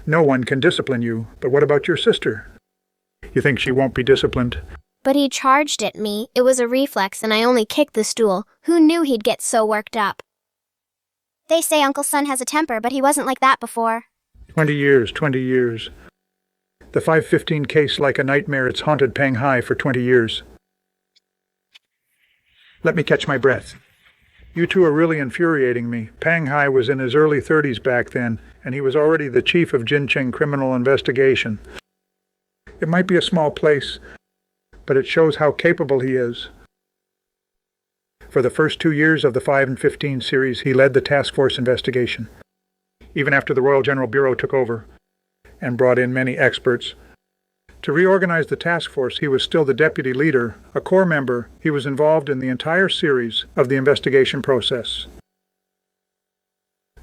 No one can discipline you, but what about your sister? You think she won't be disciplined? But he charged at me. It was a reflex, and I only kicked the stool. Who knew he'd get so worked up? They say Uncle's son has a temper, but he wasn't like that before. 20 years. The 515 case, like a nightmare, it's haunted Panghai for 20 years. Let me catch my breath. You two are really infuriating me. Panghai was in his early 30s back then, and he was already the chief of Jincheng Criminal Investigation. It might be a small place, but it shows how capable he is. For the first 2 years of the 5 and 15 series, he led the task force investigation. Even after the Royal General Bureau took over and brought in many experts. To reorganize the task force, he was still the deputy leader, a core member. He was involved in the entire series of the investigation process.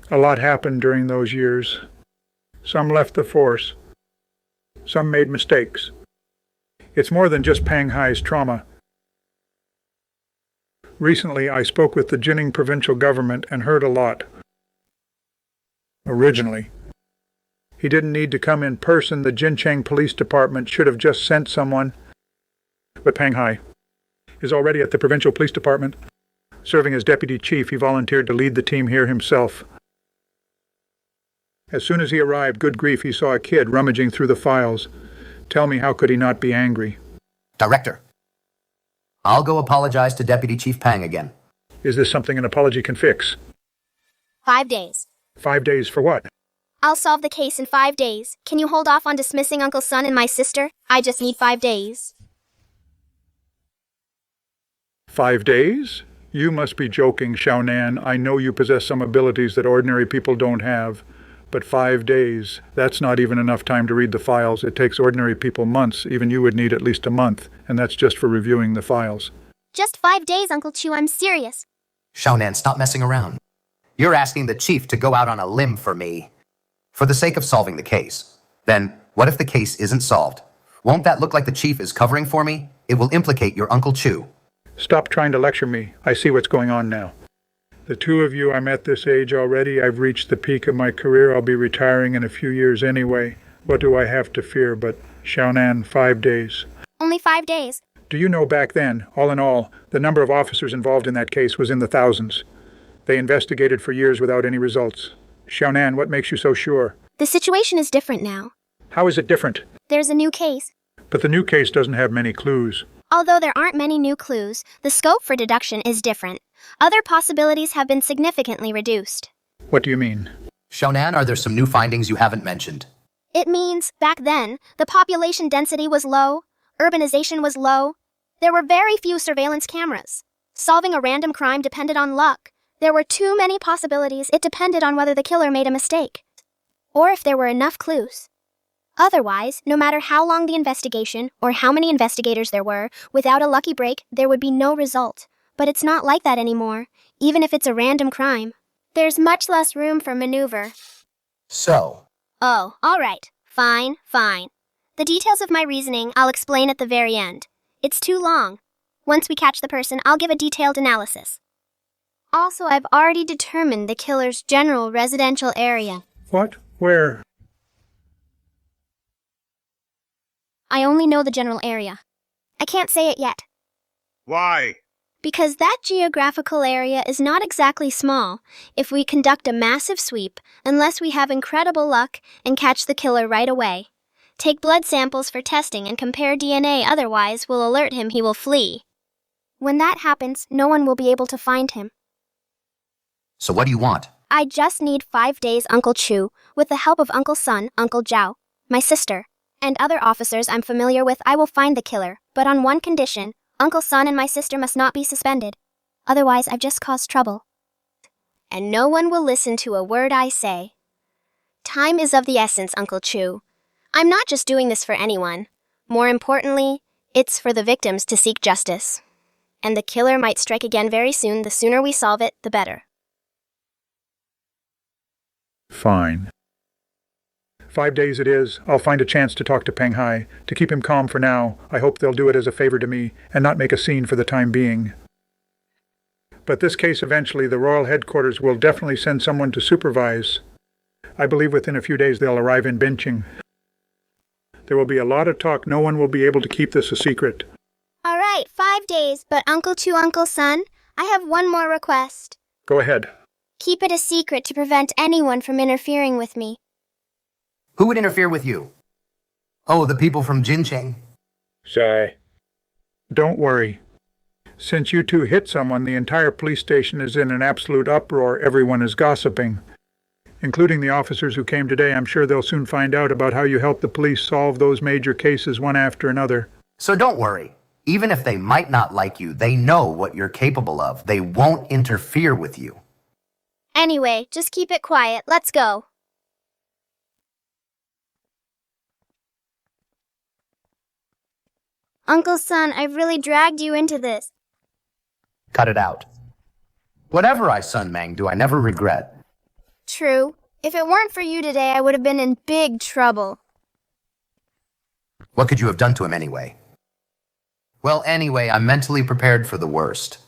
A lot happened during those years. Some left the force. Some made mistakes. It's more than just Panghai's trauma. Recently, I spoke with the Jining provincial government and heard a lot. Originally, he didn't need to come in person. The Jincheng Police Department should have just sent someone. But Panghai is already at the provincial police department. Serving as deputy chief, he volunteered to lead the team here himself. As soon as he arrived, good grief, he saw a kid rummaging through the files. Tell me, how could he not be angry? Director, I'll go apologize to Deputy Chief Pang again. Is this something an apology can fix? 5 days. 5 days for what? I'll solve the case in 5 days. Can you hold off on dismissing Uncle's son and my sister? I just need 5 days. 5 days? You must be joking, Xiaonan. I know you possess some abilities that ordinary people don't have. But 5 days, that's not even enough time to read the files. It takes ordinary people months. Even you would need at least a month. And that's just for reviewing the files. Just 5 days, Uncle Chu. I'm serious. Xiaonan, stop messing around. You're asking the chief to go out on a limb for me. For the sake of solving the case. Then, what if the case isn't solved? Won't that look like the chief is covering for me? It will implicate your Uncle Chu. Stop trying to lecture me. I see what's going on now. The two of you, I'm at this age already. I've reached the peak of my career. I'll be retiring in a few years anyway. What do I have to fear but Xiaonan, 5 days? Only 5 days. Do you know back then, all in all, the number of officers involved in that case was in the thousands? They investigated for years without any results. Xiaonan, what makes you so sure? The situation is different now. How is it different? There's a new case. But the new case doesn't have many clues. Although there aren't many new clues, the scope for deduction is different. Other possibilities have been significantly reduced. What do you mean? Xiaonan, are there some new findings you haven't mentioned? It means, back then, the population density was low, urbanization was low, there were very few surveillance cameras. Solving a random crime depended on luck. There were too many possibilities. It depended on whether the killer made a mistake, or if there were enough clues. Otherwise, no matter how long the investigation or how many investigators there were, without a lucky break, there would be no result. But it's not like that anymore, even if it's a random crime. There's much less room for maneuver. So? Oh, all right. Fine. The details of my reasoning I'll explain at the very end. It's too long. Once we catch the person, I'll give a detailed analysis. Also, I've already determined the killer's general residential area. What? Where? I only know the general area. I can't say it yet. Why? Because that geographical area is not exactly small. If we conduct a massive sweep, unless we have incredible luck and catch the killer right away. Take blood samples for testing and compare DNA, otherwise we'll alert him he will flee. When that happens, no one will be able to find him. So what do you want? I just need 5 days, Uncle Chu, with the help of Uncle Sun, Uncle Zhao, my sister, and other officers I'm familiar with. I will find the killer, but on one condition. Uncle Sun and my sister must not be suspended. Otherwise, I've just caused trouble. And no one will listen to a word I say. Time is of the essence, Uncle Chu. I'm not just doing this for anyone. More importantly, it's for the victims to seek justice. And the killer might strike again very soon. The sooner we solve it, the better. Fine. 5 days it is. I'll find a chance to talk to Peng Hai. To keep him calm for now, I hope they'll do it as a favor to me and not make a scene for the time being. But this case eventually, the royal headquarters will definitely send someone to supervise. I believe within a few days they'll arrive in Binching. There will be a lot of talk. No one will be able to keep this a secret. All right, 5 days, but Uncle Chu, Uncle Sun, I have one more request. Go ahead. Keep it a secret to prevent anyone from interfering with me. Who would interfere with you? Oh, the people from Jincheng. Sigh. Don't worry. Since you two hit someone, the entire police station is in an absolute uproar. Everyone is gossiping. Including the officers who came today. I'm sure they'll soon find out about how you helped the police solve those major cases one after another. So don't worry. Even if they might not like you, they know what you're capable of. They won't interfere with you. Anyway, just keep it quiet. Let's go. Uncle Sun, I've really dragged you into this. Cut it out. Whatever I Sun Mang do, I never regret. True. If it weren't for you today, I would have been in big trouble. What could you have done to him anyway? Well, anyway, I'm mentally prepared for the worst.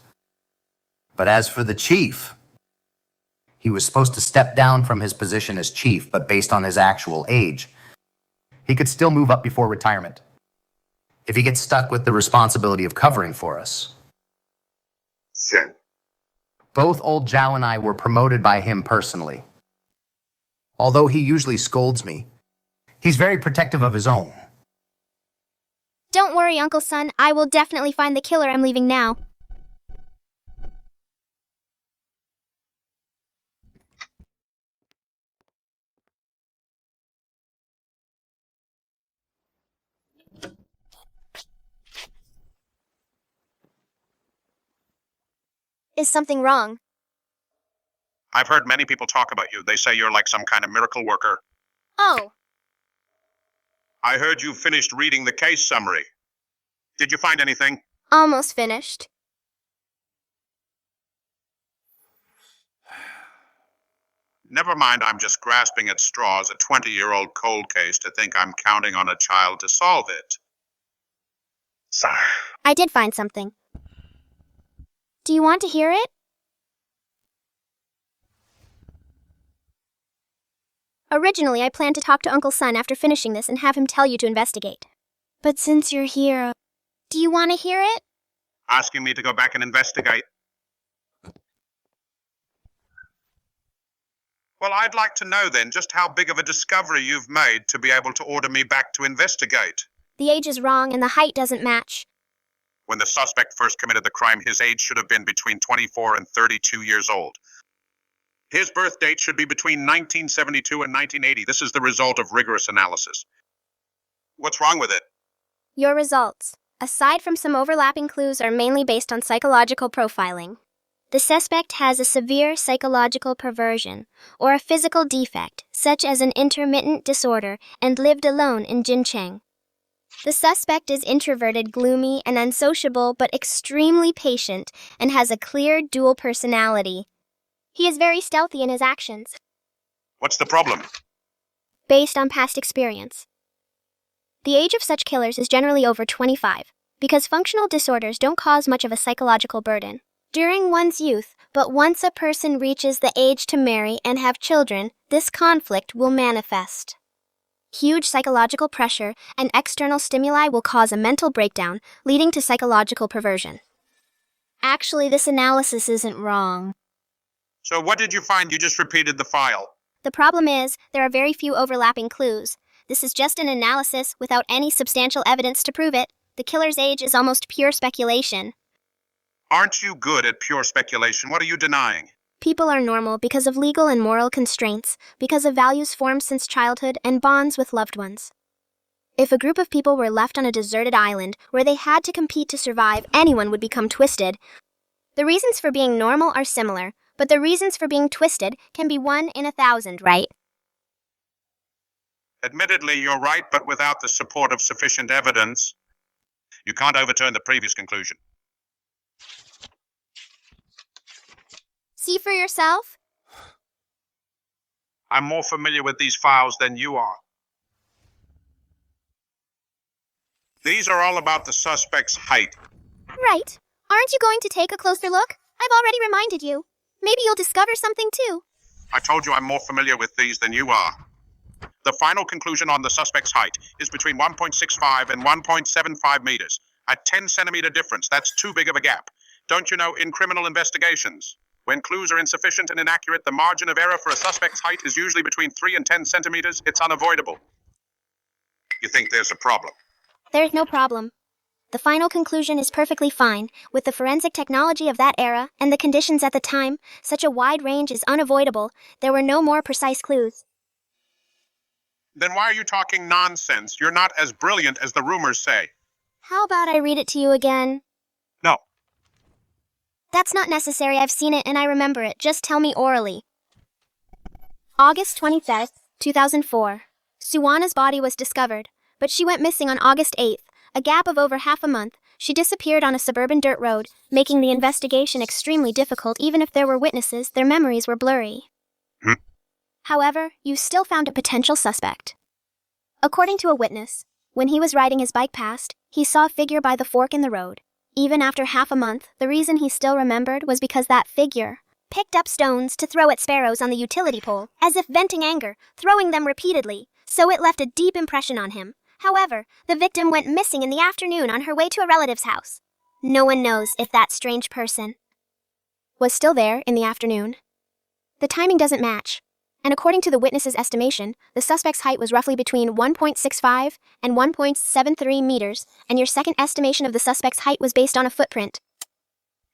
But as for the chief, he was supposed to step down from his position as chief, but based on his actual age, he could still move up before retirement. If he gets stuck with the responsibility of covering for us. Both old Zhao and I were promoted by him personally. Although he usually scolds me, he's very protective of his own. Don't worry, Uncle Sun. I will definitely find the killer. I'm leaving now. Is something wrong? I've heard many people talk about you. They say you're like some kind of miracle worker. Oh. I heard you finished reading the case summary. Did you find anything? Almost finished. Never mind, I'm just grasping at straws, a 20-year-old cold case, to think I'm counting on a child to solve it. Sorry. I did find something. Do you want to hear it? Originally, I planned to talk to Uncle Sun after finishing this and have him tell you to investigate. But since you're here, do you want to hear it? Asking me to go back and investigate. Well, I'd like to know then just how big of a discovery you've made to be able to order me back to investigate. The age is wrong and the height doesn't match. When the suspect first committed the crime, his age should have been between 24 and 32 years old. His birth date should be between 1972 and 1980. This is the result of rigorous analysis. What's wrong with it? Your results, aside from some overlapping clues, are mainly based on psychological profiling. The suspect has a severe psychological perversion, or a physical defect, such as an intermittent disorder, and lived alone in Jincheng. The suspect is introverted, gloomy, and unsociable, but extremely patient, and has a clear dual personality. He is very stealthy in his actions. What's the problem? Based on past experience. The age of such killers is generally over 25, because functional disorders don't cause much of a psychological burden during one's youth, but once a person reaches the age to marry and have children, this conflict will manifest. Huge psychological pressure and external stimuli will cause a mental breakdown, leading to psychological perversion. Actually, this analysis isn't wrong. So what did you find? You just repeated the file. The problem is, there are very few overlapping clues. This is just an analysis without any substantial evidence to prove it. The killer's age is almost pure speculation. Aren't you good at pure speculation? What are you denying? People are normal because of legal and moral constraints, because of values formed since childhood and bonds with loved ones. If a group of people were left on a deserted island where they had to compete to survive, anyone would become twisted. The reasons for being normal are similar, but the reasons for being twisted can be 1 in 1,000, right? Admittedly, you're right, but without the support of sufficient evidence, you can't overturn the previous conclusion. See for yourself? I'm more familiar with these files than you are. These are all about the suspect's height. Right. Aren't you going to take a closer look? I've already reminded you. Maybe you'll discover something too. I told you I'm more familiar with these than you are. The final conclusion on the suspect's height is between 1.65 and 1.75 meters. A 10-centimeter difference, that's too big of a gap. Don't you know, in criminal investigations, when clues are insufficient and inaccurate, the margin of error for a suspect's height is usually between 3 and 10 centimeters. It's unavoidable. You think there's a problem? There's no problem. The final conclusion is perfectly fine. With the forensic technology of that era and the conditions at the time, such a wide range is unavoidable. There were no more precise clues. Then why are you talking nonsense? You're not as brilliant as the rumors say. How about I read it to you again? No. That's not necessary. I've seen it and I remember it. Just tell me orally. August 25th, 2004. Suwana's body was discovered, but she went missing on August 8th. A gap of over half a month, she disappeared on a suburban dirt road, making the investigation extremely difficult. Even if there were witnesses, their memories were blurry. However, you still found a potential suspect. According to a witness, when he was riding his bike past, he saw a figure by the fork in the road. Even after half a month, the reason he still remembered was because that figure picked up stones to throw at sparrows on the utility pole, as if venting anger, throwing them repeatedly, so it left a deep impression on him. However, the victim went missing in the afternoon on her way to a relative's house. No one knows if that strange person was still there in the afternoon. The timing doesn't match, and according to the witness's estimation, the suspect's height was roughly between 1.65 and 1.73 meters, and your second estimation of the suspect's height was based on a footprint.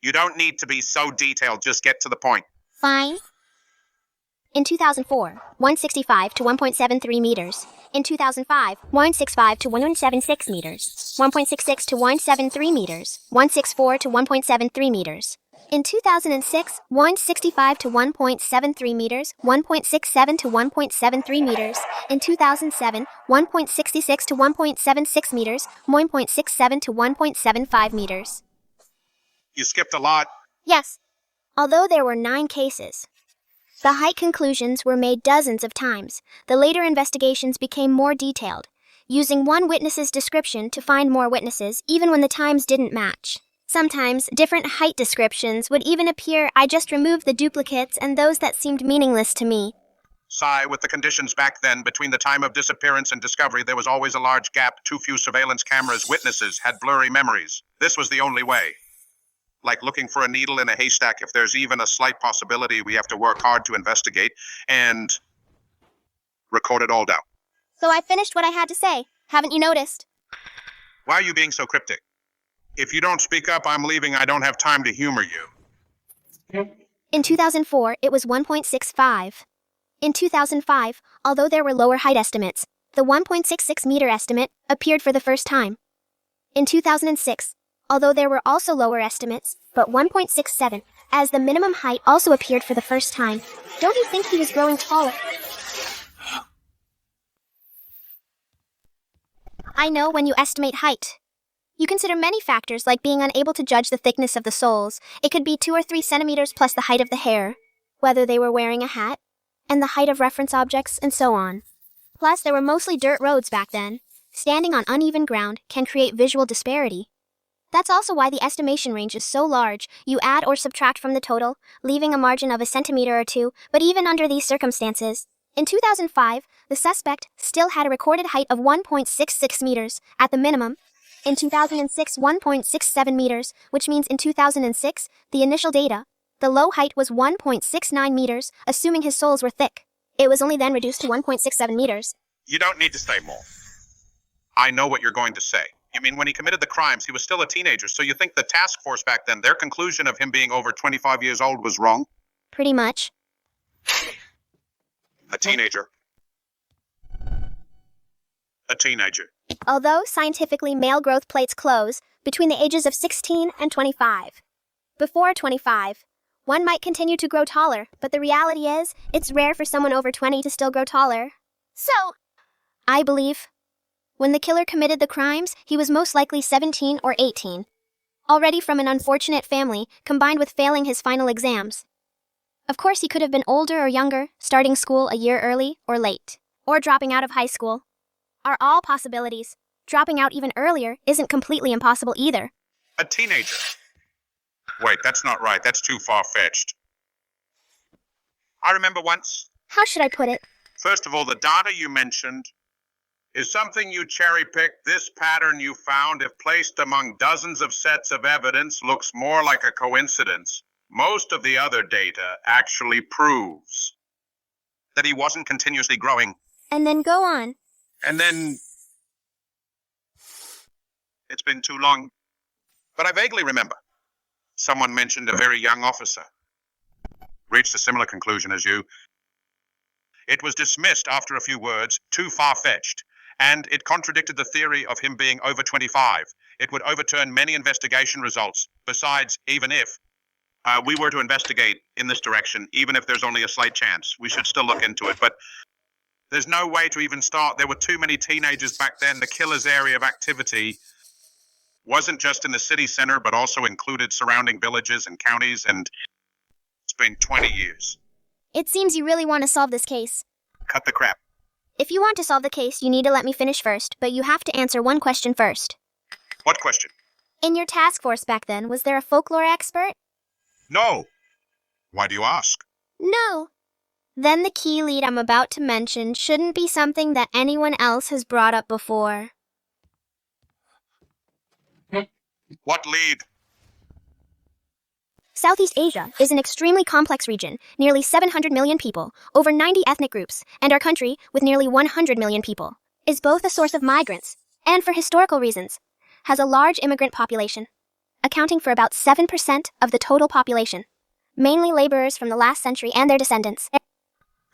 You don't need to be so detailed, just get to the point. Fine. In 2004, 165 to 1.73 meters. In 2005, 165 to 1.76 meters. 1.66 to 1.73 meters. 164 to 1.73 meters. In 2006, 165 to 1.73 meters. 1.67 to 1.73 meters. In 2007, 1.66 to 1.76 meters. 1.67 to 1.75 meters. You skipped a lot. Yes, although there were 9 cases. The height conclusions were made dozens of times. The later investigations became more detailed, using one witness's description to find more witnesses, even when the times didn't match. Sometimes, different height descriptions would even appear. I just removed the duplicates and those that seemed meaningless to me. Sigh, with the conditions back then, between the time of disappearance and discovery, there was always a large gap. Too few surveillance cameras. Witnesses had blurry memories. This was the only way. Like looking for a needle in a haystack. If there's even a slight possibility, we have to work hard to investigate and record it all down. So I finished what I had to say. Haven't you noticed? Why are you being so cryptic? If you don't speak up, I'm leaving. I don't have time to humor you. In 2004, it was 1.65. In 2005, although there were lower height estimates, the 1.66 meter estimate appeared for the first time. In 2006, although there were also lower estimates, but 1.67 as the minimum height also appeared for the first time. Don't you think he was growing taller? I know when you estimate height, you consider many factors like being unable to judge the thickness of the soles. It could be 2 or 3 centimeters plus the height of the hair, whether they were wearing a hat, and the height of reference objects, and so on. Plus, there were mostly dirt roads back then. Standing on uneven ground can create visual disparity. That's also why the estimation range is so large. You add or subtract from the total, leaving a margin of a centimeter or two, but even under these circumstances, in 2005, the suspect still had a recorded height of 1.66 meters at the minimum. In 2006, 1.67 meters, which means in 2006, the initial data, the low height was 1.69 meters, assuming his soles were thick. It was only then reduced to 1.67 meters. You don't need to say more. I know what you're going to say. You mean when he committed the crimes, he was still a teenager, so you think the task force back then, their conclusion of him being over 25 years old was wrong? Pretty much. A teenager. A teenager. Although scientifically male growth plates close between the ages of 16 and 25. Before 25, one might continue to grow taller, but the reality is, it's rare for someone over 20 to still grow taller. So, I believe, when the killer committed the crimes, he was most likely 17 or 18. Already from an unfortunate family, combined with failing his final exams. Of course, he could have been older or younger, starting school a year early or late, or dropping out of high school. Are all possibilities. Dropping out even earlier isn't completely impossible either. A teenager. Wait, that's not right. That's too far-fetched. I remember once. How should I put it? First of all, the data you mentioned is something you cherry-picked. This pattern you found, if placed among dozens of sets of evidence, looks more like a coincidence. Most of the other data actually proves that he wasn't continuously growing. And then go on. And then... It's been too long. But I vaguely remember. Someone mentioned a very young officer. Reached a similar conclusion as you. It was dismissed after a few words, too far-fetched. And it contradicted the theory of him being over 25. It would overturn many investigation results. Besides, even if we were to investigate in this direction, even if there's only a slight chance, we should still look into it. But there's no way to even start. There were too many teenagers back then. The killer's area of activity wasn't just in the city center, but also included surrounding villages and counties, and it's been 20 years. It seems you really want to solve this case. Cut the crap. If you want to solve the case, you need to let me finish first, but you have to answer one question first. What question? In your task force back then, was there a folklore expert? No. Why do you ask? No. Then the key lead I'm about to mention shouldn't be something that anyone else has brought up before. What lead? Southeast Asia is an extremely complex region, nearly 700 million people, over 90 ethnic groups, and our country, with nearly 100 million people, is both a source of migrants, and for historical reasons, has a large immigrant population, accounting for about 7% of the total population, mainly laborers from the last century and their descendants.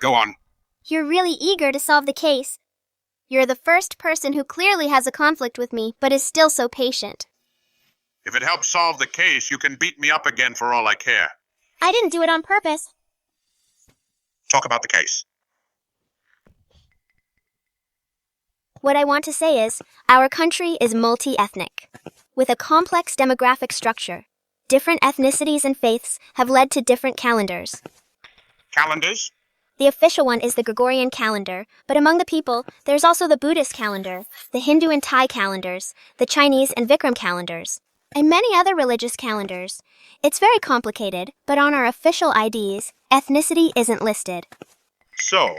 Go on. You're really eager to solve the case. You're the first person who clearly has a conflict with me, but is still so patient. If it helps solve the case, you can beat me up again for all I care. I didn't do it on purpose. Talk about the case. What I want to say is, our country is multi-ethnic, with a complex demographic structure. Different ethnicities and faiths have led to different calendars. Calendars? The official one is the Gregorian calendar, but among the people, there's also the Buddhist calendar, the Hindu and Thai calendars, the Chinese and Vikram calendars, and many other religious calendars. It's very complicated, but on our official IDs, ethnicity isn't listed. So,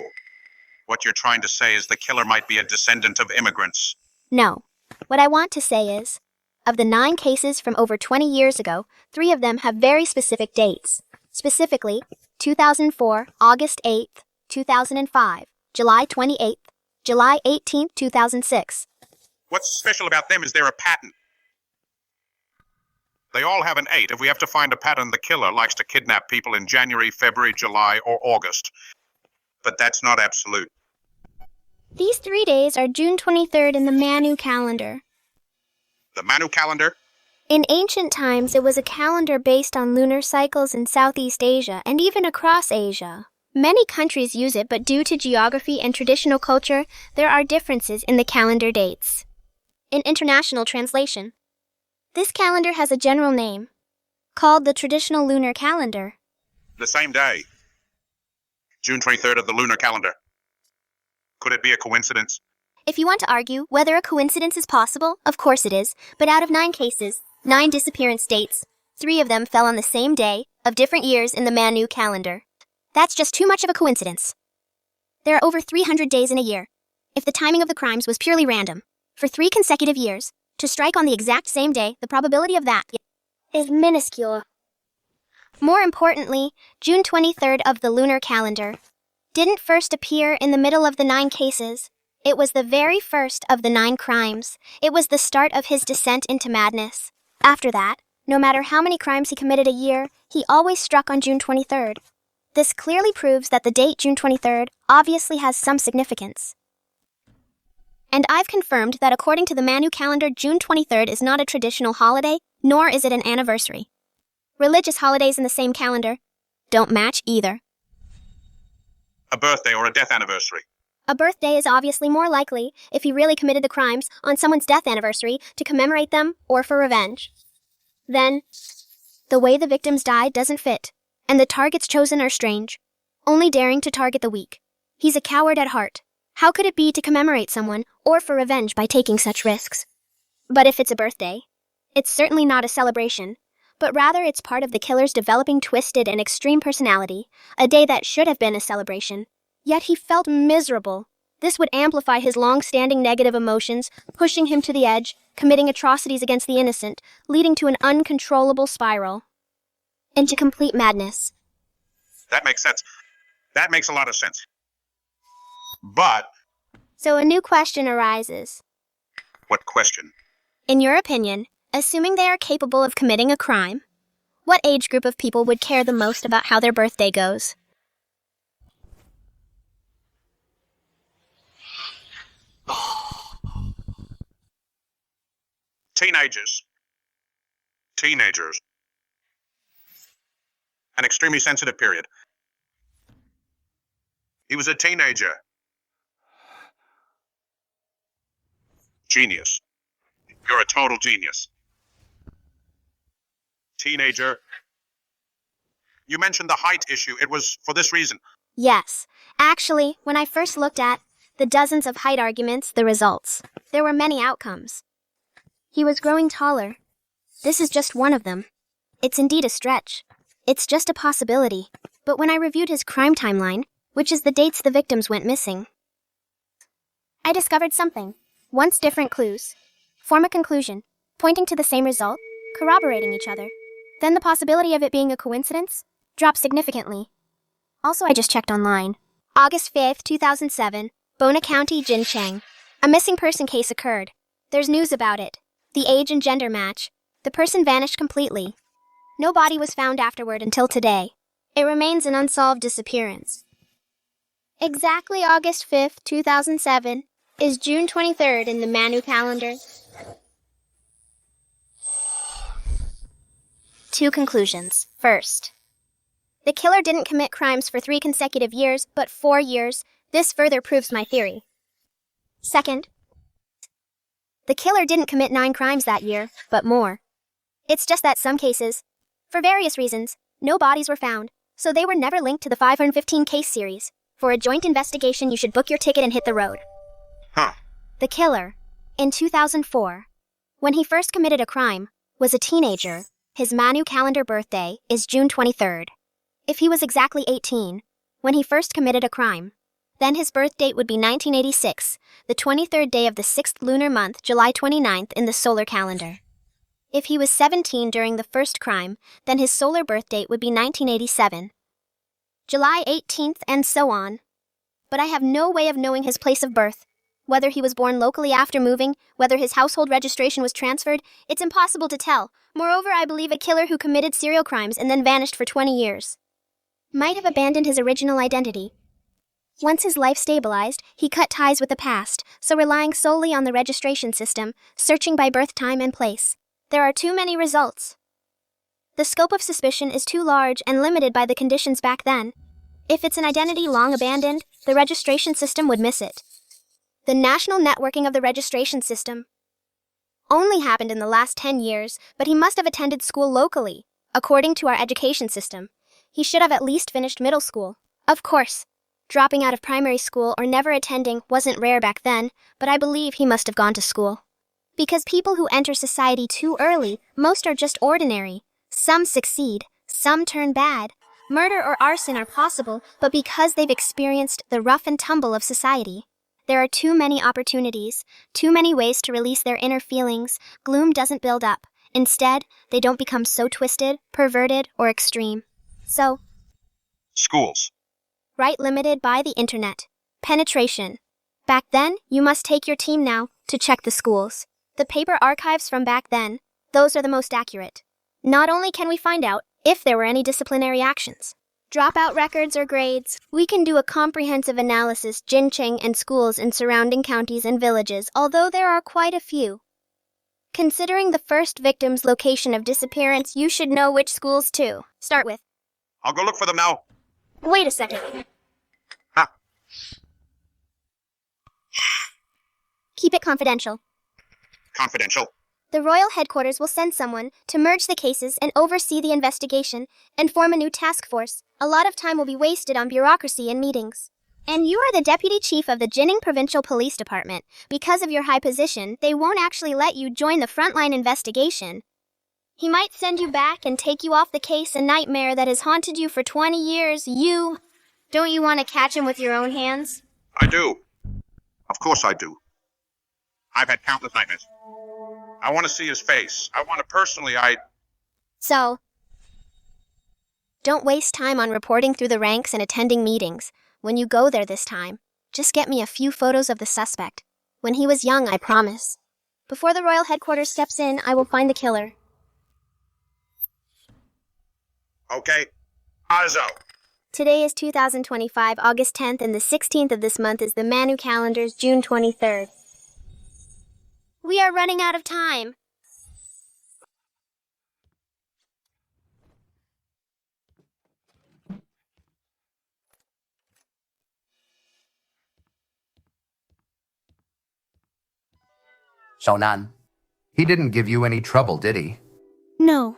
what you're trying to say is the killer might be a descendant of immigrants. No. What I want to say is, of the 9 cases from over 20 years ago, 3 of them have very specific dates. Specifically, 2004, August 8th, 2005, July 28th, July 18th, 2006. What's special about them? Is there a pattern? They all have an 8 if we have to find a pattern. The killer likes to kidnap people in January, February, July, or August. But that's not absolute. These 3 days are June 23rd in the Manu calendar. The Manu calendar? In ancient times, it was a calendar based on lunar cycles in Southeast Asia and even across Asia. Many countries use it, but due to geography and traditional culture, there are differences in the calendar dates. In international translation, this calendar has a general name, called the traditional lunar calendar. The same day. June 23rd of the lunar calendar. Could it be a coincidence? If you want to argue whether a coincidence is possible, of course it is, but out of 9 cases, 9 disappearance dates, 3 of them fell on the same day of different years in the Manu calendar. That's just too much of a coincidence. There are over 300 days in a year. If the timing of the crimes was purely random, for 3 consecutive years, to strike on the exact same day, the probability of that is minuscule. More importantly, June 23rd of the lunar calendar didn't first appear in the middle of the 9 cases. It was the very first of the 9 crimes. It was the start of his descent into madness. After that, no matter how many crimes he committed a year, he always struck on June 23rd. This clearly proves that the date June 23rd obviously has some significance. And I've confirmed that according to the Manu calendar, June 23rd is not a traditional holiday, nor is it an anniversary. Religious holidays in the same calendar don't match either. A birthday or a death anniversary? A birthday is obviously more likely, if he really committed the crimes on someone's death anniversary, to commemorate them or for revenge. Then, the way the victims died doesn't fit, and the targets chosen are strange, only daring to target the weak. He's a coward at heart. How could it be to commemorate someone or for revenge by taking such risks? But if it's a birthday, it's certainly not a celebration, but rather it's part of the killer's developing twisted and extreme personality, a day that should have been a celebration. Yet he felt miserable. This would amplify his long-standing negative emotions, pushing him to the edge, committing atrocities against the innocent, leading to an uncontrollable spiral into complete madness. That makes sense. That makes a lot of sense. But... So a new question arises. What question? In your opinion, assuming they are capable of committing a crime, what age group of people would care the most about how their birthday goes? Teenagers. Teenagers. An extremely sensitive period. He was a teenager. Genius. You're a total genius. Teenager. You mentioned the height issue. It was for this reason. Yes. Actually, when I first looked at the dozens of height arguments, the results, there were many outcomes. He was growing taller. This is just one of them. It's indeed a stretch. It's just a possibility. But when I reviewed his crime timeline, which is the dates the victims went missing, I discovered something. Once different clues form a conclusion, pointing to the same result, corroborating each other. Then the possibility of it being a coincidence drops significantly. Also, I just checked online. August 5th, 2007, Bona County, Jincheng. A missing person case occurred. There's news about it. The age and gender match. The person vanished completely. No body was found afterward until today. It remains an unsolved disappearance. Exactly August 5th, 2007, is June 23rd in the Manu calendar. 2 conclusions. First, the killer didn't commit crimes for 3 consecutive years, but 4 years. This further proves my theory. Second, the killer didn't commit 9 crimes that year, but more. It's just that some cases, for various reasons, no bodies were found, so they were never linked to the 515 case series. For a joint investigation, you should book your ticket and hit the road. Huh. The killer, in 2004, when he first committed a crime, was a teenager. His Manu calendar birthday is June 23rd. If he was exactly 18, when he first committed a crime, then his birth date would be 1986, the 23rd day of the 6th lunar month, July 29th in the solar calendar. If he was 17 during the first crime, then his solar birth date would be 1987, July 18th, and so on. But I have no way of knowing his place of birth. Whether he was born locally after moving, whether his household registration was transferred, it's impossible to tell. Moreover, I believe a killer who committed serial crimes and then vanished for 20 years might have abandoned his original identity. Once his life stabilized, he cut ties with the past, so relying solely on the registration system, searching by birth time and place. There are too many results. The scope of suspicion is too large and limited by the conditions back then. If it's an identity long abandoned, the registration system would miss it. The national networking of the registration system only happened in the last 10 years, but he must have attended school locally. According to our education system, he should have at least finished middle school. Of course, dropping out of primary school or never attending wasn't rare back then, but I believe he must have gone to school. Because people who enter society too early, most are just ordinary. Some succeed, some turn bad. Murder or arson are possible, but because they've experienced the rough and tumble of society. There are too many opportunities, too many ways to release their inner feelings. Gloom doesn't build up. Instead, they don't become so twisted, perverted, or extreme. So, Schools. right limited by the internet. Penetration. Back then, you must take your team now to check the schools. The paper archives from back then, those are the most accurate. Not only can we find out if there were any disciplinary actions, dropout records or grades, we can do a comprehensive analysis Jincheng and schools in surrounding counties and villages, although there are quite a few. Considering the first victim's location of disappearance, you should know which schools to start with. I'll go look for them now. Wait a second. Keep it confidential. Confidential. The royal headquarters will send someone to merge the cases and oversee the investigation and form a new task force. A lot of time will be wasted on bureaucracy and meetings. And you are the deputy chief of the Jining Provincial Police Department. Because of your high position, they won't actually let you join the frontline investigation. He might send you back and take you off the case, a nightmare that has haunted you for 20 years. Don't you want to catch him with your own hands? I do. Of course I do. I've had countless nightmares. I want to see his face. I want to personally, So, don't waste time on reporting through the ranks and attending meetings. When you go there this time, just get me a few photos of the suspect. When he was young, I promise. Before the royal headquarters steps in, I will find the killer. Okay. Azo. Today is 2025, August 10th, and the 16th of this month is the Manu calendar's June 23rd. We are running out of time. Xiaonan, he didn't give you any trouble, did he? No.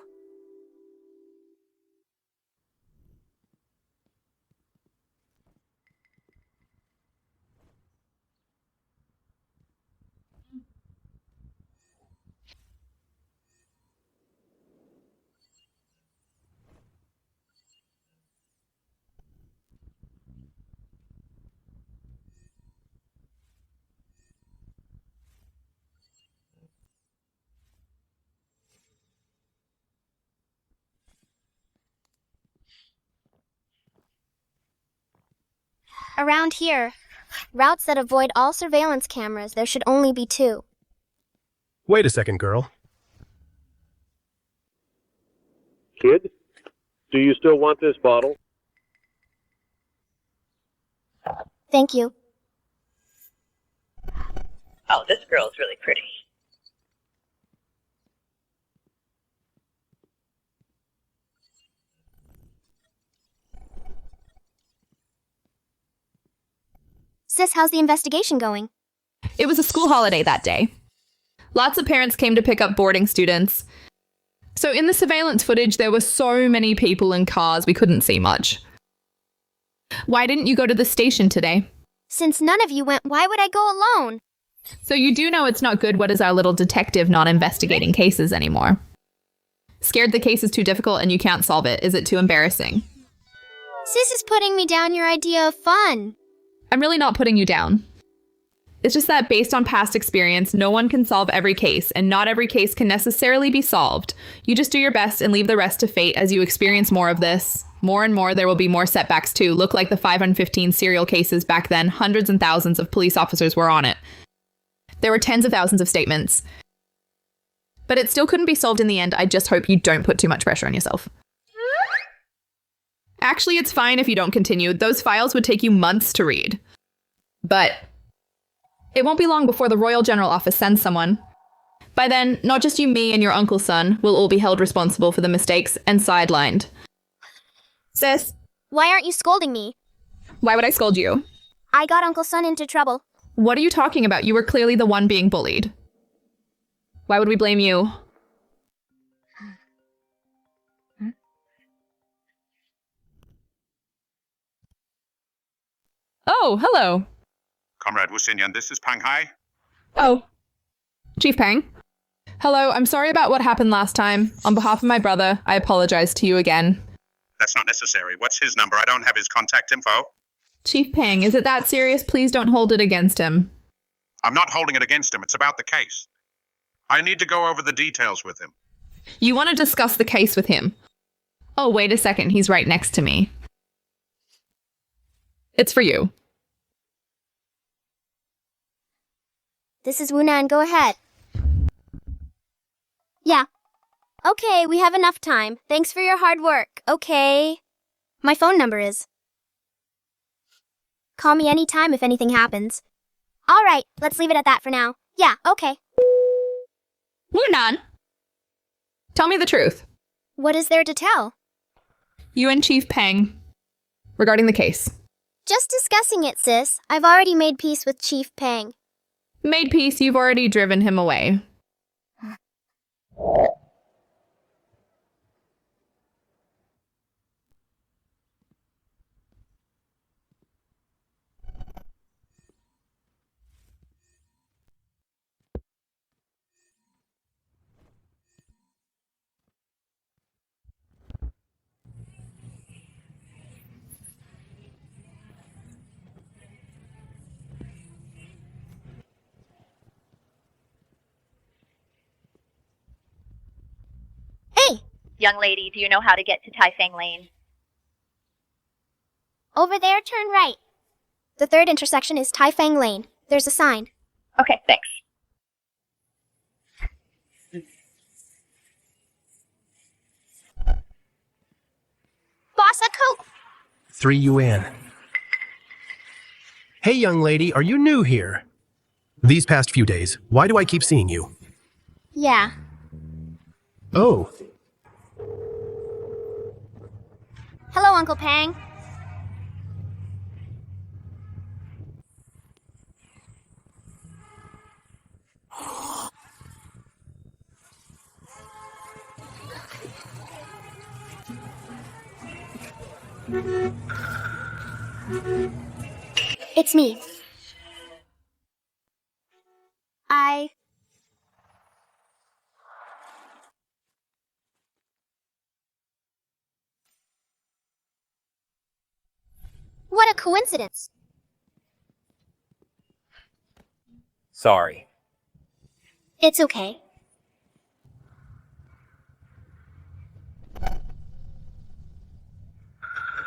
Around here, routes that avoid all surveillance cameras, there should only be 2. Wait a second, girl. Kid, do you still want this bottle? Thank you. Oh, this girl's really pretty. Sis, how's the investigation going? It was a school holiday that day. Lots of parents came to pick up boarding students. So in the surveillance footage, there were so many people and cars, we couldn't see much. Why didn't you go to the station today? Since none of you went, why would I go alone? So you do know it's not good. What is our little detective not investigating cases anymore? Scared the case is too difficult and you can't solve it. Is it too embarrassing? Sis is putting me down your idea of fun. I'm really not putting you down. It's just that based on past experience, no one can solve every case, and not every case can necessarily be solved. You just do your best and leave the rest to fate as you experience more of this. More and more, there will be more setbacks too. Look like the 515 serial cases back then, hundreds and thousands of police officers were on it. There were tens of thousands of statements. But it still couldn't be solved in the end. I just hope you don't put too much pressure on yourself. Actually, it's fine if you don't continue. Those files would take you months to read. But it won't be long before the Royal General Office sends someone. By then, not just you, me, and your uncle's son will all be held responsible for the mistakes and sidelined. Sis? Why aren't you scolding me? Why would I scold you? I got Uncle Son into trouble. What are you talking about? You were clearly the one being bullied. Why would we blame you? Oh, hello. Comrade Wusinyan, this is Pang Hai. Oh. Chief Pang. Hello, I'm sorry about what happened last time. On behalf of my brother, I apologize to you again. That's not necessary. What's his number? I don't have his contact info. Chief Pang, is it that serious? Please don't hold it against him. I'm not holding it against him. It's about the case. I need to go over the details with him. You want to discuss the case with him? Oh, wait a second. He's right next to me. It's for you. This is Wunan. Go ahead. Yeah. Okay, we have enough time. Thanks for your hard work. Okay. My phone number is. Call me anytime if anything happens. All right, let's leave it at that for now. Yeah, okay. Wunan! Tell me the truth. What is there to tell? You and Chief Pang. Regarding the case. Just discussing it, sis. I've already made peace with Chief Pang. Made peace, you've already driven him away. Young lady, do you know how to get to Taifang Lane? Over there, turn right. The third intersection is Taifang Lane. There's a sign. Okay, thanks. Boss, a Coke! 3 yuan. Hey, young lady, are you new here? These past few days, why do I keep seeing you? Yeah. Oh. Hello, Uncle Pang. It's me. What a coincidence. Sorry. It's okay.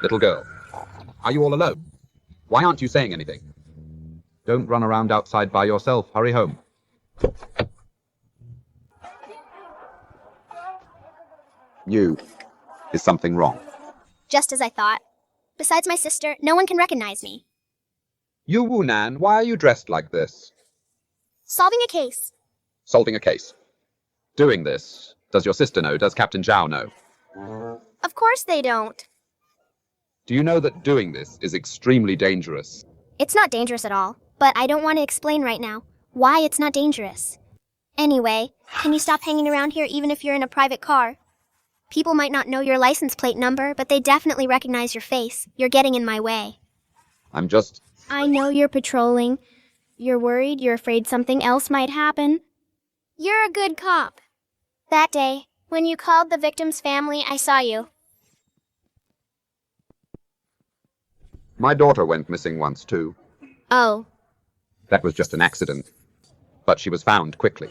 Little girl, are you all alone? Why aren't you saying anything? Don't run around outside by yourself. Hurry home. You. Is something wrong? Just as I thought. Besides my sister, no one can recognize me. You, Wunan, why are you dressed like this? Solving a case. Solving a case. Doing this. Does your sister know? Does Captain Zhao know? Of course they don't. Do you know that doing this is extremely dangerous? It's not dangerous at all, but I don't want to explain right now why it's not dangerous. Anyway, can you stop hanging around here even if you're in a private car? People might not know your license plate number, but they definitely recognize your face. You're getting in my way. I'm just... I know you're patrolling. You're worried, you're afraid something else might happen. You're a good cop. That day, when you called the victim's family, I saw you. My daughter went missing once, too. Oh. That was just an accident. But she was found quickly.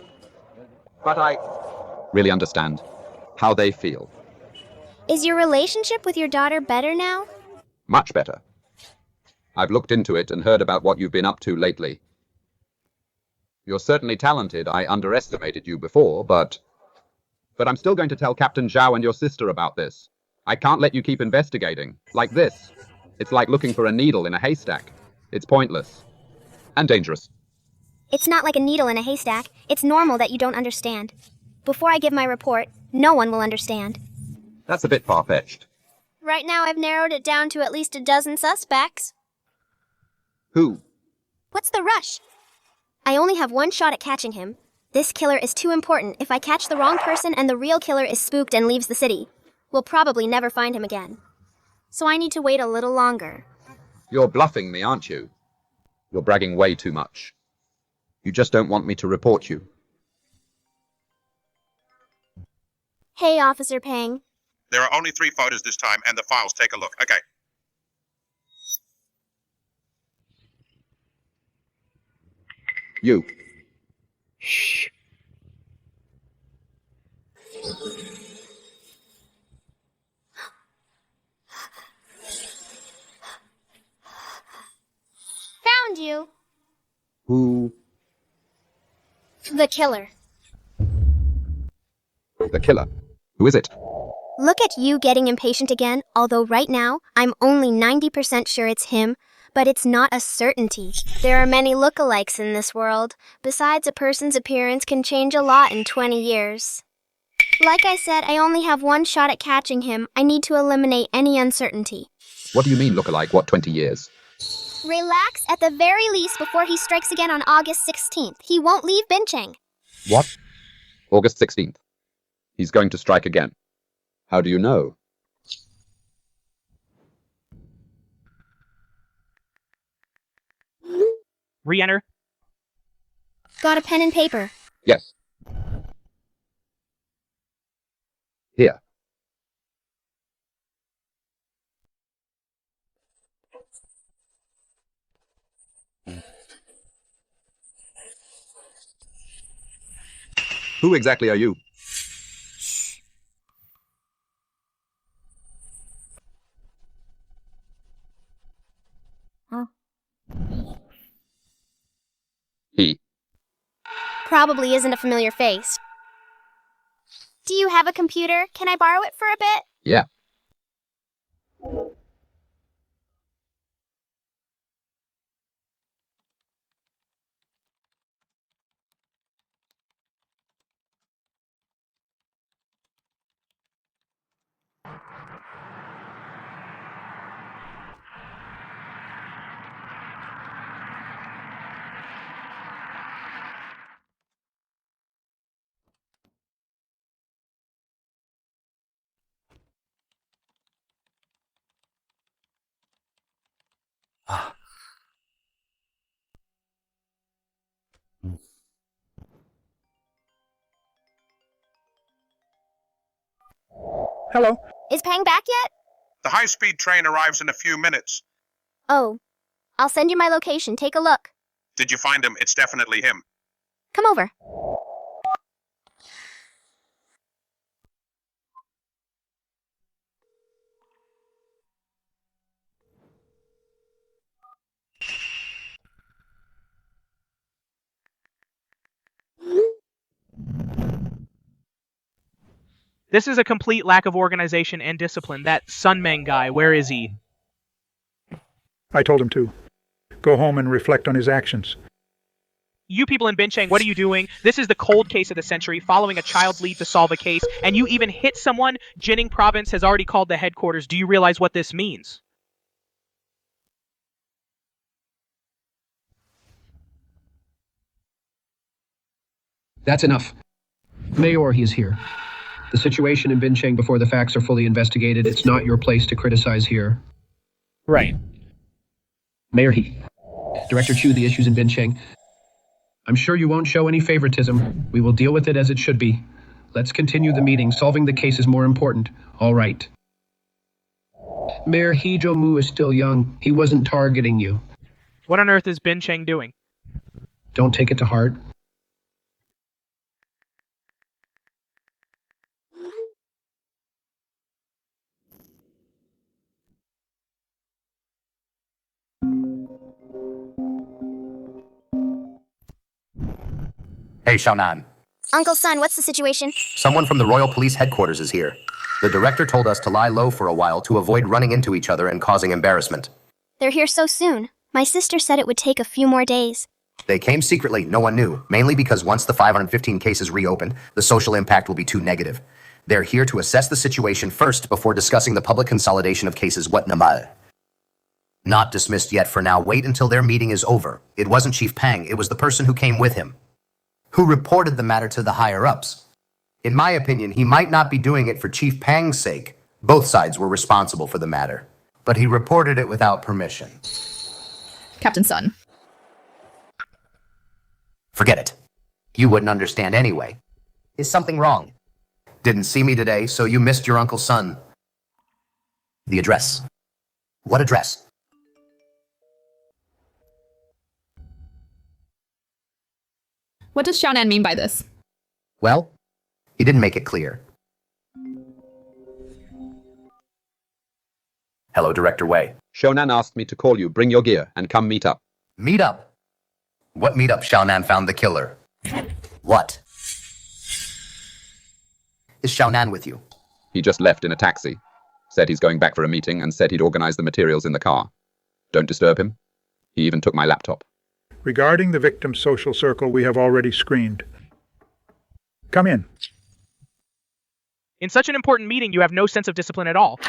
But I really understand how they feel. Is your relationship with your daughter better now? Much better. I've looked into it and heard about what you've been up to lately. You're certainly talented. I underestimated you before, but I'm still going to tell Captain Zhao and your sister about this. I can't let you keep investigating. Like this. It's like looking for a needle in a haystack. It's pointless. And dangerous. It's not like a needle in a haystack. It's normal that you don't understand. Before I give my report, no one will understand. That's a bit far-fetched. Right now I've narrowed it down to at least a dozen suspects. Who? What's the rush? I only have one shot at catching him. This killer is too important. If I catch the wrong person and the real killer is spooked and leaves the city, we'll probably never find him again. So I need to wait a little longer. You're bluffing me, aren't you? You're bragging way too much. You just don't want me to report you. Hey, Officer Peng. There are only 3 photos this time, and the files. Take a look. Okay. You. Shh. Found you. Who? The killer. The killer. Who is it? Look at you getting impatient again, although right now, I'm only 90% sure it's him, but it's not a certainty. There are many lookalikes in this world. Besides, a person's appearance can change a lot in 20 years. Like I said, I only have one shot at catching him. I need to eliminate any uncertainty. What do you mean lookalike? What, 20 years? Relax at the very least before he strikes again on August 16th. He won't leave Bincheng. What? August 16th. He's going to strike again. How do you know? Re-enter. Got a pen and paper. Yes. Here. Who exactly are you? Huh? He. Probably isn't a familiar face. Do you have a computer? Can I borrow it for a bit? Yeah. Hello. Is Pang back yet? The high-speed train arrives in a few minutes. Oh. I'll send you my location. Take a look. Did you find him? It's definitely him. Come over. This is a complete lack of organization and discipline. That Sunmeng guy, where is he? I told him to. Go home and reflect on his actions. You people in Bincheng, what are you doing? This is the cold case of the century, following a child's lead to solve a case, and you even hit someone? Jining province has already called the headquarters. Do you realize what this means? That's enough. Mayor, he is here. The situation in Bincheng before the facts are fully investigated. It's not your place to criticize here. Right. Mayor He. Director Chu, the issues in Bincheng. I'm sure you won't show any favoritism. We will deal with it as it should be. Let's continue the meeting. Solving the case is more important. All right. Mayor He Mu is still young. He wasn't targeting you. What on earth is Bincheng doing? Don't take it to heart. Hey, Xiaonan. Uncle Sun, what's the situation? Someone from the Royal Police Headquarters is here. The director told us to lie low for a while to avoid running into each other and causing embarrassment. They're here so soon. My sister said it would take a few more days. They came secretly, no one knew, mainly because once the 515 cases reopened, the social impact will be too negative. They're here to assess the situation first before discussing the public consolidation of cases what normal. Not dismissed yet for now. Wait until their meeting is over. It wasn't Chief Pang, it was the person who came with him, who reported the matter to the higher-ups. In my opinion, he might not be doing it for Chief Pang's sake. Both sides were responsible for the matter, but he reported it without permission. Captain Sun. Forget it. You wouldn't understand anyway. Is something wrong? Didn't see me today, so you missed your Uncle Sun. The address. What address? What does Xiaonan mean by this? Well, he didn't make it clear. Hello, Director Wei. Xiaonan asked me to call you, bring your gear, and come meet up. Meet up? What meet up? Xiaonan found the killer. What? Is Xiaonan with you? He just left in a taxi. Said he's going back for a meeting and said he'd organize the materials in the car. Don't disturb him. He even took my laptop. Regarding the victim's social circle, we have already screened. Come in. In such an important meeting, you have no sense of discipline at all.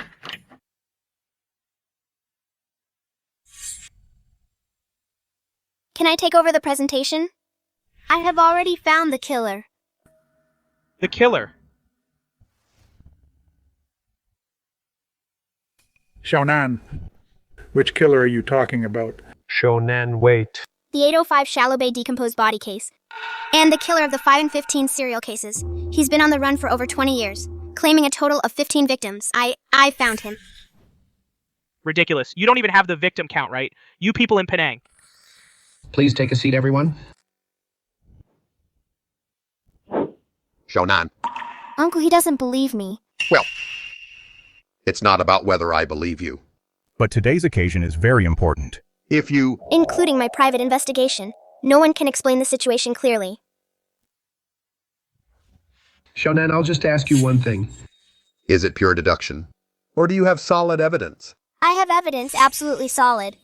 Can I take over the presentation? I have already found the killer. The killer? Xiaonan, which killer are you talking about? Shonan, wait. The 805 Shallow Bay decomposed body case. And the killer of the 5 and 15 serial cases. He's been on the run for over 20 years, claiming a total of 15 victims. I found him. Ridiculous. You don't even have the victim count, right? You people in Penang. Please take a seat, everyone. Shonan. Uncle, he doesn't believe me. Well, it's not about whether I believe you. But today's occasion is very important. If you... Including my private investigation. No one can explain the situation clearly. Xiaonan, I'll just ask you one thing. Is it pure deduction? Or do you have solid evidence? I have evidence absolutely solid.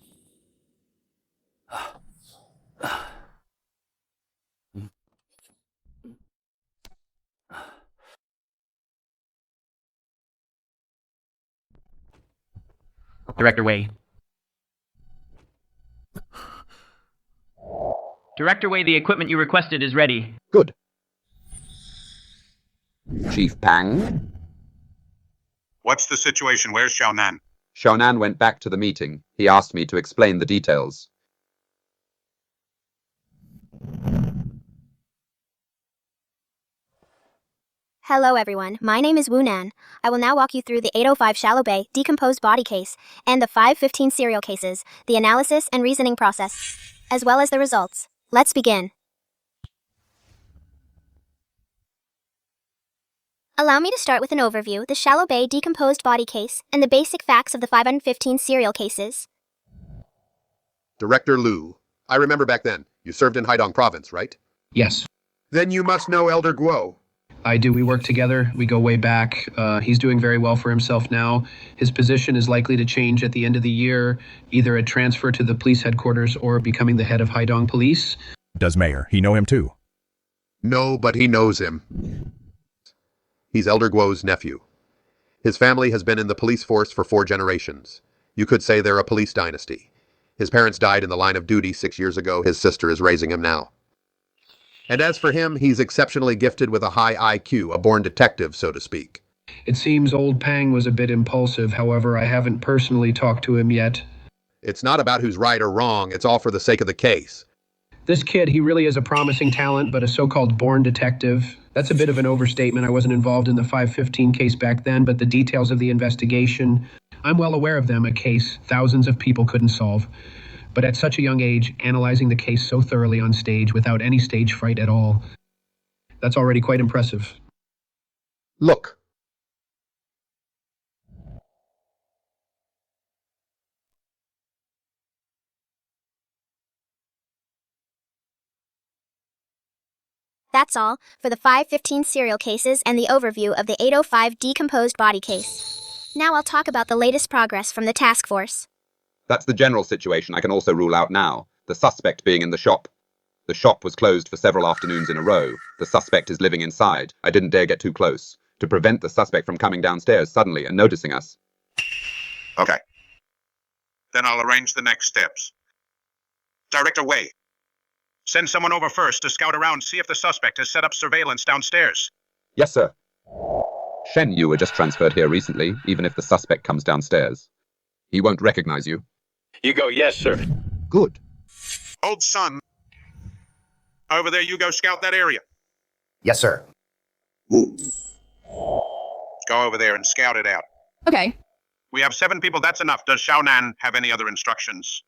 Director Wei. Director Wei, the equipment you requested is ready. Good. Chief Pang? What's the situation? Where's Xiaonan? Xiaonan went back to the meeting. He asked me to explain the details. Hello everyone, my name is Wunan. I will now walk you through the 805 Shallow Bay decomposed body case and the 515 serial cases, the analysis and reasoning process, as well as the results. Let's begin. Allow me to start with an overview, the Shallow Bay decomposed body case, and the basic facts of the 515 serial cases. Director Liu. I remember back then. You served in Haidong Province, right? Yes. Then you must know Elder Guo. I do. We work together. We go way back. He's doing very well for himself now. His position is likely to change at the end of the year, either a transfer to the police headquarters or becoming the head of Haidong Police. Does Mayor, he know him too? No, but he knows him. He's Elder Guo's nephew. His family has been in the police force for 4 generations. You could say they're a police dynasty. His parents died in the line of duty 6 years ago. His sister is raising him now. And as for him, he's exceptionally gifted with a high IQ, a born detective, so to speak. It seems old Pang was a bit impulsive. However, I haven't personally talked to him yet. It's not about who's right or wrong. It's all for the sake of the case. This kid, he really is a promising talent, but a so-called born detective. That's a bit of an overstatement. I wasn't involved in the 515 case back then, but the details of the investigation, I'm well aware of them, a case thousands of people couldn't solve. But at such a young age, analyzing the case so thoroughly on stage without any stage fright at all, that's already quite impressive. Look. That's all for the 515 serial cases and the overview of the 805 decomposed body case. Now I'll talk about the latest progress from the task force. That's the general situation I can also rule out now, the suspect being in the shop. The shop was closed for several afternoons in a row. The suspect is living inside. I didn't dare get too close, to prevent the suspect from coming downstairs suddenly and noticing us. Okay. Then I'll arrange the next steps. Director Wei, send someone over first to scout around, see if the suspect has set up surveillance downstairs. Yes, sir. Shen, you were just transferred here recently, even if the suspect comes downstairs. He won't recognize you. You go, yes, sir. Good. Old son, over there you go scout that area. Yes, sir. Go over there and scout it out. Okay. We have 7 people, that's enough. Does Xiaonan have any other instructions?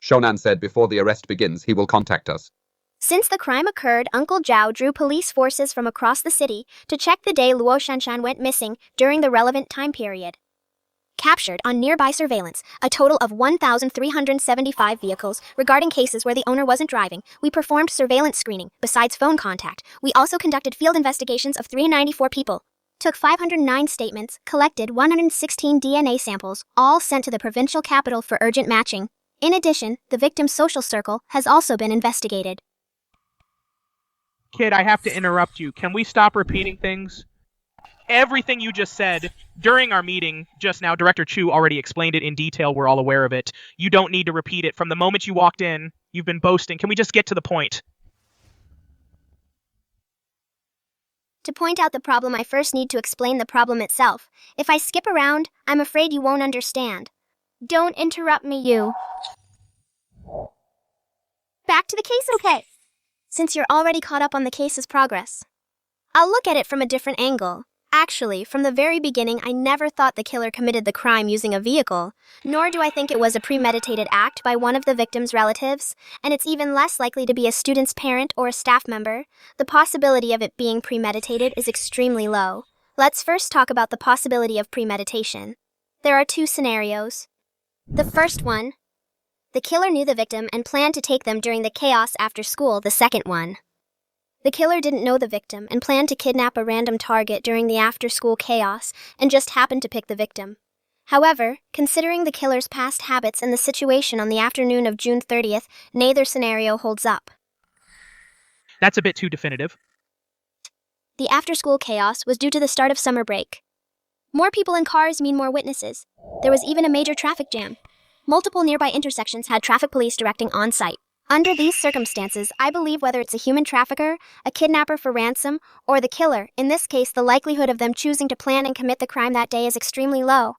Shonan said before the arrest begins, he will contact us. Since the crime occurred, Uncle Zhao drew police forces from across the city to check the day Luo Shanshan went missing during the relevant time period. Captured on nearby surveillance, a total of 1,375 vehicles regarding cases where the owner wasn't driving. We performed surveillance screening, besides phone contact. We also conducted field investigations of 394 people. Took 509 statements, collected 116 DNA samples, all sent to the provincial capital for urgent matching. In addition, the victim's social circle has also been investigated. Kid, I have to interrupt you. Can we stop repeating things? Everything you just said during our meeting just now, Director Chu already explained it in detail. We're all aware of it. You don't need to repeat it. From the moment you walked in, you've been boasting. Can we just get to the point? To point out the problem, I first need to explain the problem itself. If I skip around, I'm afraid you won't understand. Don't interrupt me, you. Back to the case, okay? Since you're already caught up on the case's progress. I'll look at it from a different angle. Actually, from the very beginning, I never thought the killer committed the crime using a vehicle, nor do I think it was a premeditated act by one of the victim's relatives, and it's even less likely to be a student's parent or a staff member. The possibility of it being premeditated is extremely low. Let's first talk about the possibility of premeditation. There are 2 scenarios. The first one, the killer knew the victim and planned to take them during the chaos after school. The second one, the killer didn't know the victim and planned to kidnap a random target during the after-school chaos and just happened to pick the victim. However, considering the killer's past habits and the situation on the afternoon of June 30th, neither scenario holds up. That's a bit too definitive. The after-school chaos was due to the start of summer break. More people in cars mean more witnesses. There was even a major traffic jam. Multiple nearby intersections had traffic police directing on-site. Under these circumstances, I believe whether it's a human trafficker, a kidnapper for ransom, or the killer, in this case the likelihood of them choosing to plan and commit the crime that day is extremely low.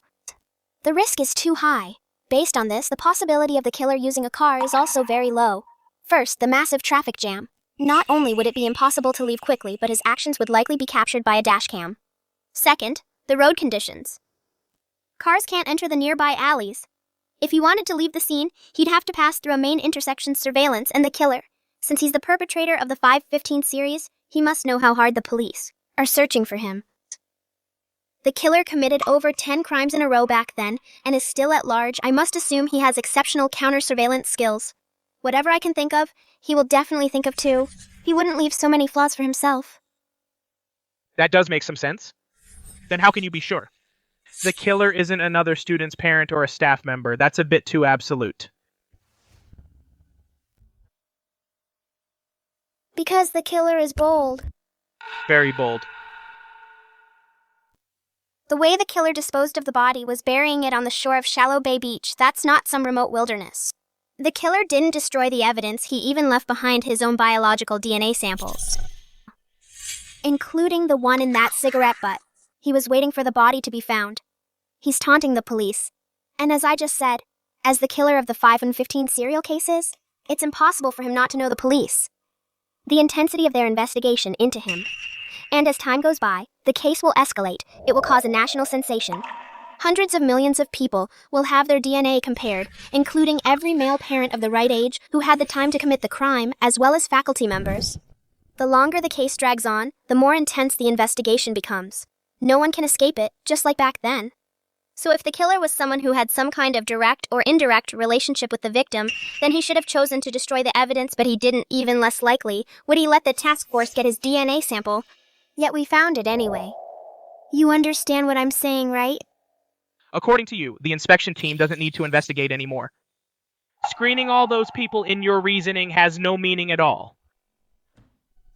The risk is too high. Based on this, the possibility of the killer using a car is also very low. First, the massive traffic jam. Not only would it be impossible to leave quickly, but his actions would likely be captured by a dashcam. Second, the road conditions. Cars can't enter the nearby alleys. If he wanted to leave the scene, he'd have to pass through a main intersection surveillance, and the killer, since he's the perpetrator of the 515 series, he must know how hard the police are searching for him. The killer committed over 10 crimes in a row back then, and is still at large. I must assume he has exceptional counter-surveillance skills. Whatever I can think of, he will definitely think of too. He wouldn't leave so many flaws for himself. That does make some sense. Then how can you be sure? The killer isn't another student's parent or a staff member. That's a bit too absolute. Because the killer is bold. Very bold. The way the killer disposed of the body was burying it on the shore of Shallow Bay Beach. That's not some remote wilderness. The killer didn't destroy the evidence. He even left behind his own biological DNA samples, including the one in that cigarette butt. He was waiting for the body to be found. He's taunting the police. And as I just said, as the killer of the 515 serial cases, it's impossible for him not to know the police. The intensity of their investigation into him. And as time goes by, the case will escalate. It will cause a national sensation. Hundreds of millions of people will have their DNA compared, including every male parent of the right age who had the time to commit the crime, as well as faculty members. The longer the case drags on, the more intense the investigation becomes. No one can escape it, just like back then. So if the killer was someone who had some kind of direct or indirect relationship with the victim, then he should have chosen to destroy the evidence, but he didn't. Even less likely would he let the task force get his DNA sample. Yet we found it anyway. You understand what I'm saying, right? According to you, the inspection team doesn't need to investigate anymore. Screening all those people in your reasoning has no meaning at all.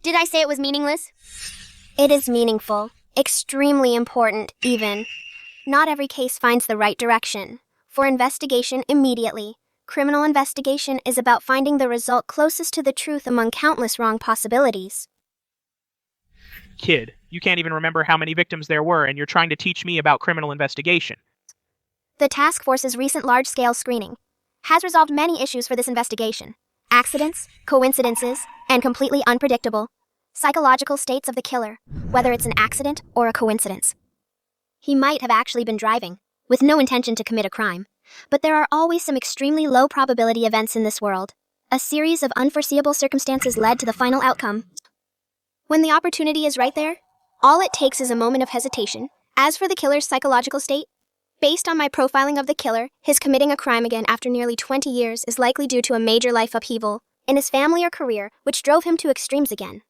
Did I say it was meaningless? It is meaningful. Extremely important, even. Not every case finds the right direction. For investigation immediately. Criminal investigation is about finding the result closest to the truth among countless wrong possibilities. Kid, you can't even remember how many victims there were, and you're trying to teach me about criminal investigation. The task force's recent large-scale screening has resolved many issues for this investigation. Accidents, coincidences, and completely unpredictable psychological states of the killer, whether it's an accident or a coincidence. He might have actually been driving, with no intention to commit a crime. But there are always some extremely low probability events in this world. A series of unforeseeable circumstances led to the final outcome. When the opportunity is right there, all it takes is a moment of hesitation. As for the killer's psychological state, based on my profiling of the killer, his committing a crime again after nearly 20 years is likely due to a major life upheaval in his family or career, which drove him to extremes again.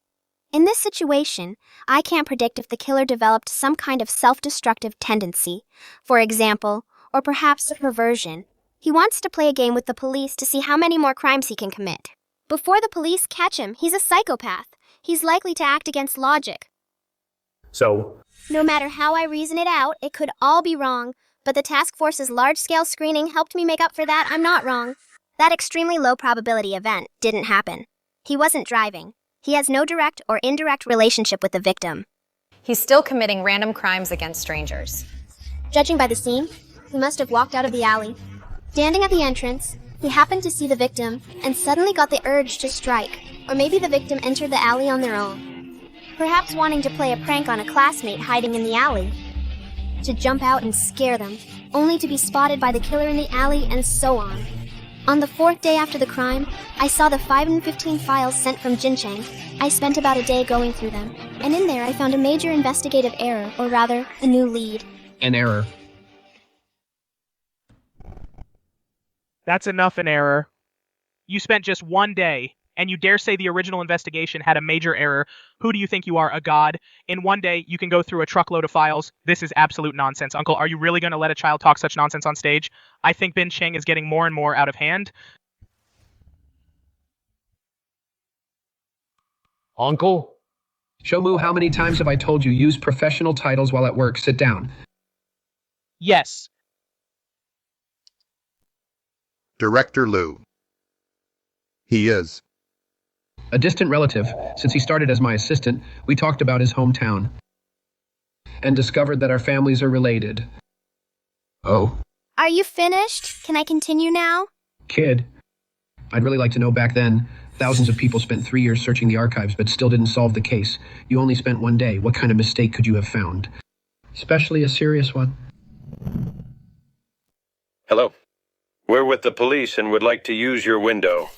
In this situation, I can't predict if the killer developed some kind of self-destructive tendency, for example, or perhaps a perversion. He wants to play a game with the police to see how many more crimes he can commit. Before the police catch him, he's a psychopath. He's likely to act against logic. So, No matter how I reason it out, it could all be wrong, but the task force's large-scale screening helped me make up for that. I'm not wrong. That extremely low probability event didn't happen. He wasn't driving. He has no direct or indirect relationship with the victim. He's still committing random crimes against strangers. Judging by the scene, he must have walked out of the alley. Standing at the entrance, he happened to see the victim and suddenly got the urge to strike. Or maybe the victim entered the alley on their own. Perhaps wanting to play a prank on a classmate hiding in the alley. To jump out and scare them, only to be spotted by the killer in the alley, and so on. On the 4th day after the crime, I saw the 5 and 15 files sent from Jincheng. I spent about a day going through them, and in there I found a major investigative error, or rather, a new lead. An error. That's enough an error. You spent just one day, and you dare say the original investigation had a major error. Who do you think you are, a god? In one day, you can go through a truckload of files. This is absolute nonsense. Uncle, are you really going to let a child talk such nonsense on stage? I think Bin Cheng is getting more and more out of hand. Uncle? Shomu, how many times have I told you use professional titles while at work? Sit down. Yes. Director Liu. He is. A distant relative. Since he started as my assistant, we talked about his hometown. And discovered that our families are related. Oh. Are you finished? Can I continue now? Kid. I'd really like to know back then. Thousands of people spent 3 years searching the archives but still didn't solve the case. You only spent 1 day. What kind of mistake could you have found? Especially a serious one. Hello. We're with the police and would like to use your window.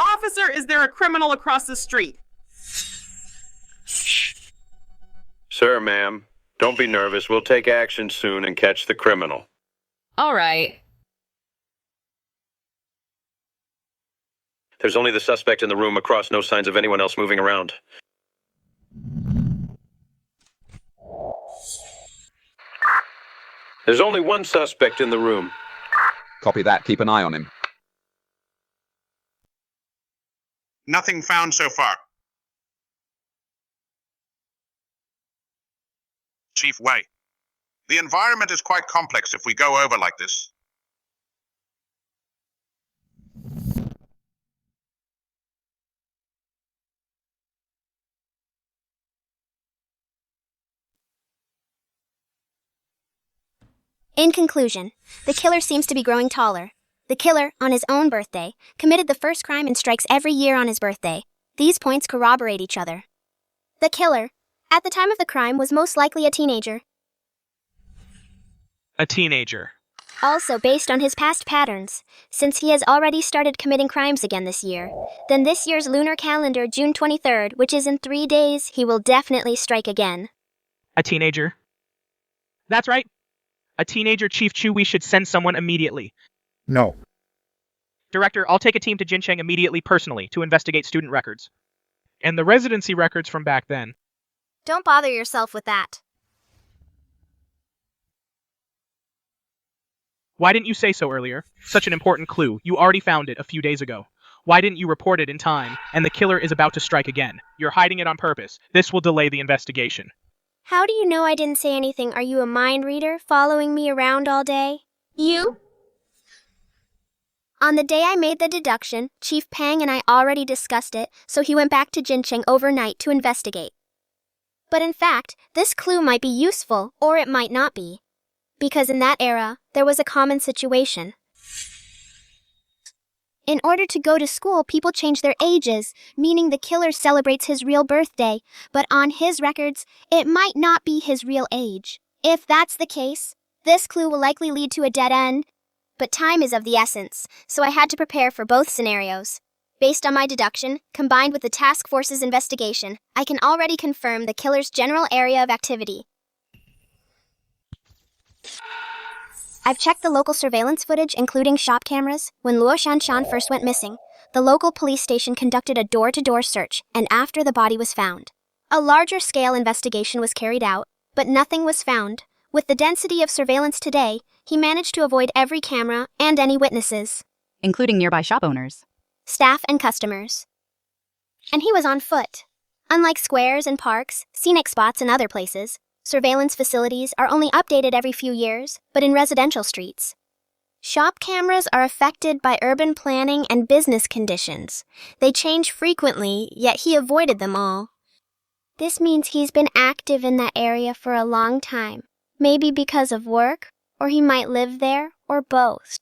Officer, is there a criminal across the street? Sir, ma'am, don't be nervous. We'll take action soon and catch the criminal. All right. There's only the suspect in the room across, no signs of anyone else moving around. There's only one suspect in the room. Copy that. Keep an eye on him. Nothing found so far. Chief Wei, the environment is quite complex if we go over like this. In conclusion, the killer seems to be growing taller. The killer, on his own birthday, committed the first crime and strikes every year on his birthday. These points corroborate each other. The killer, at the time of the crime, was most likely a teenager. A teenager. Also, based on his past patterns, since he has already started committing crimes again this year, then this year's lunar calendar, June 23rd, which is in 3 days, he will definitely strike again. A teenager. That's right. A teenager, Chief Chu, we should send someone immediately. No. Director, I'll take a team to Jincheng immediately personally to investigate student records. And the residency records from back then. Don't bother yourself with that. Why didn't you say so earlier? Such an important clue. You already found it a few days ago. Why didn't you report it in time? And the killer is about to strike again. You're hiding it on purpose. This will delay the investigation. How do you know I didn't say anything? Are you a mind reader, following me around all day? You? On the day I made the deduction, Chief Pang and I already discussed it, so he went back to Jincheng overnight to investigate. But in fact, this clue might be useful, or it might not be. Because in that era, there was a common situation. In order to go to school, people change their ages, meaning the killer celebrates his real birthday, but on his records, it might not be his real age. If that's the case, this clue will likely lead to a dead end, but time is of the essence, so I had to prepare for both scenarios. Based on my deduction, combined with the task force's investigation, I can already confirm the killer's general area of activity. I've checked the local surveillance footage, including shop cameras. When Luo Shanshan first went missing, the local police station conducted a door-to-door search, and after the body was found, a larger-scale investigation was carried out, but nothing was found. With the density of surveillance today, he managed to avoid every camera and any witnesses, including nearby shop owners, staff, and customers. And he was on foot. Unlike squares and parks, scenic spots, and other places, surveillance facilities are only updated every few years, but in residential streets, shop cameras are affected by urban planning and business conditions. They change frequently, yet he avoided them all. This means he's been active in that area for a long time, maybe because of work, or he might live there, or both.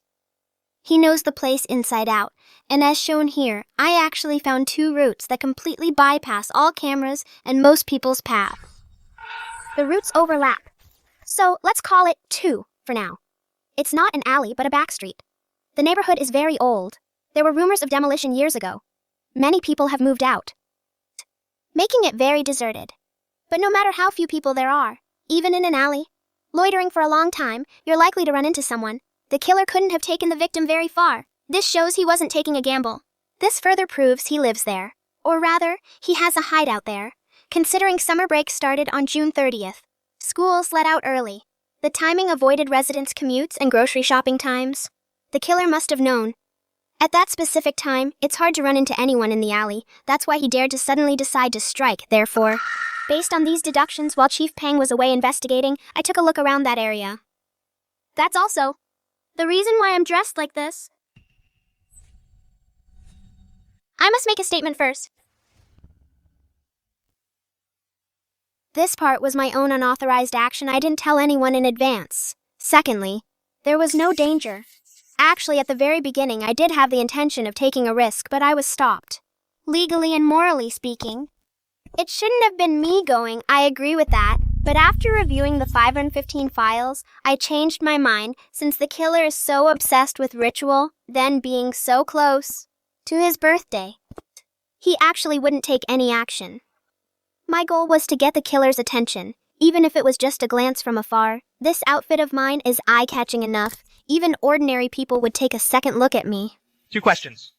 He knows the place inside out, and as shown here, I actually found 2 routes that completely bypass all cameras and most people's path. The routes overlap, so let's call it 2 for now. It's not an alley, but a back street. The neighborhood is very old. There were rumors of demolition years ago. Many people have moved out, making it very deserted. But no matter how few people there are, even in an alley, loitering for a long time, you're likely to run into someone. The killer couldn't have taken the victim very far. This shows he wasn't taking a gamble. This further proves he lives there. Or rather, he has a hideout there. Considering summer break started on June 30th, schools let out early. The timing avoided residents' commutes and grocery shopping times. The killer must have known. At that specific time, it's hard to run into anyone in the alley. That's why he dared to suddenly decide to strike. Therefore, based on these deductions, while Chief Pang was away investigating, I took a look around that area. That's also the reason why I'm dressed like this. I must make a statement first. This part was my own unauthorized action. I didn't tell anyone in advance. Secondly, there was no danger. Actually, at the very beginning, I did have the intention of taking a risk, but I was stopped. Legally and morally speaking, it shouldn't have been me going, I agree with that. But after reviewing the 515 files, I changed my mind since the killer is so obsessed with ritual, then being so close to his birthday. He actually wouldn't take any action. My goal was to get the killer's attention, even if it was just a glance from afar. This outfit of mine is eye-catching enough. Even ordinary people would take a second look at me. 2 questions.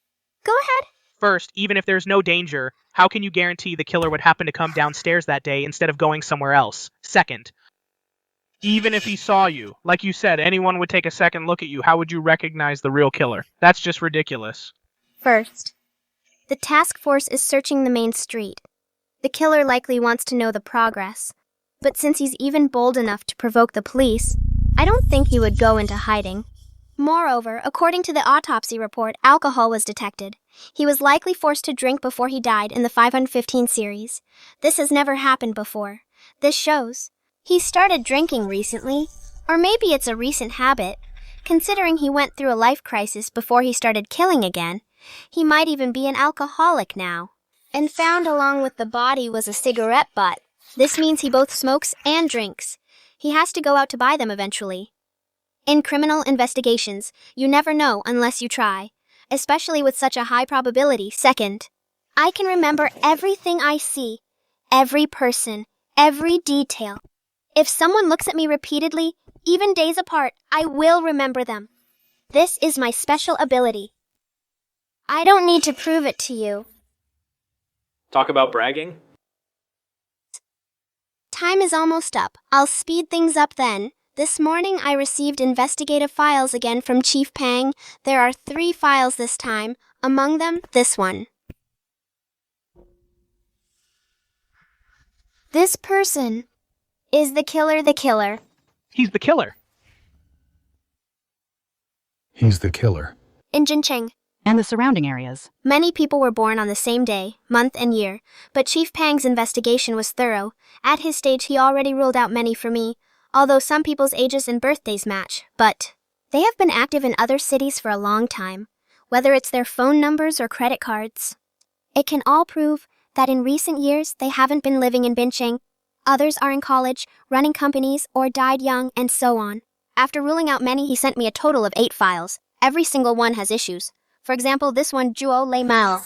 Go ahead. First, even if there's no danger, how can you guarantee the killer would happen to come downstairs that day instead of going somewhere else? Second, even if he saw you, like you said, anyone would take a second look at you, how would you recognize the real killer? That's just ridiculous. First, the task force is searching the main street. The killer likely wants to know the progress, but since he's even bold enough to provoke the police, I don't think he would go into hiding. Moreover, according to the autopsy report, alcohol was detected. He was likely forced to drink before he died in the 515 series. This has never happened before. This shows he started drinking recently, or maybe it's a recent habit. Considering he went through a life crisis before he started killing again, he might even be an alcoholic now. And found along with the body was a cigarette butt. This means he both smokes and drinks. He has to go out to buy them eventually. In criminal investigations, you never know unless you try, especially with such a high probability. Second, I can remember everything I see, every person, every detail. If someone looks at me repeatedly, even days apart, I will remember them. This is my special ability. I don't need to prove it to you. Talk about bragging? Time is almost up. I'll speed things up then. This morning I received investigative files again from Chief Pang. There are 3 files this time, among them this one. This person is the killer. He's the killer. He's the killer. In Jincheng. And the surrounding areas. Many people were born on the same day, month, and year, but Chief Pang's investigation was thorough. At his stage, he already ruled out many for me, although some people's ages and birthdays match. But they have been active in other cities for a long time, whether it's their phone numbers or credit cards. It can all prove that in recent years, they haven't been living in Bincheng. Others are in college, running companies, or died young, and so on. After ruling out many, he sent me a total of 8 files. Every single one has issues. For example, this one, Zhuo Lei Mao.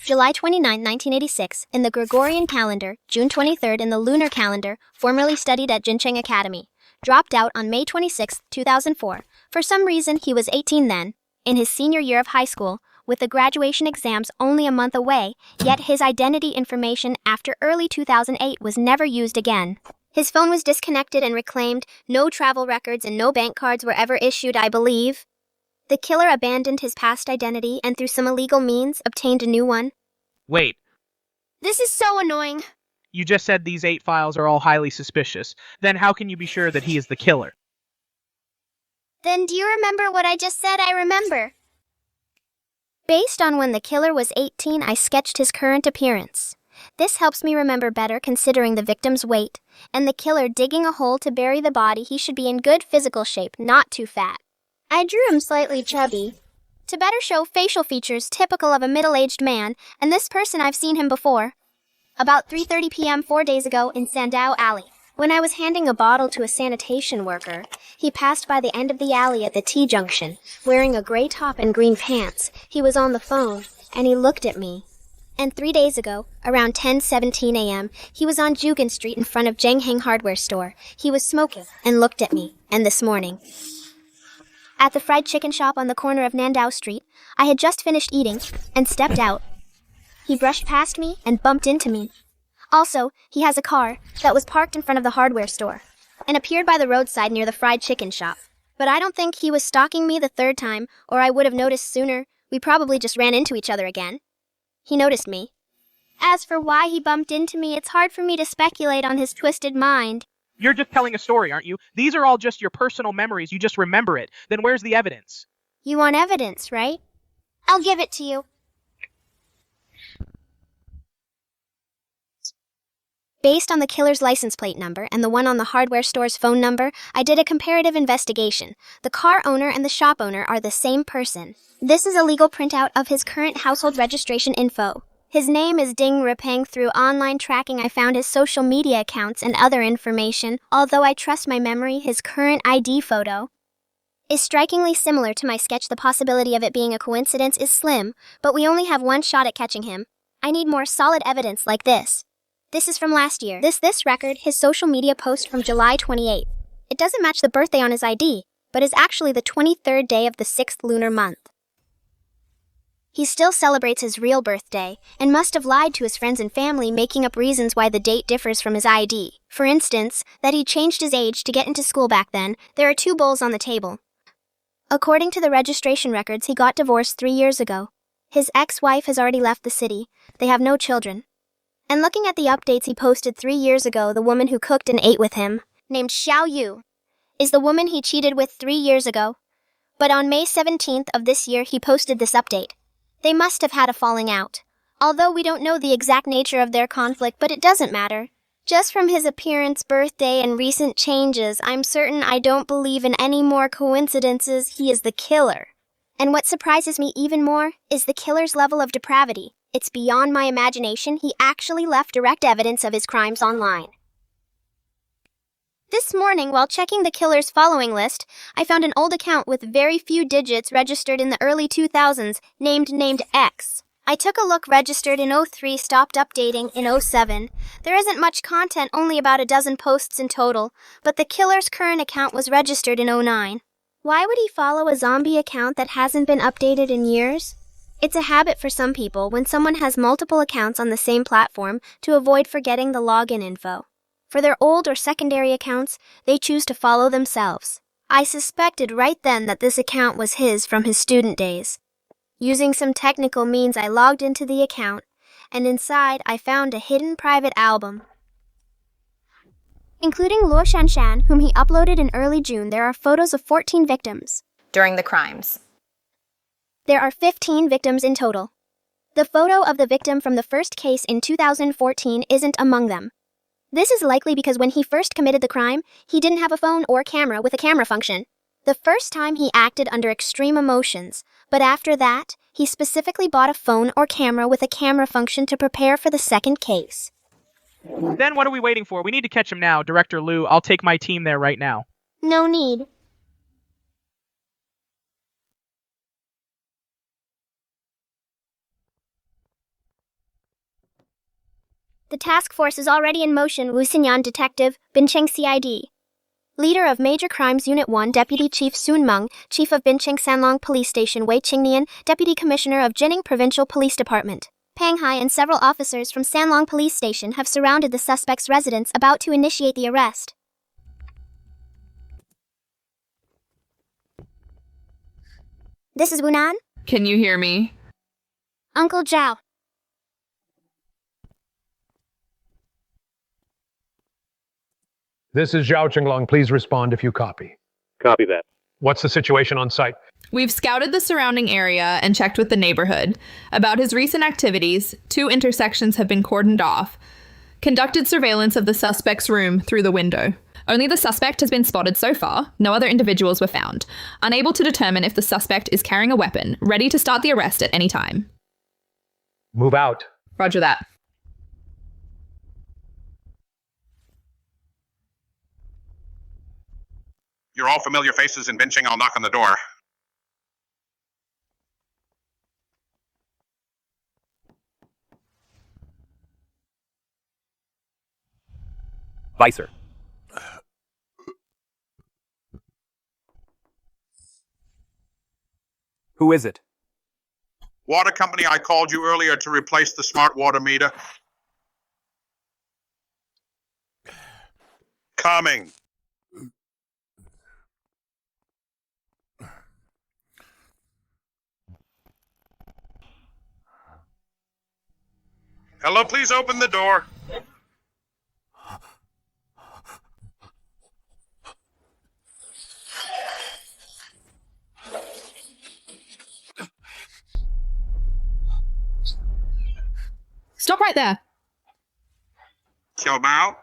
July 29, 1986, in the Gregorian calendar, June 23 in the lunar calendar, formerly studied at Jincheng Academy. Dropped out on May 26, 2004. For some reason, he was 18 then, in his senior year of high school, with the graduation exams only a month away, yet his identity information after early 2008 was never used again. His phone was disconnected and reclaimed, no travel records and no bank cards were ever issued, I believe. The killer abandoned his past identity and through some illegal means obtained a new one. Wait, This is so annoying. you just said these 8 files are all highly suspicious. Then how can you be sure that he is the killer? Then do you remember what I just said? I remember. Based on when the killer was 18, I sketched his current appearance. This helps me remember better considering the victim's weight, and the killer digging a hole to bury the body. He should be in good physical shape, not too fat. I drew him slightly chubby, to better show facial features typical of a middle-aged man, and this person I've seen him before. About 3:30 p.m. 4 days ago in Sandao Alley. When I was handing a bottle to a sanitation worker, he passed by the end of the alley at the T-junction, wearing a gray top and green pants. He was on the phone, and he looked at me. And 3 days ago, around 10:17 a.m., he was on Jugan Street in front of Zhengheng Hardware Store. He was smoking and looked at me. And this morning, at the fried chicken shop on the corner of Nandao Street, I had just finished eating and stepped out. He brushed past me and bumped into me. Also, he has a car that was parked in front of the hardware store and appeared by the roadside near the fried chicken shop. But I don't think he was stalking me the 3rd time, or I would have noticed sooner. We probably just ran into each other again. He noticed me. As for why he bumped into me, it's hard for me to speculate on his twisted mind. You're just telling a story, aren't you? These are all just your personal memories. You just remember it. Then where's the evidence? You want evidence, right? I'll give it to you. Based on the killer's license plate number and the one on the hardware store's phone number, I did a comparative investigation. The car owner and the shop owner are the same person. This is a legal printout of his current household registration info. His name is Ding Ripeng. Through online tracking, I found his social media accounts and other information. Although I trust my memory, his current ID photo is strikingly similar to my sketch. The possibility of it being a coincidence is slim, but we only have one shot at catching him. I need more solid evidence like this. This is from last year. This record, his social media post from July 28th. It doesn't match the birthday on his ID, but is actually the 23rd day of the 6th lunar month. He still celebrates his real birthday, and must have lied to his friends and family, making up reasons why the date differs from his ID. For instance, that he changed his age to get into school back then. There are 2 bowls on the table. According to the registration records, he got divorced 3 years ago. His ex-wife has already left the city. They have no children. And looking at the updates he posted 3 years ago, the woman who cooked and ate with him, named Xiao Yu, is the woman he cheated with 3 years ago. But on May 17th of this year, he posted this update. They must have had a falling out. Although we don't know the exact nature of their conflict, but it doesn't matter. Just from his appearance, birthday, and recent changes, I'm certain I don't believe in any more coincidences. He is the killer. And what surprises me even more is the killer's level of depravity. It's beyond my imagination. He actually left direct evidence of his crimes online. This morning, while checking the killer's following list, I found an old account with very few digits registered in the early 2000s, named X. I took a look, registered in '03, stopped updating in '07. There isn't much content, only about a dozen posts in total, but the killer's current account was registered in '09. Why would he follow a zombie account that hasn't been updated in years? It's a habit for some people, when someone has multiple accounts on the same platform, to avoid forgetting the login info. For their old or secondary accounts, they choose to follow themselves. I suspected right then that this account was his from his student days. Using some technical means, I logged into the account, and inside I found a hidden private album. Including Luo Shanshan, whom he uploaded in early June, there are photos of 14 victims. During the crimes. There are 15 victims in total. The photo of the victim from the first case in 2014 isn't among them. This is likely because when he first committed the crime, he didn't have a phone or camera with a camera function. The first time he acted under extreme emotions, but after that, he specifically bought a phone or camera with a camera function to prepare for the second case. Then what are we waiting for? We need to catch him now. Director Liu, I'll take my team there right now. No need. The task force is already in motion. Wu Xinyan Detective, Bincheng CID. Leader of Major Crimes Unit 1, Deputy Chief Sun Meng, Chief of Bincheng Sanlong Police Station Wei Qingnian, Deputy Commissioner of Jining Provincial Police Department. Pang Hai and several officers from Sanlong Police Station have surrounded the suspect's residence, about to initiate the arrest. This is Wunan? Can you hear me? Uncle Zhao. This is Zhao Qinglong. Please respond if you copy. Copy that. What's the situation on site? We've scouted the surrounding area and checked with the neighborhood. About his recent activities, 2 intersections have been cordoned off. Conducted surveillance of the suspect's room through the window. Only the suspect has been spotted so far. No other individuals were found. Unable to determine if the suspect is carrying a weapon. Ready to start the arrest at any time. Move out. Roger that. You're all familiar faces in Bincheng. I'll knock on the door. Vicer. Who is it? Water company, I called you earlier to replace the smart water meter. Coming. Hello, please open the door. Stop right there. Xiao Mao.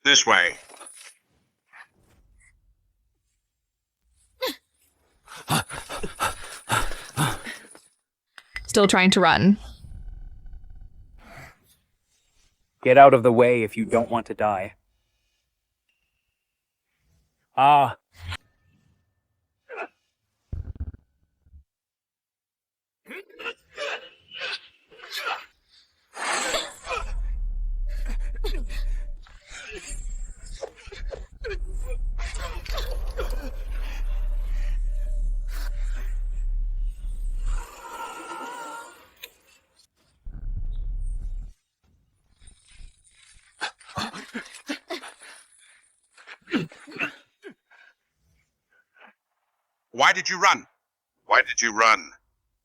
This way. Still trying to run. Get out of the way if you don't want to die. Ah. Why did you run? Why did you run?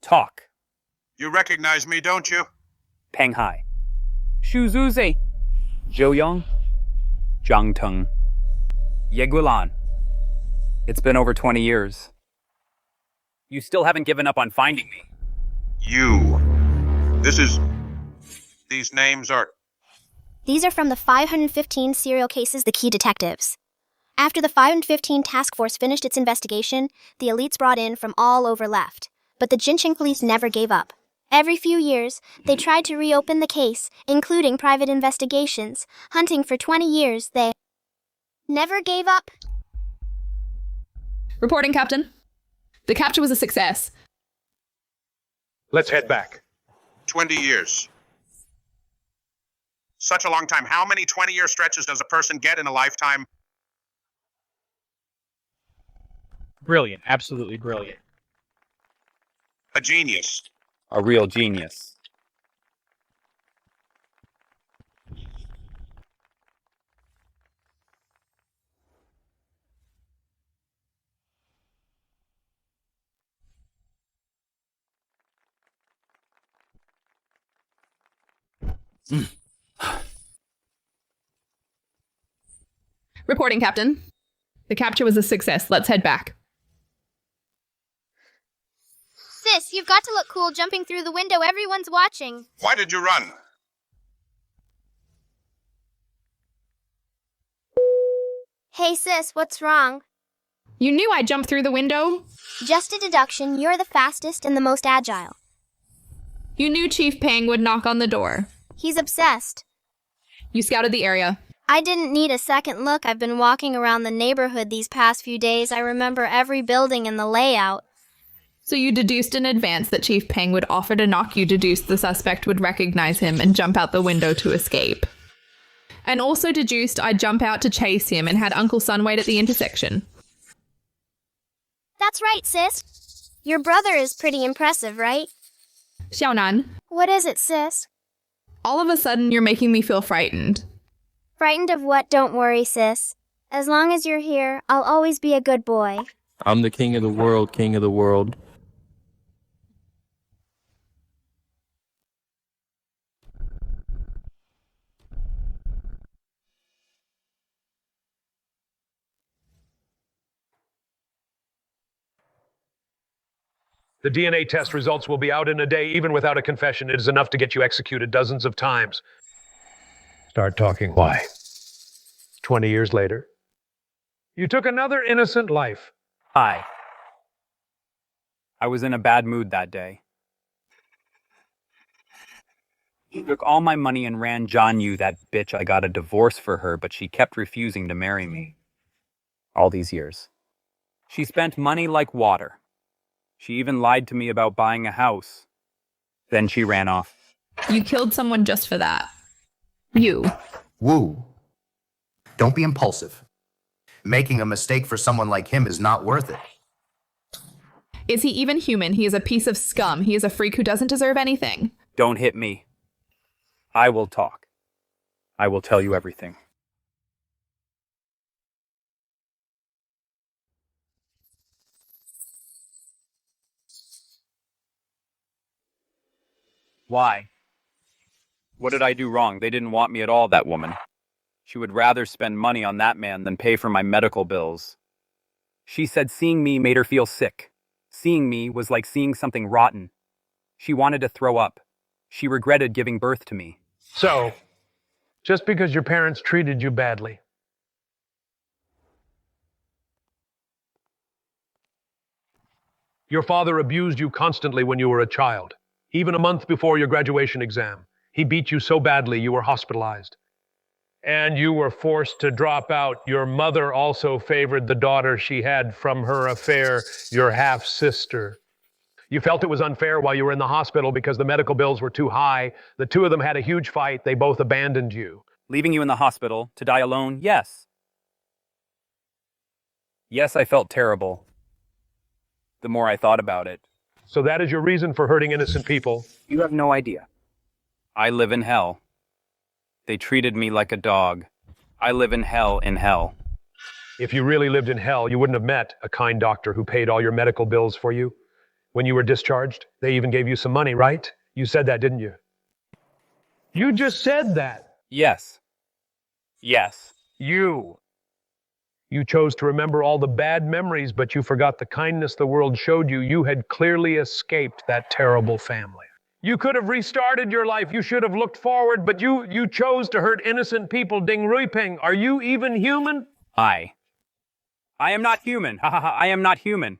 Talk. You recognize me, don't you? Peng Hai. Shu Zuzi. Zhou Yong. Zhang Teng. Ye Guilan. It's been over 20 years. You still haven't given up on finding me. You. These names are... These are from the 515 serial cases, the key detectives. After the 515 task force finished its investigation, the elites brought in from all over left. But the Jincheng police never gave up. Every few years, they tried to reopen the case, including private investigations. Hunting for 20 years, they never gave up. Reporting, Captain. The capture was a success. Let's head back. 20 years. Such a long time. How many 20-year stretches does a person get in a lifetime? Brilliant. Absolutely brilliant. A genius. A real genius. Reporting, Captain. The capture was a success. Let's head back. Sis, you've got to look cool jumping through the window. Everyone's watching. Why did you run? Hey, sis, what's wrong? You knew I jumped through the window? Just a deduction. You're the fastest and the most agile. You knew Chief Pang would knock on the door. He's obsessed. You scouted the area. I didn't need a second look. I've been walking around the neighborhood these past few days. I remember every building and the layout. So you deduced in advance that Chief Pang would offer to knock. You deduced the suspect would recognize him and jump out the window to escape. And also deduced I'd jump out to chase him and had Uncle Sun wait at the intersection. That's right, sis. Your brother is pretty impressive, right? Xiaonan, What is it, sis? all of a sudden you're making me feel frightened. Frightened of what? Don't worry, sis. As long as you're here, I'll always be a good boy. I'm the king of the world, king of the world. The DNA test results will be out in a day. Even without a confession, it is enough to get you executed dozens of times. Start talking. Why? 20 years later, you took another innocent life. Hi. I was in a bad mood that day. She took all my money and ran John Yu, that bitch. I got a divorce for her, but she kept refusing to marry me. All these years. She spent money like water. She even lied to me about buying a house. Then she ran off. You killed someone just for that. You. Woo. Don't be impulsive. Making a mistake for someone like him is not worth it. Is he even human? He is a piece of scum. He is a freak who doesn't deserve anything. Don't hit me. I will talk. I will tell you everything. Why? What did I do wrong? They didn't want me at all, that woman. She would rather spend money on that man than pay for my medical bills. She said seeing me made her feel sick. Seeing me was like seeing something rotten. She wanted to throw up. She regretted giving birth to me. So, just because your parents treated you badly. Your father abused you constantly when you were a child. Even a month before your graduation exam, he beat you so badly you were hospitalized. And you were forced to drop out. Your mother also favored the daughter she had from her affair, your half-sister. You felt it was unfair while you were in the hospital because the medical bills were too high. The two of them had a huge fight. They both abandoned you. Leaving you in the hospital to die alone? Yes. Yes, I felt terrible. The more I thought about it. So that is your reason for hurting innocent people? You have no idea. I live in hell. They treated me like a dog. I live in hell in hell. If you really lived in hell, you wouldn't have met a kind doctor who paid all your medical bills for you. When you were discharged, they even gave you some money, right? You said that, didn't you? You just said that. Yes. Yes. You chose to remember all the bad memories, but you forgot the kindness the world showed you. You had clearly escaped that terrible family. You could have restarted your life. You should have looked forward, but you chose to hurt innocent people. Ding Ruiping, are you even human? I am not human. Ha ha ha, I am not human.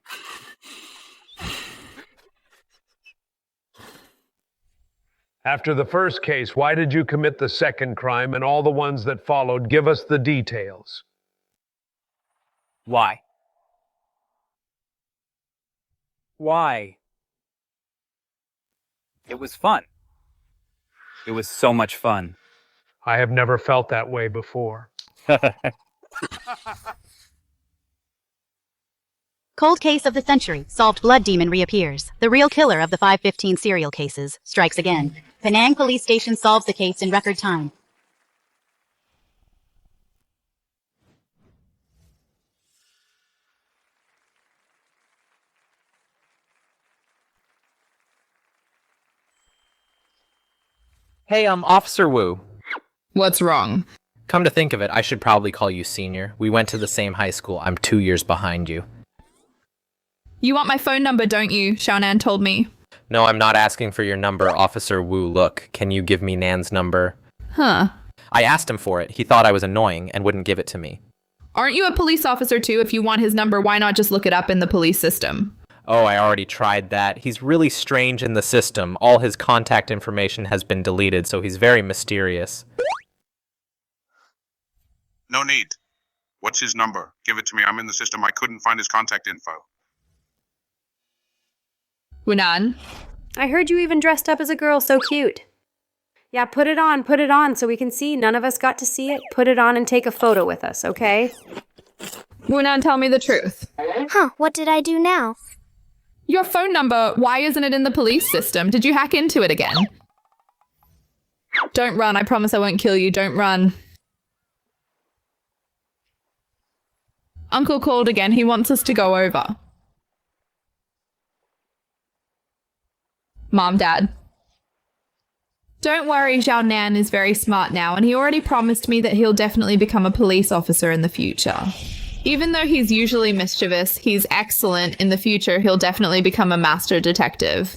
After the first case, why did you commit the second crime and all the ones that followed? Give us the details. Why? Why? It was fun. It was so much fun. I have never felt that way before. Cold case of the century. Solved blood demon reappears. The real killer of the 515 serial cases strikes again. Penang Police Station solves the case in record time. Hey, Officer Wu. What's wrong? Come to think of it, I should probably call you senior. We went to the same high school. I'm 2 years behind you. You want my phone number, don't you? Xiaonan told me. No, I'm not asking for your number, Officer Wu. Look, can you give me Nan's number? Huh. I asked him for it. He thought I was annoying and wouldn't give it to me. Aren't you a police officer too? If you want his number, why not just look it up in the police system? Oh, I already tried that. He's really strange in the system. All his contact information has been deleted, so he's very mysterious. No need. What's his number? Give it to me. I'm in the system. I couldn't find his contact info. Wunan? I heard you even dressed up as a girl. So cute. Yeah, put it on so we can see. None of us got to see it. Put it on and take a photo with us, okay? Wunan, tell me the truth. Huh, what did I do now? Your phone number, why isn't it in the police system? Did you hack into it again? Don't run, I promise I won't kill you. Don't run. Uncle called again. He wants us to go over. Mom, Dad. Don't worry, Zhao Nan is very smart now, and he already promised me that he'll definitely become a police officer in the future. Even though he's usually mischievous, he's excellent. In the future, he'll definitely become a master detective.